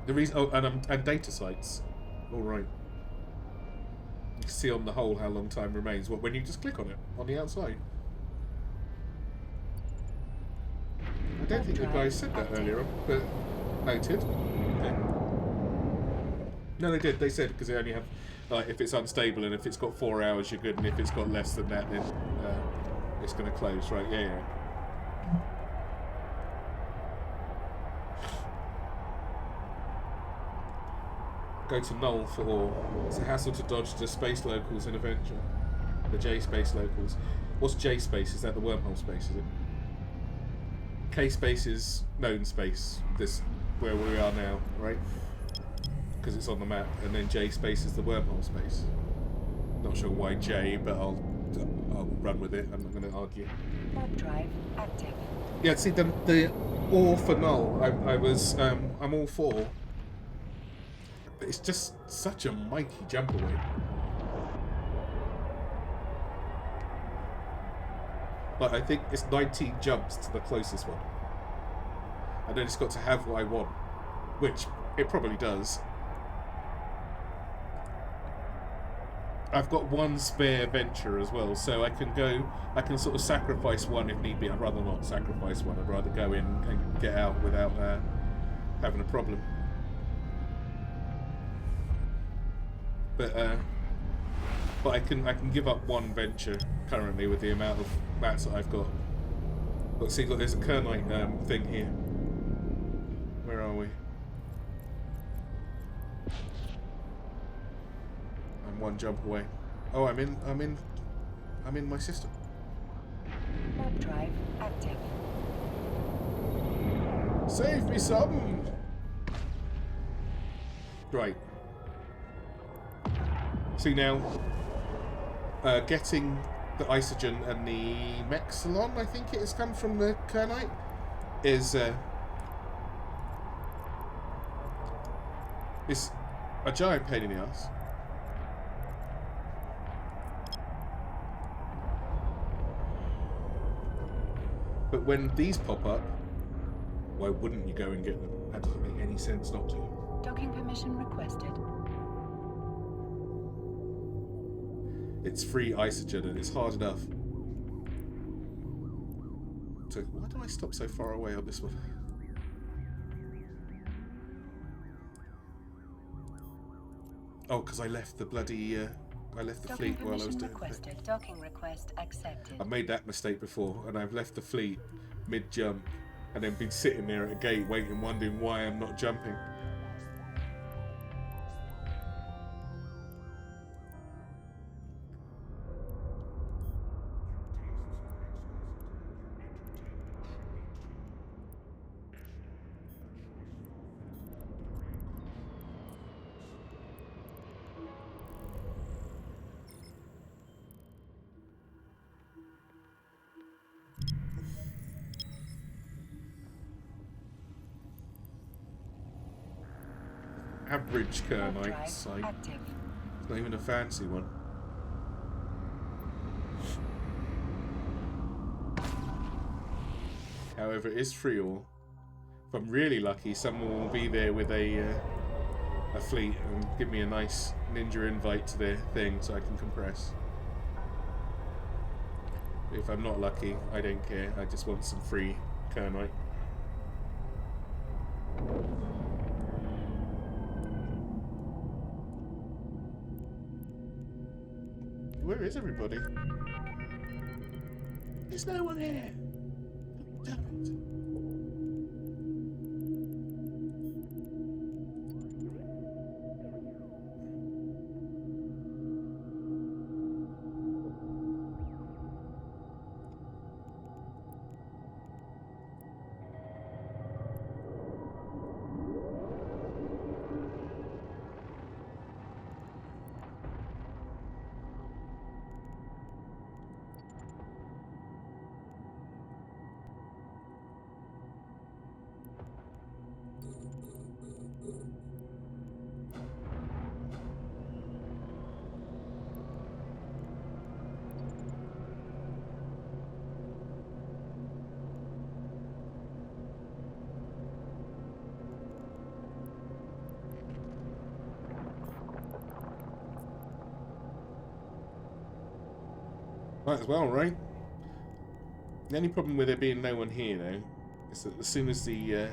Speaker 1: The reason, and data sites. All right. You can see on the whole how long time remains. What, when you just click on it on the outside? I don't think the guy said that earlier on, but noted. Okay. No, they did. They said because they only have, like, if it's unstable and if it's got 4 hours, you're good, and if it's got less than that, then it's going to close. Right? Yeah, yeah. Go to Null for ore. It's a hassle to dodge the space locals in Adventure. The J space locals. What's J space? Is that the wormhole space, is it? K space is known space. This where we are now, right? Because it's on the map. And then J space is the wormhole space. Not sure why J, but I'll run with it. I'm not going to argue.
Speaker 2: Warp drive active.
Speaker 1: Yeah, see the ore for Null. I'm all for. It's just such a mighty jump away. Like, I think it's 19 jumps to the closest one. And then it's got to have what I want. Which it probably does. I've got one spare venture as well, so I can sort of sacrifice one if need be. I'd rather not sacrifice one. I'd rather go in and get out without having a problem. But I can give up one venture currently with the amount of mats that I've got. But see, look, there's a Kernite thing here. Where are we? I'm one jump away. Oh, I'm in my system.
Speaker 2: Warp drive active.
Speaker 1: Save me some. Right. See now, getting the Isogen and the Mexilon, I think it has come from the Kernite, is a giant pain in the ass. But when these pop up, why wouldn't you go and get them? That doesn't make any sense not to.
Speaker 2: Docking permission requested.
Speaker 1: It's free Isogen and it's hard enough. So why do I stop so far away on this one? Oh, because I left the bloody I left the fleet while I was doing it.
Speaker 2: Docking request accepted.
Speaker 1: I've made that mistake before, and I've left the fleet mid-jump, and then been sitting there at a gate waiting, wondering why I'm not jumping. Average Kernite site.
Speaker 2: Active.
Speaker 1: It's not even a fancy one. However, it is free ore. If I'm really lucky, someone will be there with a fleet and give me a nice ninja invite to their thing so I can compress. If I'm not lucky, I don't care. I just want some free Kernite. Where is everybody? There's no one here. Damn it. Might as well, right? The only problem with there being no one here, though, is that as soon as the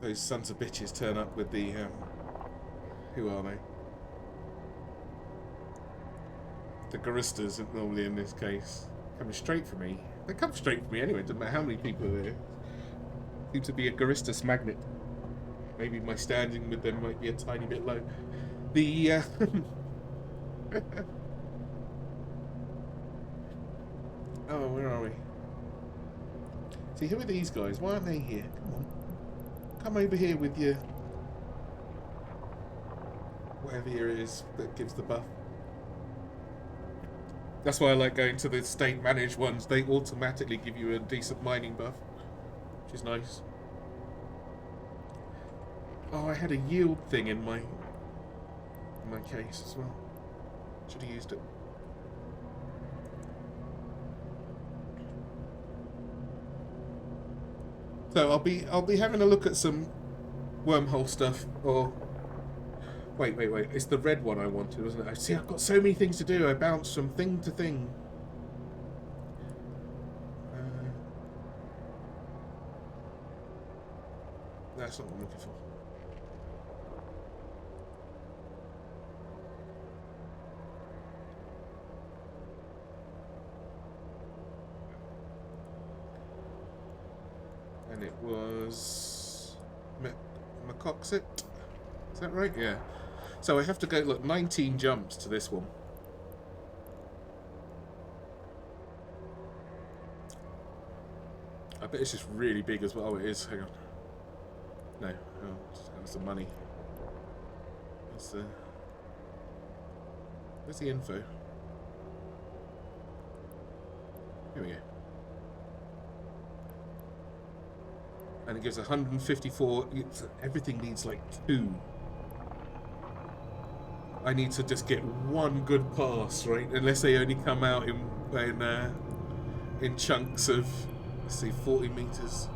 Speaker 1: those sons of bitches turn up with the who are they? The Garistas, normally in this case, coming straight for me. They come straight for me anyway. Doesn't matter how many people are there. Seems to be a Garistas magnet. Maybe my standing with them might be a tiny bit low. The oh, where are we? See, who are these guys? Why aren't they here? Come on. Come over here with your... whatever here it is that gives the buff. That's why I like going to the state-managed ones. They automatically give you a decent mining buff, which is nice. Oh, I had a yield thing in my case as well. Should have used it. So I'll be having a look at some wormhole stuff. Or wait, it's the red one I wanted, wasn't it? I see. I've got so many things to do. I bounce from thing to thing. That's not what I'm looking for. And it was Macoxit. Is that right? Yeah. So I have to go, look, 19 jumps to this one. I bet it's just really big as well. Oh, it is. Hang on. No. Oh, that's the money. Where's the info? Here we go. And it gives 154. Everything needs like 2. I need to just get one good pass, right? Unless they only come out in chunks of, let's see, 40 meters.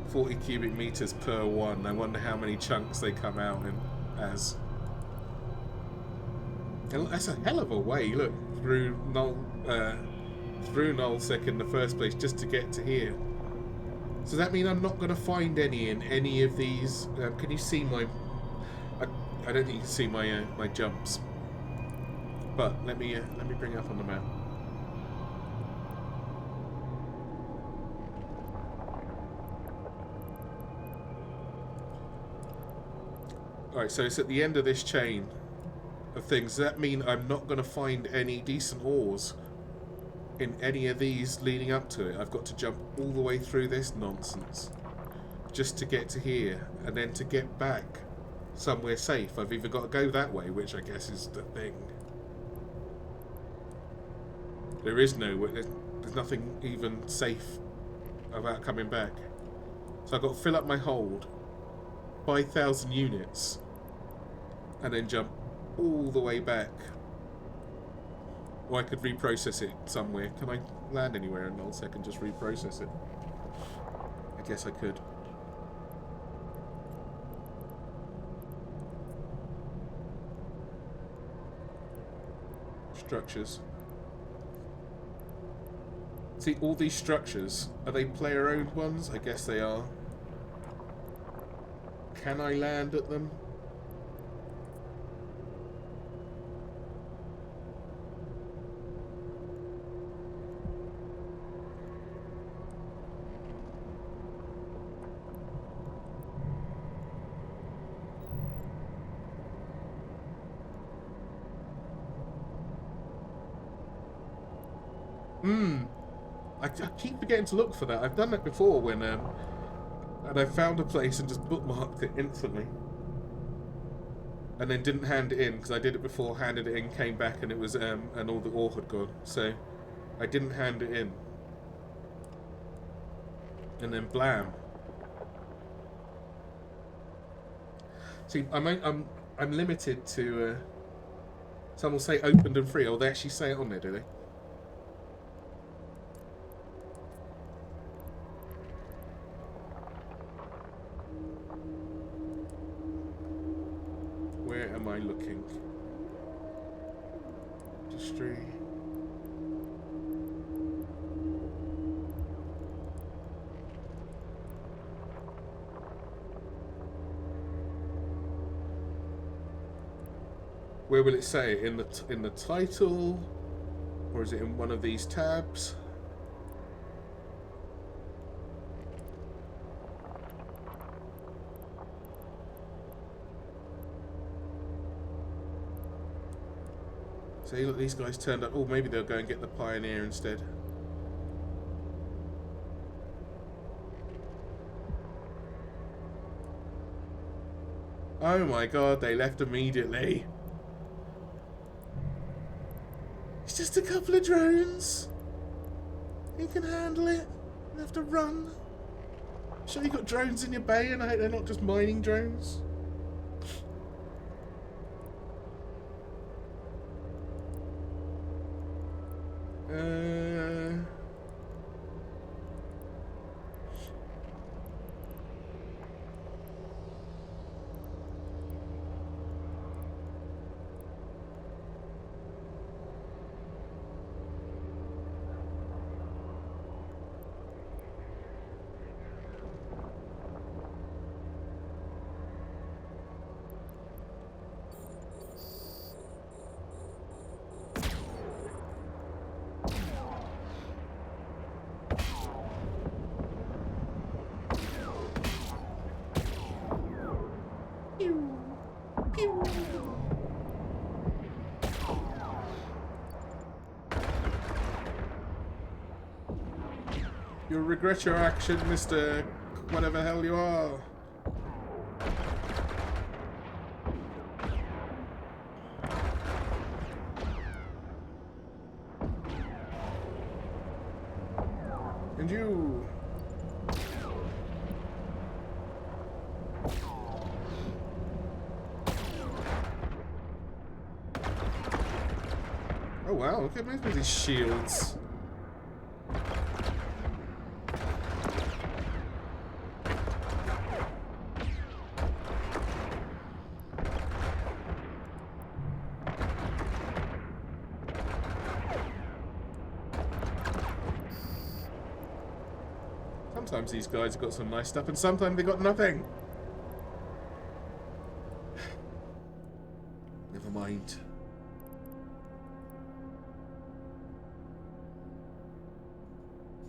Speaker 1: 40 cubic meters per one. I wonder how many chunks they come out in as. And that's a hell of a way. Look, through Nullsec in the first place just to get to here. So does that mean I'm not going to find any in any of these? Can you see my? I don't think you can see my my jumps. But let me bring it up on the map. All right, so it's at the end of this chain of things. Does that mean I'm not going to find any decent ores in any of these leading up to it? I've got to jump all the way through this nonsense just to get to here, and then to get back somewhere safe I've either got to go that way, which I guess is the thing. There is no, there's nothing even safe about coming back. So I've got to fill up my hold, buy 1,000 units, and then jump all the way back. Or I could reprocess it somewhere. Can I land anywhere in Nullsec and just reprocess it? I guess I could. Structures. See, all these structures, are they player-owned ones? I guess they are. Can I land at them? I keep forgetting to look for that. I've done that before when and I found a place and just bookmarked it instantly, and then didn't hand it in because I did it before, handed it in, came back, and it was and all the ore had gone. So I didn't hand it in, and then blam. See, I'm limited to. Some will say opened and free. Oh, they actually say it on there, do they? Industry. Where will it say it? In the title, or is it in one of these tabs? See, look, these guys turned up. Oh, maybe they'll go and get the Pioneer instead. Oh my god, they left immediately. It's just a couple of drones. You can handle it. You have to run. Sure, you got drones in your bay, and I hope they're not just mining drones. You'll regret your action, Mr. Whatever hell you are. And you. Oh wow, look at these shields. Sometimes these guys have got some nice stuff, and sometimes they got nothing. Never mind.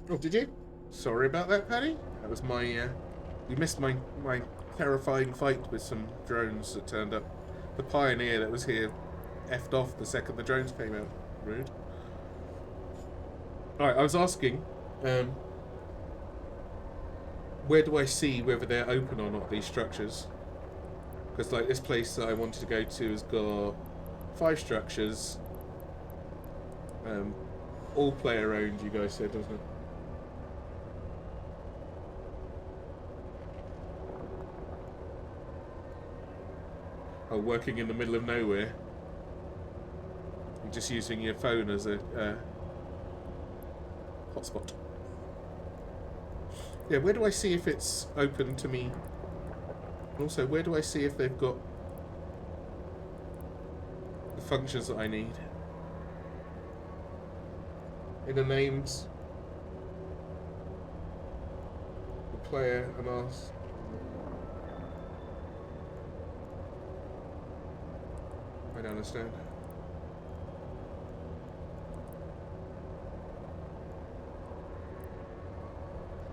Speaker 1: Oh, did you? Sorry about that, Paddy. That was my, you missed my terrifying fight with some drones that turned up. The Pioneer that was here effed off the second the drones came out. Rude. Alright, I was asking, where do I see whether they're open or not, these structures? Because, like, this place that I wanted to go to has got 5 structures. All player owned, you guys said, doesn't it? Oh, working in the middle of nowhere. You're just using your phone as a hotspot. Yeah, where do I see if it's open to me? Also, where do I see if they've got the functions that I need? In the names, the player, and us. I don't understand.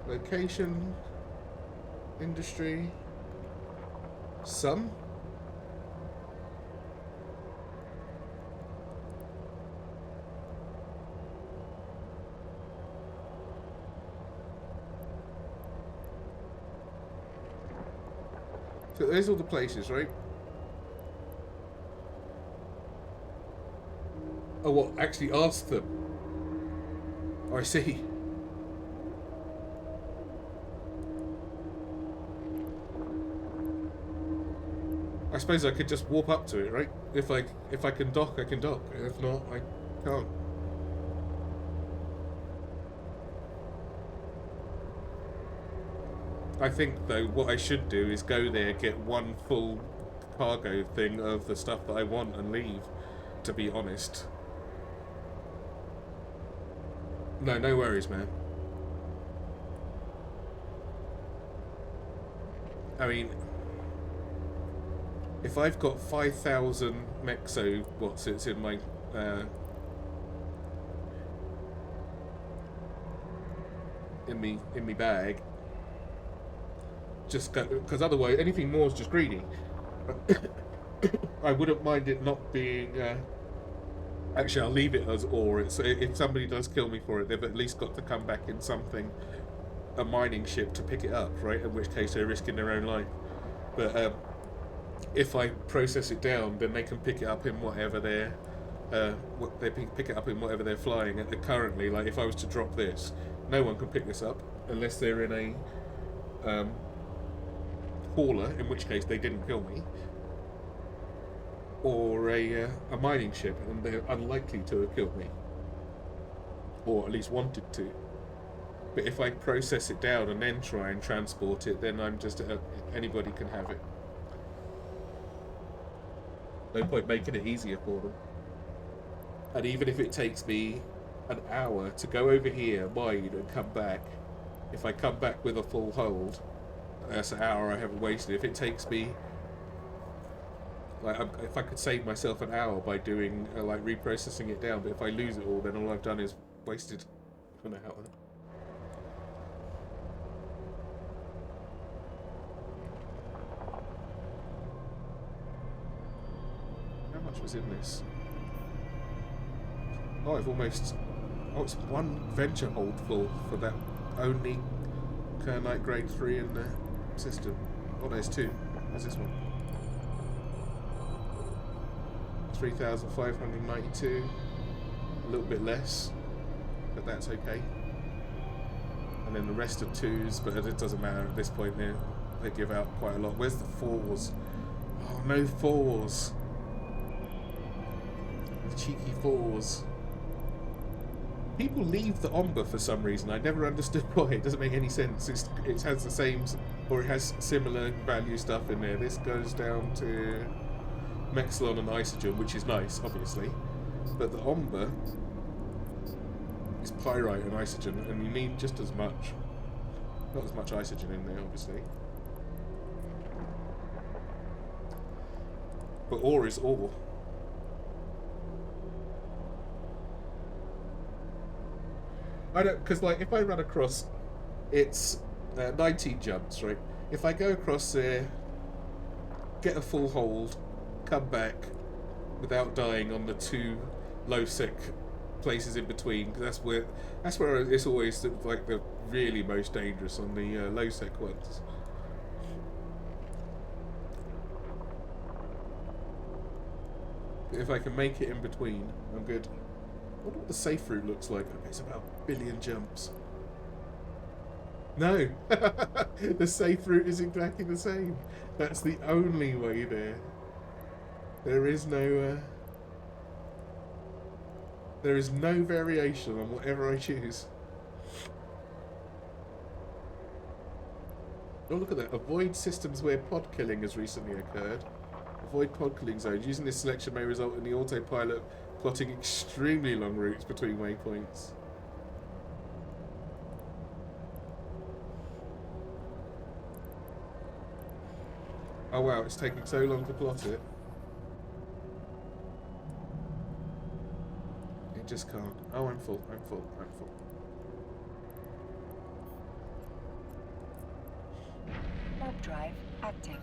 Speaker 1: Location, industry, some. So there's all the places, right? Oh, what? Actually ask them. Oh, I see. I suppose I could just warp up to it, right? If I can dock, I can dock. If not, I can't. I think, though, what I should do is go there, get one full cargo thing of the stuff that I want and leave, to be honest. No, no worries, man. I mean, if I've got 5,000 Mexo what's it's in my in me bag, just because otherwise anything more is just greedy. I wouldn't mind it not being. Actually, I'll leave it as ore. It's if somebody does kill me for it, they've at least got to come back in something, a mining ship to pick it up, right? In which case they're risking their own life. But if I process it down, then they can pick it up in whatever they're pick it up in whatever they're flying. And currently, like if I was to drop this, no one can pick this up unless they're in a hauler, in which case they didn't kill me, or a mining ship, and they're unlikely to have killed me, or at least wanted to. But if I process it down and then try and transport it, then I'm just anybody can have it. No point making it easier for them. And even if it takes me an hour to go over here, mine, and come back, if I come back with a full hold, that's an hour I haven't wasted. If it takes me, like, if I could save myself an hour by doing like reprocessing it down, but if I lose it all, then all I've done is wasted an hour. How much was in this? Oh, I've almost. Oh, it's one venture hold full for that only Kernite grade 3 in the system. Oh, there's two. Where's this one? 3,592. A little bit less, but that's okay. And then the rest are twos, but it doesn't matter at this point. They give out quite a lot. Where's the fours? Oh, no fours. The cheeky fours. People leave the Omba for some reason. I never understood why. It doesn't make any sense. It has the same, or it has similar value stuff in there. This goes down to Mexilon and Isogen, which is nice, obviously. But the Omba is Pyrite and Isogen, and you need just as much. Not as much Isogen in there, obviously. But ore is ore. I don't, because like if I run across, it's 19 jumps, right? If I go across there, get a full hold, come back without dying on the two low sec places in between, because that's where it's always like the really most dangerous on the low sec ones. But if I can make it in between, I'm good. I wonder what the safe route looks like. Okay, it's about a billion jumps. No! The safe route is exactly the same. That's the only way there. There is no variation on whatever I choose. Oh, look at that. Avoid systems where pod killing has recently occurred. Avoid pod killing zones. Using this selection may result in the autopilot plotting extremely long routes between waypoints. Oh wow, it's taking so long to plot it. It just can't. Oh, I'm full, I'm full, I'm full.
Speaker 2: Warp drive active.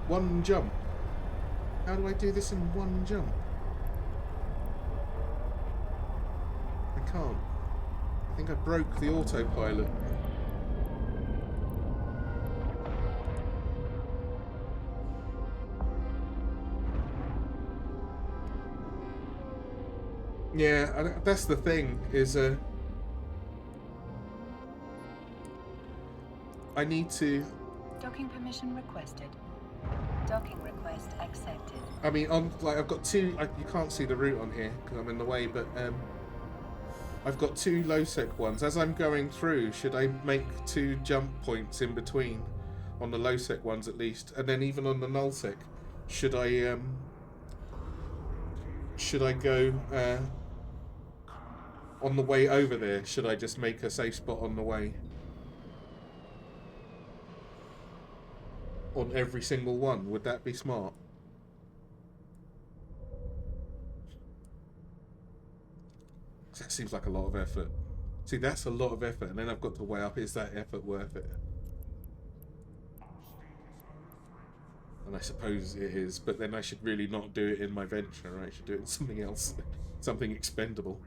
Speaker 1: One jump. How do I do this in one jump? I can't. I think I broke the autopilot. Yeah, that's the thing, is I need to...
Speaker 2: Docking permission requested. Docking request accepted.
Speaker 1: I mean, on like I've got two... you can't see the route on here because I'm in the way, but I've got 2 low-sec ones. As I'm going through, should I make 2 jump points in between? On the low-sec ones at least. And then even on the null-sec, should I go on the way over there? Should I just make a safe spot on the way? On every single one? Would that be smart? That seems like a lot of effort. See, that's a lot of effort, and then I've got to weigh up, is that effort worth it? And I suppose it is, but then I should really not do it in my venture. I should do it in something else, something expendable.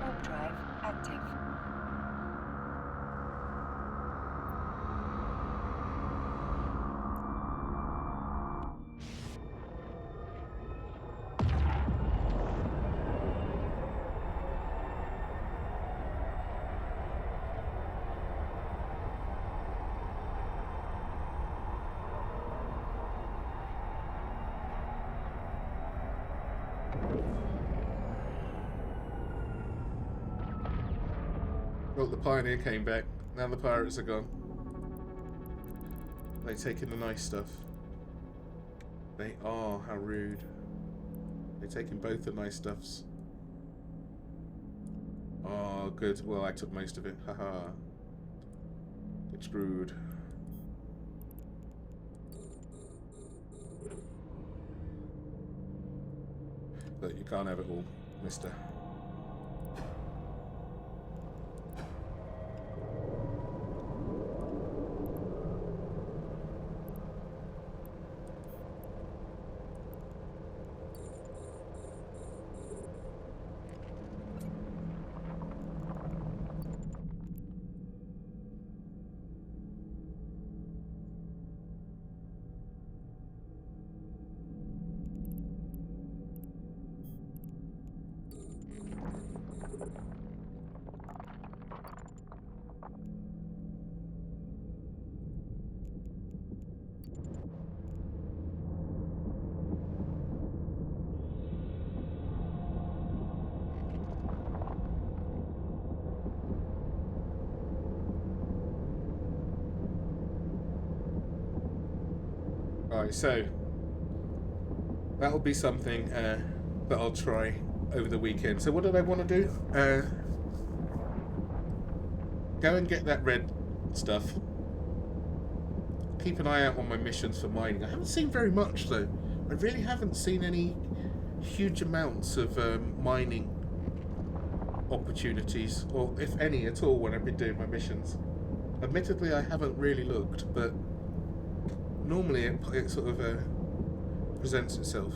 Speaker 2: Warp drive active.
Speaker 1: Well, the Pioneer came back. Now the pirates are gone. They taking the nice stuff. They are, how rude. They're taking both the nice stuffs. Oh, good. Well, I took most of it. Haha. Get screwed. But you can't have it all, mister. Alright, so that'll be something that I'll try over the weekend. So what did I want to do? Go and get that red stuff. Keep an eye out on my missions for mining. I haven't seen very much though. I really haven't seen any huge amounts of mining opportunities, or if any at all, when I've been doing my missions. Admittedly, I haven't really looked, but normally it sort of presents itself.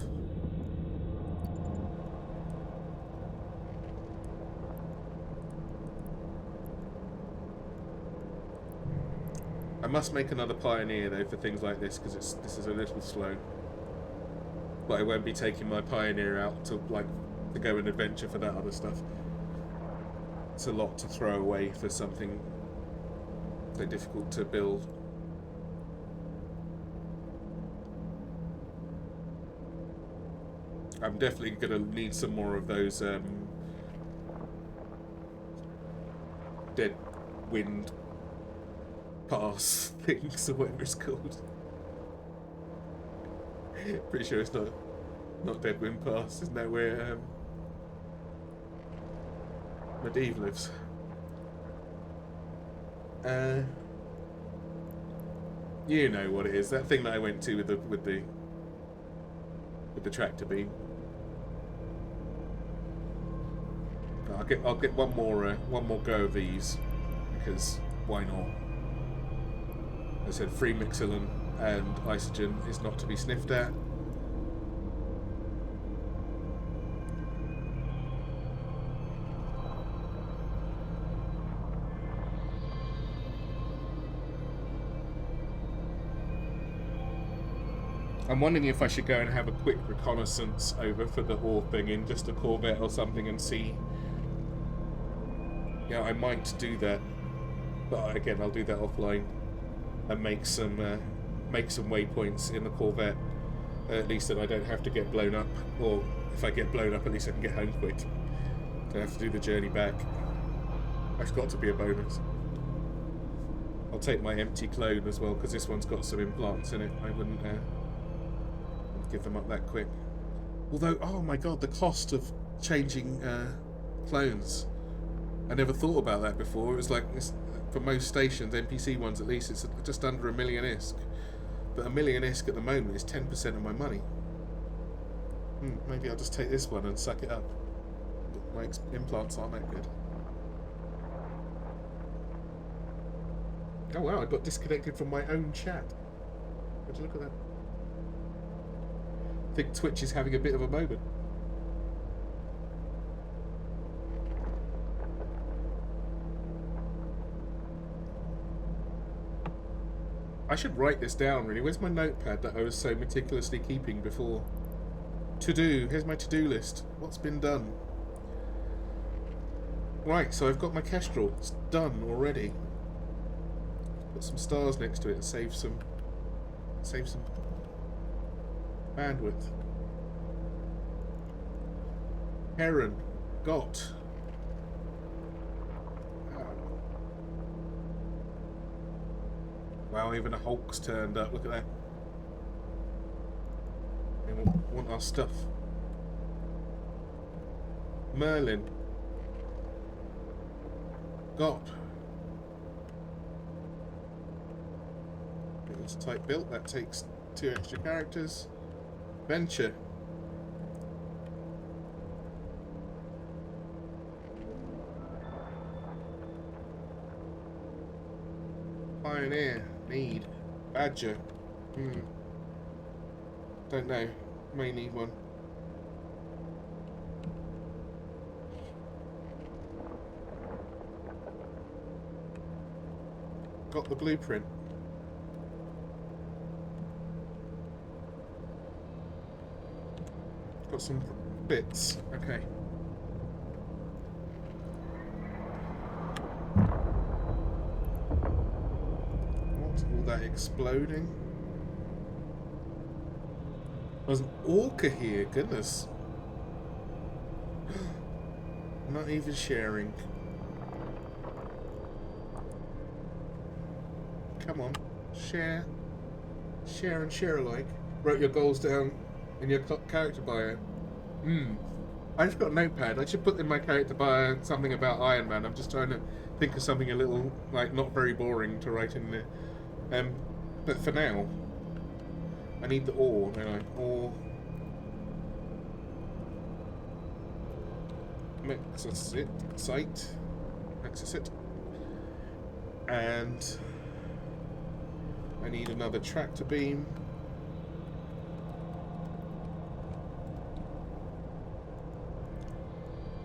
Speaker 1: I must make another Pioneer though for things like this, because this is a little slow. But I won't be taking my Pioneer out to go and adventure for that other stuff. It's a lot to throw away for something so difficult to build. I'm definitely going to need some more of those dead wind pass things, or whatever it's called. Pretty sure it's not dead wind pass, isn't that where Medivh lives? You know what it is, that thing that I went to with the tractor beam. I'll get one more go of these, because why not? As I said, free Mixilin and Isogen is not to be sniffed at. I'm wondering if I should go and have a quick reconnaissance over for the ore thing in just a Corvette or something and see. Yeah, I might do that, but again, I'll do that offline and make some waypoints in the Corvette. At least that I don't have to get blown up, or if I get blown up, at least I can get home quick. Don't have to do the journey back. That's got to be a bonus. I'll take my empty clone as well, because this one's got some implants in it. I wouldn't give them up that quick. Although, oh my god, the cost of changing clones. I never thought about that before. It was like, for most stations, NPC ones at least, it's just under $1 million ISK. But $1 million ISK at the moment is 10% of my money. Maybe I'll just take this one and suck it up. But my implants aren't that good. Oh wow, I got disconnected from my own chat. Would you look at that? I think Twitch is having a bit of a moment. I should write this down, really. Where's my notepad that I was so meticulously keeping before? To do. Here's my to-do list. What's been done? Right, so I've got my Kestrel. It's done already. Put some stars next to it and save some bandwidth. Heron. Got. Wow, even a Hulk's turned up. Look at that. They want our stuff. Merlin. Got. It's type built. That takes 2 extra characters. Venture. Pioneer. Need. Badger. Don't know. May need one. Got the blueprint. Got some bits. Okay. All that exploding. There's an orca here, goodness. Not even sharing. Come on, share. Share and share alike. Wrote your goals down in your character bio. I just got a notepad. I should put in my character bio something about Ironman. I'm just trying to think of something a little, like, not very boring to write in there. But for now, I need the ore, don't I? Ore. Site. Exit. And I need another tractor beam.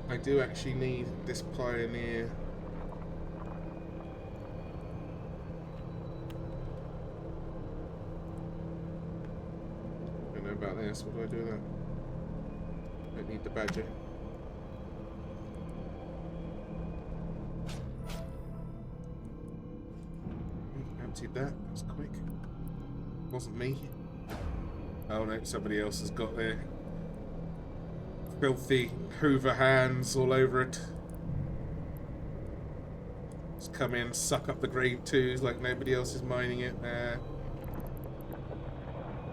Speaker 1: I do actually need this pioneer. Don't know about this. What do I do with that? Don't need the badger. Emptied that. That's quick. Wasn't me. Oh no, somebody else has got their filthy Hoover hands all over it. Just come in, suck up the grade 2s like nobody else is mining it.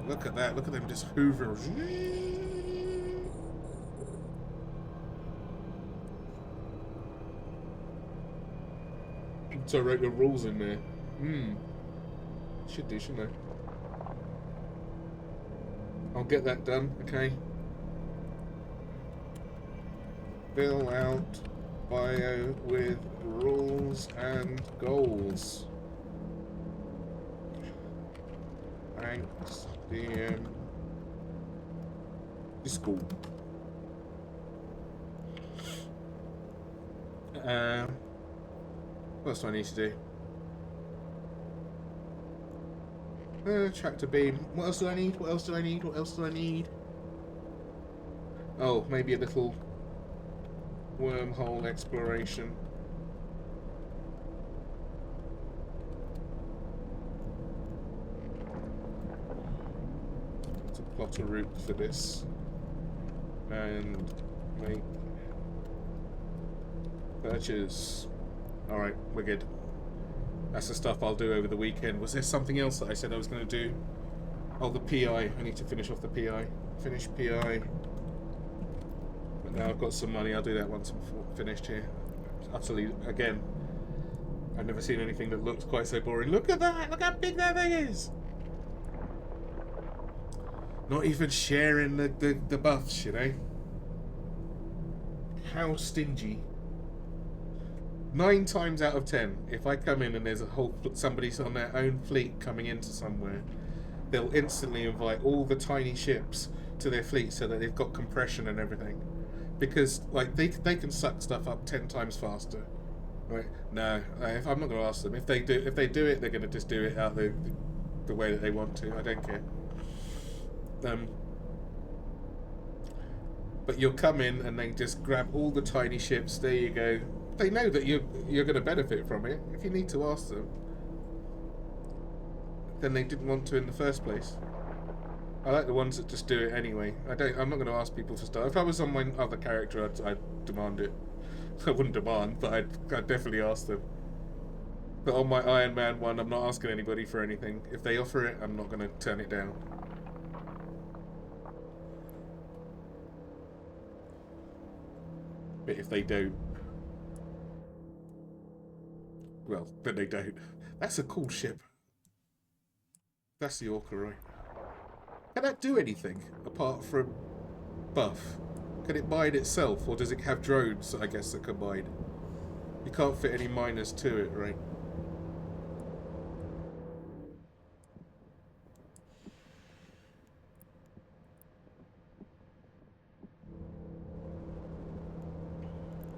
Speaker 1: Look at that, look at them just hoover. So I wrote your rules in there. Should do, shouldn't I? I'll get that done, okay? Fill out bio with rules and goals. Thanks, DM. Discord. What else do I need to do? Tractor beam. What else do I need? What else do I need? What else do I need? Oh, maybe a little wormhole exploration. To plot a route for this. And make purchase. Alright, we're good. That's the stuff I'll do over the weekend. Was there something else that I said I was going to do? Oh, the PI. I need to finish off the PI. Finish PI. But now I've got some money. I'll do that once I'm finished here. Utterly, again, I've never seen anything that looks quite so boring. Look at that! Look how big that thing is! Not even sharing the buffs, you know? How stingy. 9 times out of 10, if I come in and there's somebody's on their own fleet coming into somewhere, they'll instantly invite all the tiny ships to their fleet so that they've got compression and everything, because like they can suck stuff up 10 times faster. Right? No, I'm not going to ask them. If they do it, they're going to just do it out the way that they want to. I don't care. But you'll come in and they just grab all the tiny ships. There you go. They know that you're going to benefit from it. If you need to ask them, then they didn't want to in the first place. I like the ones that just do it anyway. I'm not going to ask people for stuff. If I was on my other character, I'd demand it. I wouldn't demand, but I'd definitely ask them. But on my Ironman one, I'm not asking anybody for anything. If they offer it, I'm not going to turn it down. But if they don't, well, then they don't. That's a cool ship. That's the Orca, right? Can that do anything apart from buff? Can it mine itself, or does it have drones, I guess, that can mine? You can't fit any miners to it, right?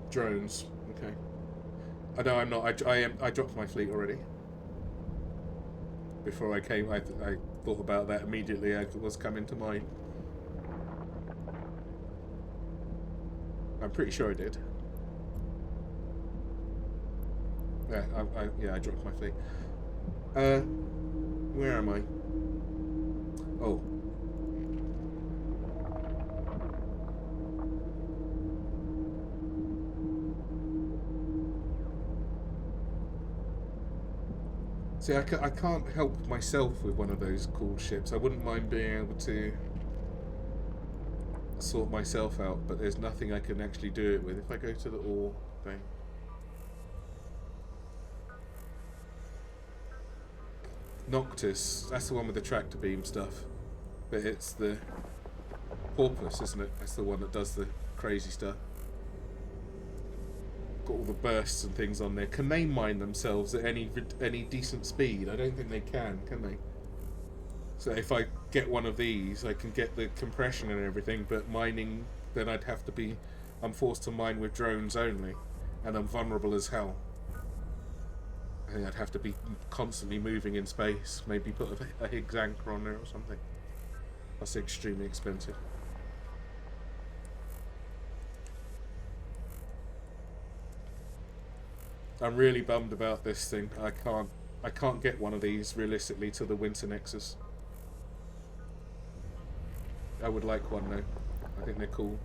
Speaker 1: Drones, okay. No, I'm not. I dropped my fleet already. Before I came, I thought about that immediately. I was coming to mind. I'm pretty sure I did. Yeah, I dropped my fleet. Where am I? Oh. See, I can't help myself with one of those cool ships. I wouldn't mind being able to sort myself out, but there's nothing I can actually do it with. If I go to the ore thing. Noctis, that's the one with the tractor beam stuff. But it's the Porpoise, isn't it? That's the one that does the crazy stuff. Got all the bursts and things on there. Can they mine themselves at any decent speed? I don't think they can they? So if I get one of these, I can get the compression and everything, but mining, then I'm forced to mine with drones only, and I'm vulnerable as hell. I think I'd have to be constantly moving in space, maybe put a Higgs anchor on there or something. That's extremely expensive. I'm really bummed about this thing. I can't get one of these realistically to the Winter Nexus. I would like one though. I think they're cool.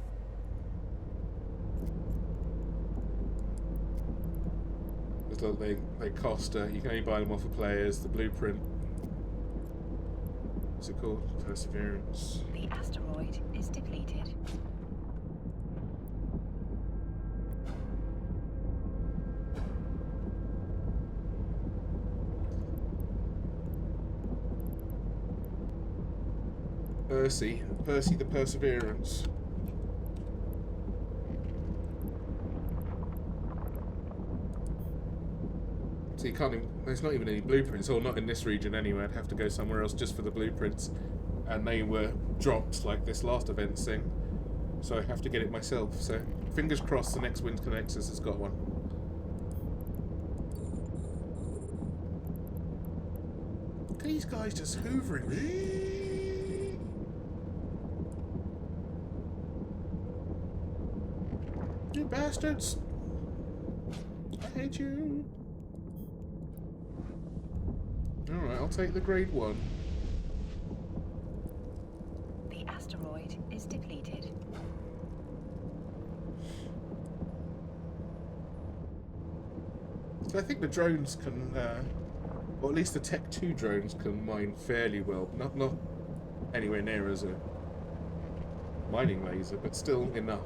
Speaker 1: They cost. You can only buy them off of players. The blueprint. What's it called? Perseverance.
Speaker 2: The asteroid is depleted.
Speaker 1: Percy the Perseverance. So you can't even, there's not even any blueprints, or not in this region anyway. I'd have to go somewhere else just for the blueprints, and they were dropped like this last event thing, so I have to get it myself. So fingers crossed the next Winter Nexus has got one. These guys just hoovering. You bastards! I hate you. Alright, I'll take the grade 1.
Speaker 2: The asteroid is depleted.
Speaker 1: So I think the drones can, or at least the Tech 2 drones can mine fairly well. Not anywhere near as a mining laser, but still enough.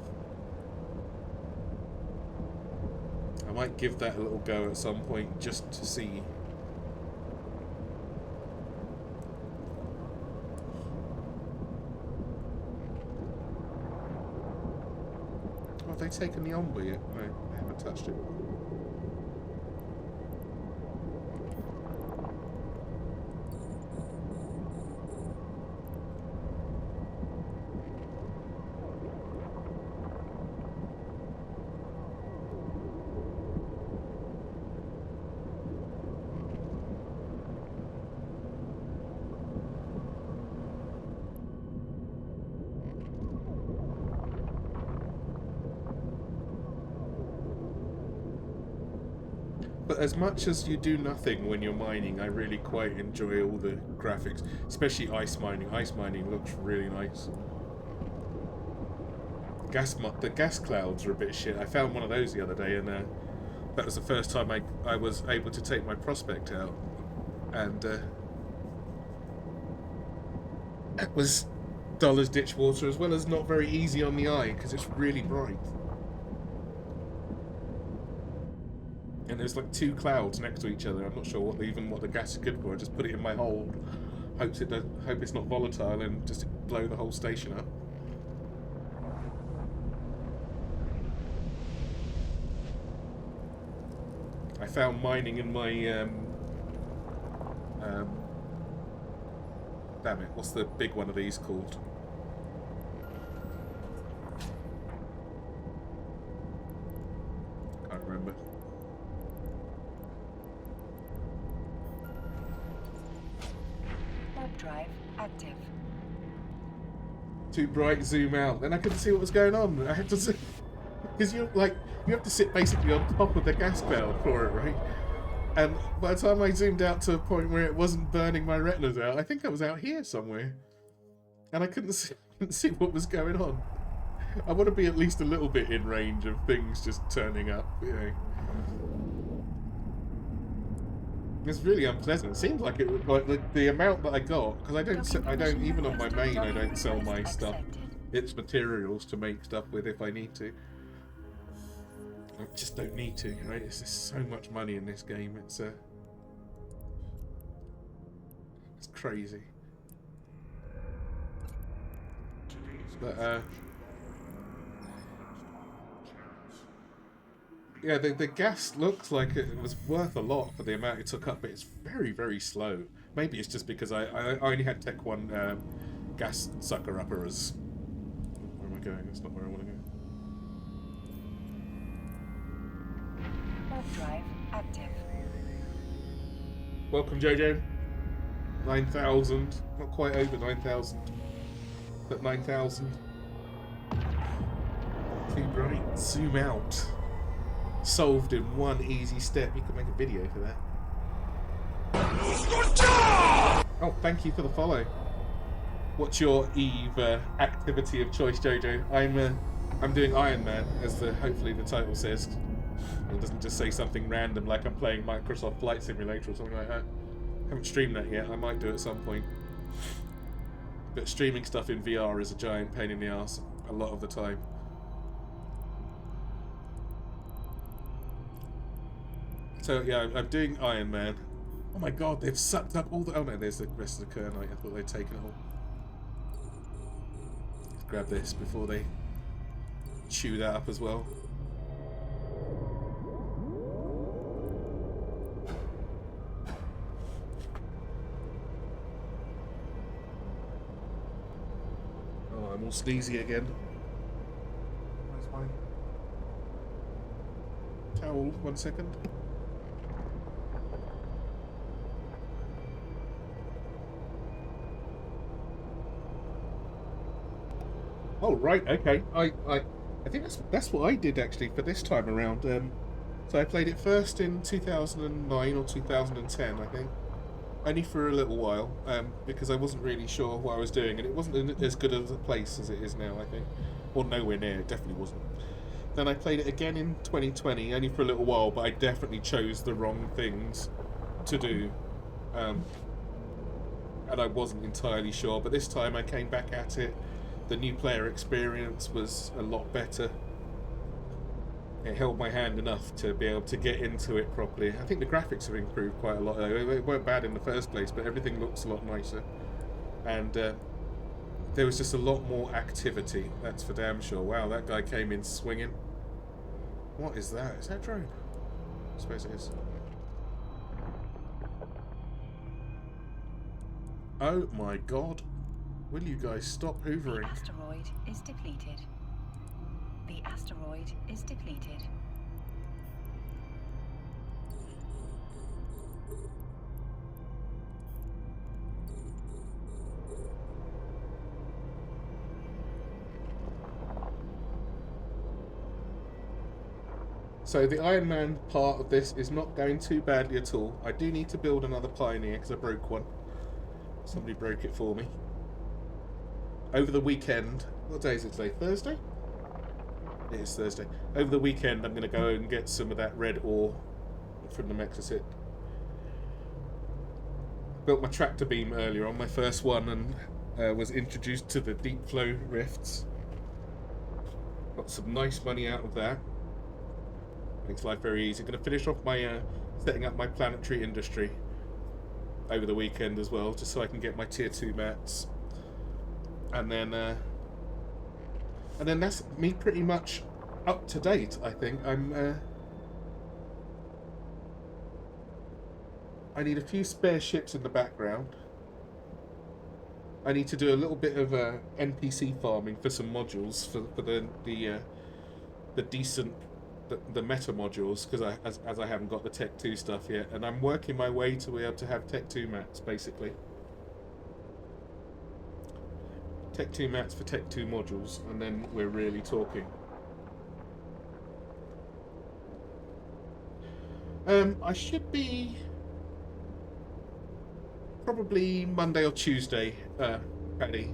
Speaker 1: I might give that a little go at some point just to see. Oh, have they taken the Ombre yet? No, they haven't touched it. But as much as you do nothing when you're mining, I really quite enjoy all the graphics, especially ice mining. Ice mining looks really nice. The gas clouds are a bit shit. I found one of those the other day, and that was the first time I was able to take my prospect out, and it was dull as ditch water, as well as not very easy on the eye because it's really bright. And there's like 2 clouds next to each other. I'm not sure what the gas is good for. I just put it in my hold, hope it's not volatile, and just blow the whole station up. I found mining in my damn it, what's the big one of these called? Can't remember.
Speaker 2: Drive active.
Speaker 1: Too bright, zoom out. Then I couldn't see what was going on. I had to zoom, because you have to sit basically on top of the gas cloud for it, right? And by the time I zoomed out to a point where it wasn't burning my retinas out, I think I was out here somewhere, and I couldn't see what was going on. I want to be at least a little bit in range of things just turning up, you know. It's really unpleasant. It seems like it, like the amount that I got, because I don't even on my main I don't sell my stuff. It's materials to make stuff with if I need to. I just don't need to, right? It's just so much money in this game. It's crazy. But yeah, the gas looks like it was worth a lot for the amount it took up, but it's very, very slow. Maybe it's just because I only had Tech 1 gas sucker upper as... Where am I going? That's not where I want to go.
Speaker 2: Warp drive active.
Speaker 1: Welcome, Jojo. 9,000. Not quite over 9,000. But 9,000. Too bright. Zoom out. Solved in one easy step. You could make a video for that. Oh, thank you for the follow. What's your EvE activity of choice, Jojo? I'm doing Ironman, as hopefully the title says. It doesn't just say something random like I'm playing Microsoft Flight Simulator or something like that. Haven't streamed that yet. I might do it at some point. But streaming stuff in VR is a giant pain in the ass a lot of the time. So yeah, I'm doing Ironman. Oh my god, they've sucked up all the... Oh no, there's the rest of the Kernite. I thought they'd taken it all. Let's grab this before they chew that up as well. Oh, I'm all sneezy again. Where's my towel? 1 second. Oh right, okay. I think that's what I did actually for this time around. So I played it first in 2009 or 2010, I think. Only for a little while, because I wasn't really sure what I was doing, and it wasn't as good as a place as it is now, I think. Or nowhere near, it definitely wasn't. Then I played it again in 2020, only for a little while, but I definitely chose the wrong things to do. And I wasn't entirely sure, but this time I came back at it. The new player experience was a lot better. It held my hand enough to be able to get into it properly. I think the graphics have improved quite a lot. They weren't bad in the first place, but everything looks a lot nicer. And there was just a lot more activity, that's for damn sure. Wow, that guy came in swinging. What is that? Is that a drone? I suppose it is. Oh my god. Will you guys stop hoovering?
Speaker 2: The asteroid is depleted. The asteroid is depleted.
Speaker 1: So the Ironman part of this is not going too badly at all. I do need to build another Pioneer because I broke one. Somebody broke it for me. Over the weekend, what day is it today? Thursday? It is Thursday. Over the weekend I'm going to go and get some of that red ore from the Mexicit. Built my tractor beam earlier on, my first one, and was introduced to the deep flow rifts. Got some nice money out of that. Makes life very easy. Going to finish off my setting up my planetary industry over the weekend as well, just so I can get my tier 2 mats. And then that's me pretty much up to date, I think. I need a few spare ships in the background. I need to do a little bit of NPC farming for some modules for the decent the meta modules, because as I haven't got the Tech 2 stuff yet, and I'm working my way to be able to have Tech 2 mats basically. Tech 2 mats for Tech 2 modules, and then we're really talking. I should be probably Monday or Tuesday, Paddy.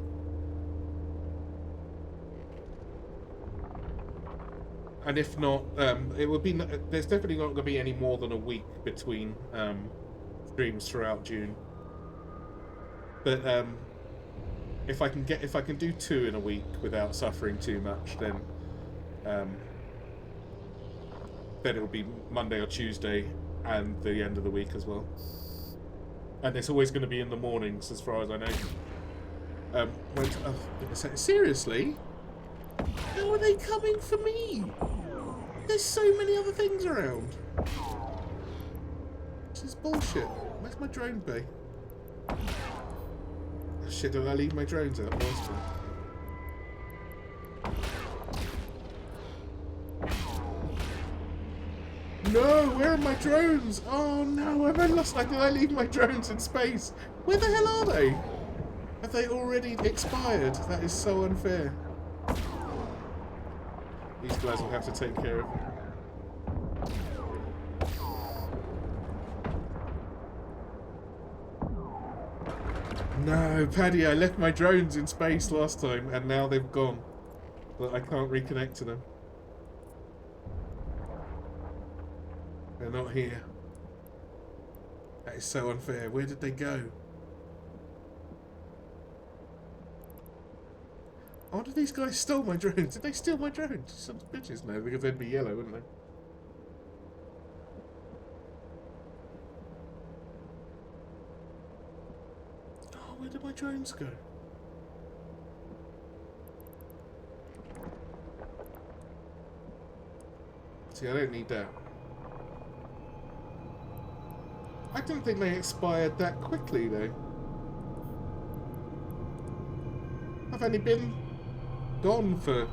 Speaker 1: And if not, it would be. There's definitely not going to be any more than a week between streams throughout June. But if I can do 2 in a week without suffering too much, then it'll be Monday or Tuesday and the end of the week as well. And it's always going to be in the mornings, as far as I know. Seriously? How are they coming for me? There's so many other things around. This is bullshit. Where's my drone bay? Oh, shit, did I leave my drones out last time? No, where are my drones? Oh no, have I lost? Did I leave my drones in space? Where the hell are they? Have they already expired? That is so unfair. These guys will have to take care of them. No, Paddy, I left my drones in space last time and now they've gone. But I can't reconnect to them. They're not here. That is so unfair. Where did they go? I wonder if these guys stole my drones. Did they steal my drones? Some bitches, no, because they'd be yellow, wouldn't they? Oh, where did my drones go? See, I don't need that. I didn't think they expired that quickly, though. I've only been gone for...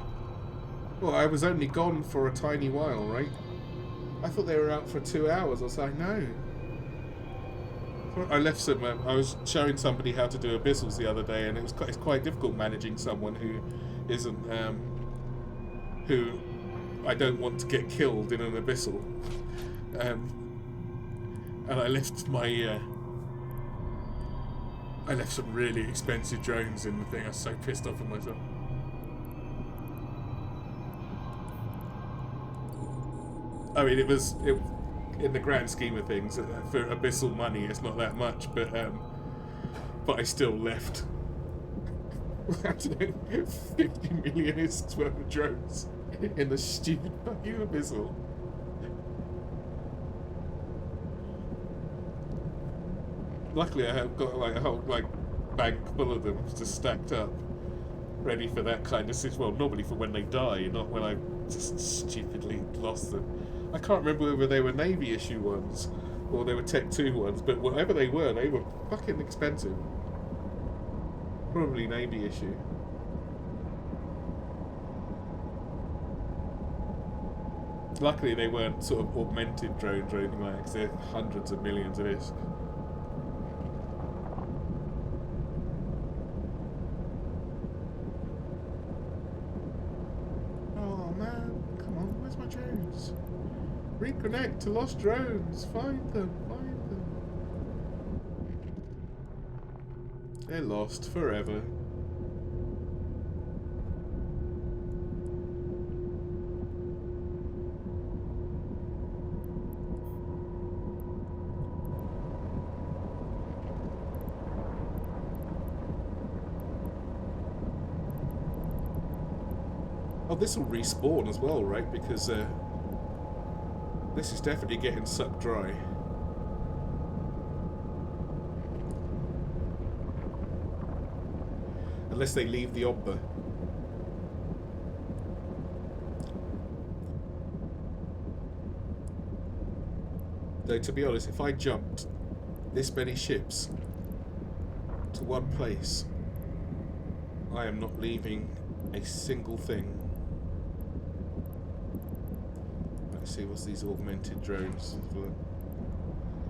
Speaker 1: Well, I was only gone for a tiny while, right? I thought they were out for 2 hours or so. No. I left some... I was showing somebody how to do abyssals the other day, and it's quite difficult managing someone who isn't who I don't want to get killed in an abyssal. And I left my I left some really expensive drones in the thing. I was so pissed off at myself. I mean, it in the grand scheme of things, for abyssal money, it's not that much, but I still left, I don't know, 50 million worth of drones in the stupid fucking abyssal. Luckily, I have got like a whole bank full of them just stacked up, ready for that kind of situation. Well, normally for when they die, not when I just stupidly lost them. I can't remember whether they were Navy issue ones or they were Tech 2 ones, but whatever they were fucking expensive. Probably Navy issue. Luckily, they weren't sort of augmented drones or anything like that, because they're hundreds of millions of this. Oh man, come on, where's my drones? Reconnect to lost drones. Find them, find them. They're lost forever. Oh, this will respawn as well, right? Because this is definitely getting sucked dry. Unless they leave the obba. Though, to be honest, if I jumped this many ships to one place, I am not leaving a single thing. Let's see, what's these augmented drones?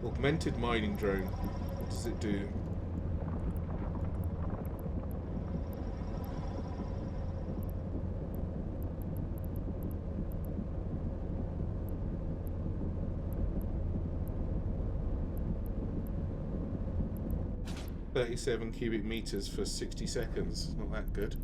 Speaker 1: Augmented mining drone. What does it do? .37 cubic meters for 60 seconds. Not that good.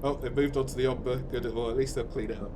Speaker 1: Oh, they've moved on to the obba. Good, well, at least they'll clean it up.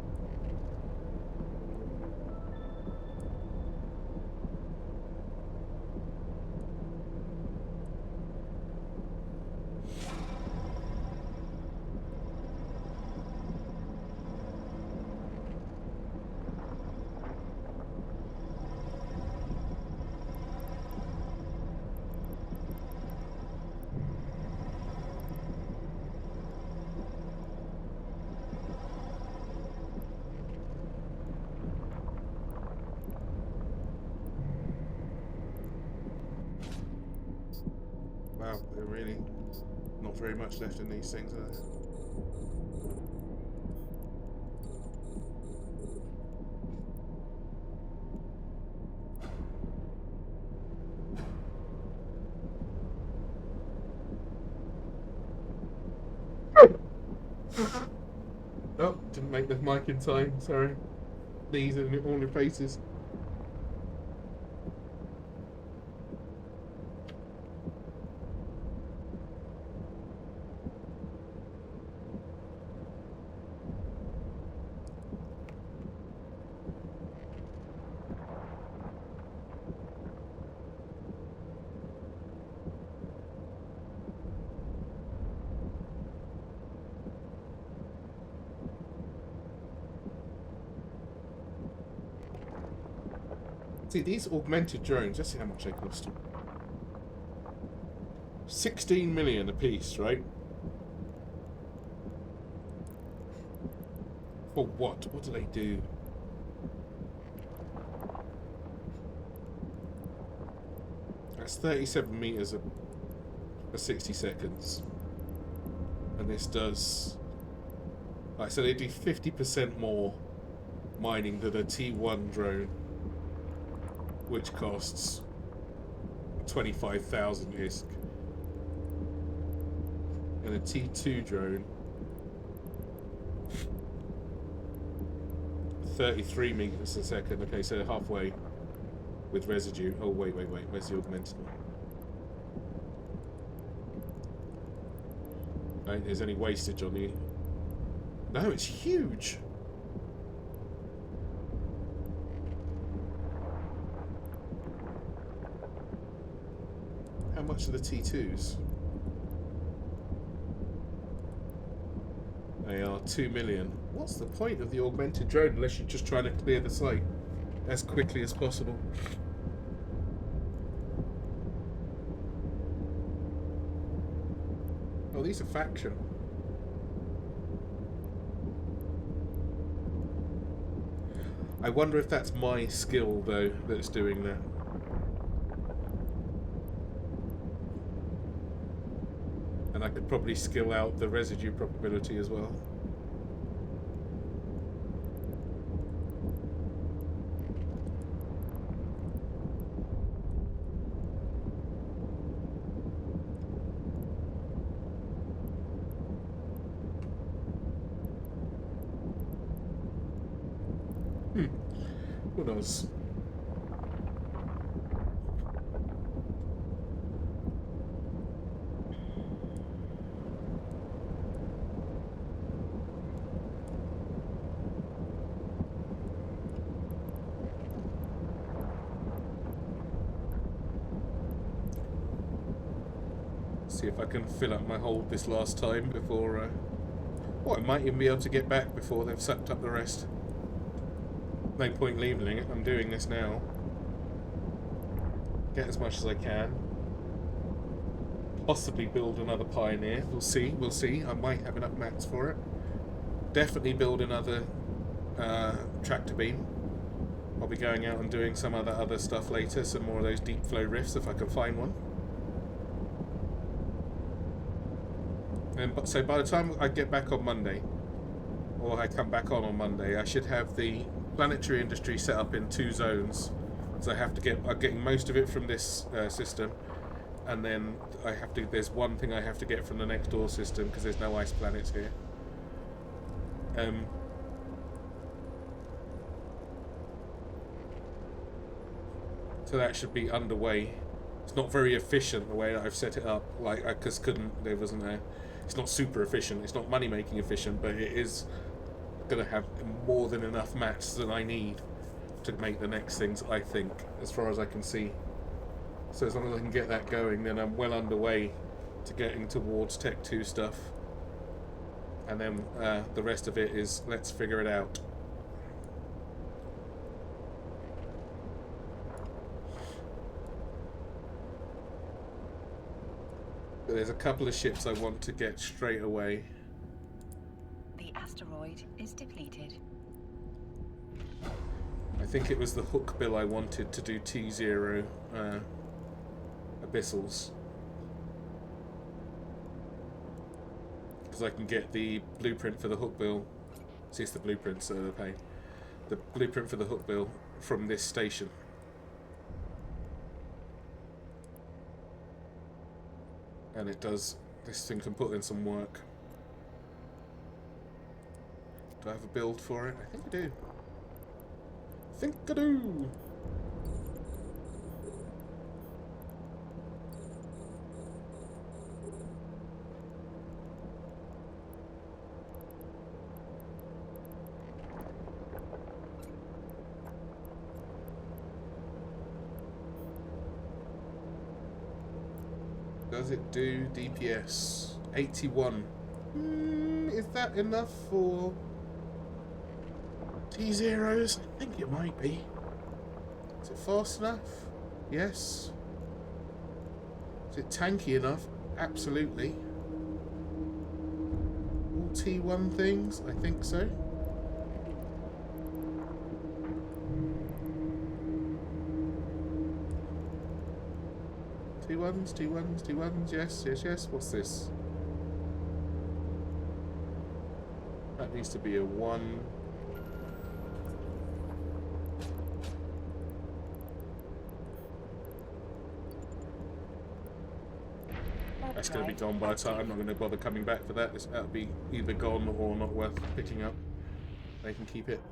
Speaker 1: Wow, they're really not very much left in these things, are there? Oh, didn't make the mic in time, sorry. These are all in faces. See, these augmented drones, let's see how much they cost. 16 million a piece, right? For what? What do they do? That's 37 meters for 60 seconds. And this does, like I said, they do 50% more mining than a T1 drone, which costs 25,000 ISK. And a T2 drone, 33 meters a second. Okay, so halfway with residue. Oh, wait. Where's the augmented one? I don't think there's any wastage on the... No, it's huge! How much are the T2s? They are 2 million. What's the point of the augmented drone unless you're just trying to clear the site as quickly as possible? Oh, these are faction. I wonder if that's my skill, though, that's doing that. And I could probably skill out the residue probability as well. Who knows? See if I can fill up my hold this last time before... I might even be able to get back before they've sucked up the rest. No point leaving it. I'm doing this now. Get as much as I can. Possibly build another Pioneer. We'll see. I might have enough mats for it. Definitely build another tractor beam. I'll be going out and doing some other stuff later. Some more of those deep flow rifts if I can find one. So by the time I get back on Monday, or I come back on Monday, I should have the planetary industry set up in 2 zones. So I'm getting most of it from this system, and then there's one thing I have to get from the next door system because there's no ice planets here. So that should be underway. It's not very efficient the way that I've set it up. It's not super efficient. It's not money making efficient, but it is going to have more than enough mats than I need to make the next things, I think, as far as I can see. So as long as I can get that going, then I'm well underway to getting towards Tech 2 stuff. And then the rest of it is let's figure it out. But there's a couple of ships I want to get straight away.
Speaker 2: The asteroid is depleted.
Speaker 1: I think it was the hook bill I wanted to do T0 abyssals. Because I can get the blueprint for the hook bill. See, it's the blueprint, so they pay. The blueprint for the hook bill from this station. And it does, this thing can put in some work. Do I have a build for it? I think I do. Does it do DPS? 81. Is that enough for T0s? I think it might be. Is it fast enough? Yes. Is it tanky enough? Absolutely. All T1 things? I think so. Two ones, two ones, two ones. Yes, yes, yes. What's this? That needs to be a 1. That's going to be gone by the time. I'm not going to bother coming back for that. That'll be either gone or not worth picking up. They can keep it.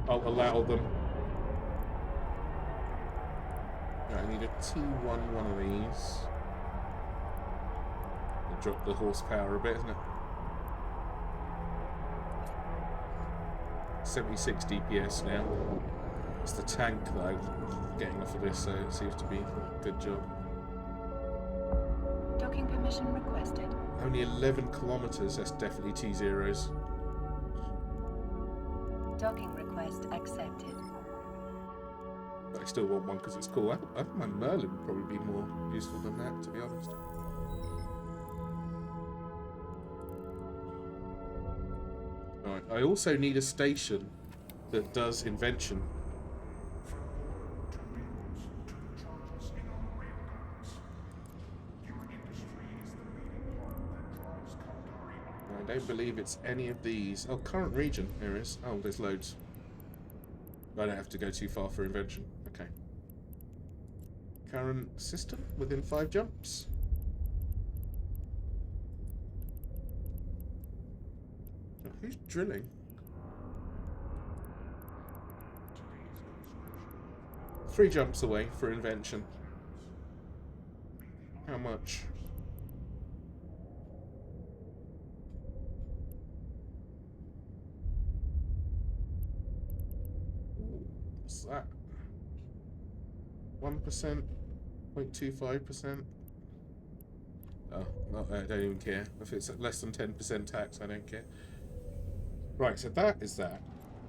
Speaker 1: I'll allow them. Right, I need a T1 one of these. I'll drop the horsepower a bit, isn't it? 76 DPS now. It's the tank that I'm getting off of this, so it seems to be a good job.
Speaker 2: Docking permission requested.
Speaker 1: Only 11 kilometers, that's definitely T0s.
Speaker 2: Docking request accepted.
Speaker 1: But I still want one because it's cool. I think my Merlin would probably be more useful than that, to be honest. Alright, I also need a station that does invention. I don't believe it's any of these. Oh, current region. There is. Oh, there's loads. I don't have to go too far for invention. Okay. Current system within 5 jumps. Oh, who's drilling? Three jumps away for invention. How much? What's that? 1%? 0.25%? Oh, no, I don't even care. If it's at less than 10% tax, I don't care. Right, so that is that.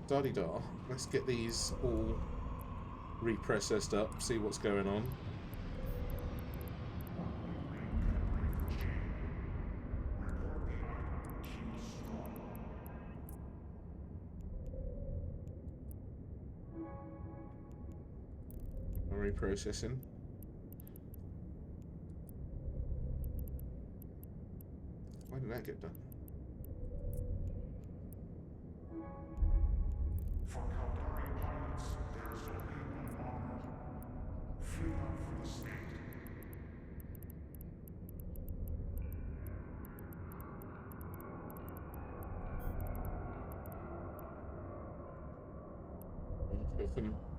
Speaker 1: Da-de-da. Let's get these all reprocessed up, see what's going on. Reprocessing. Why did that get done?
Speaker 3: For Caldari pilots, there is only one honor. Freedom from the state.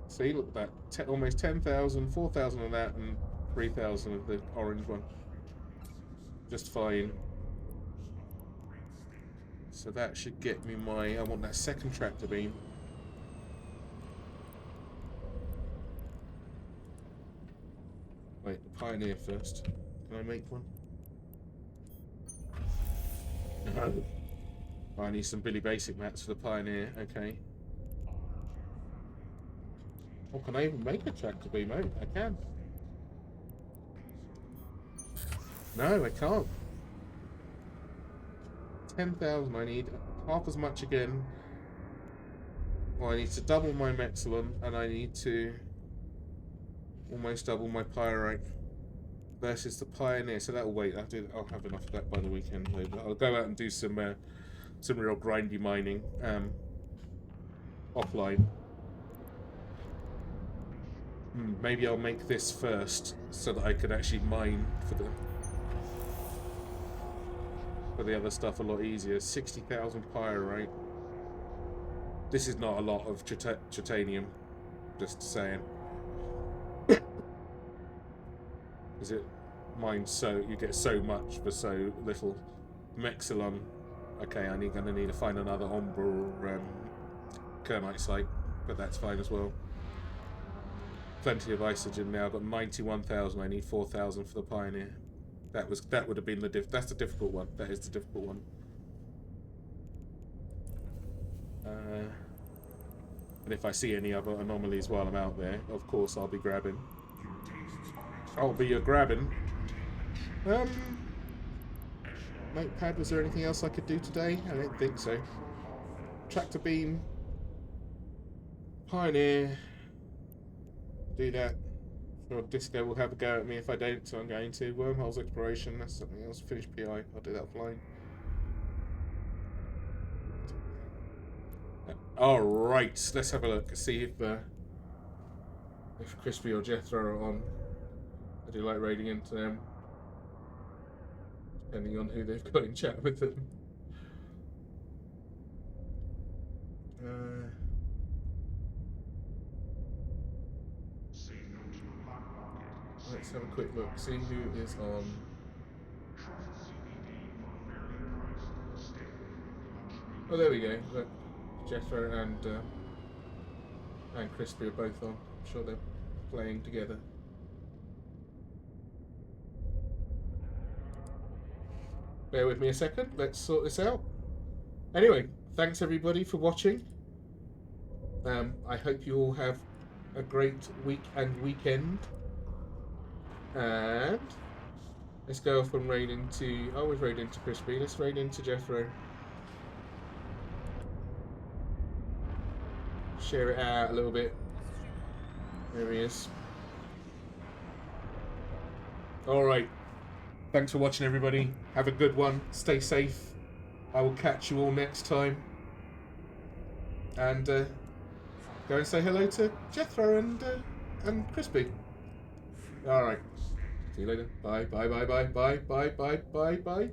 Speaker 1: See, look at that. Almost 10,000, 4,000 of that, and 3,000 of the orange one. Just fine. So that should get me my... I want that second tractor beam. Wait, the Pioneer first. Can I make one? No. Oh, I need some Billy Basic mats for the Pioneer. Okay. Oh, can I even make a tractor beam? Oh, I can. No, I can't. 10,000. I need half as much again. Well, I need to double my Mexilon, and I need to almost double my Pyrite versus the Pioneer. So that'll wait. I'll have enough of that by the weekend. Though. I'll go out and do some real grindy mining offline. Maybe I'll make this first so that I could actually mine for the other stuff a lot easier. 60,000 Pyrite. This is not a lot of titanium, just saying. Is it mine so you get so much for so little? Mexilon. Okay, I'm gonna need to find another Umbral Kernite site, but that's fine as well. Plenty of isogen now. I've got 91,000. I need 4,000 for the Pioneer. That would have been that's the difficult one. That is the difficult one. And if I see any other anomalies while I'm out there, of course I'll be grabbing. I'll be grabbing. Notepad, was there anything else I could do today? I don't think so. Tractor beam. Pioneer. Do that. Well, Disco will have a go at me if I don't, so I'm going to. Wormholes exploration, that's something else. Finish PI, I'll do that offline. Alright, let's have a look. See if Crispy or Jethro are on. I do like raiding into them, depending on who they've got in chat with them. Let's have a quick look, see who is on. Oh, there we go. Look, Jethro and Crispy are both on. I'm sure they're playing together. Bear with me a second. Let's sort this out. Anyway, thanks everybody for watching. I hope you all have a great week and weekend. And let's go off and raid into. Oh, we've raided into Crispy. Let's raid into Jethro. Share it out a little bit. There he is. Alright. Thanks for watching, everybody. Have a good one. Stay safe. I will catch you all next time. And go and say hello to Jethro and Crispy. Alright. See you later. Bye, bye, bye, bye, bye, bye, bye, bye, bye.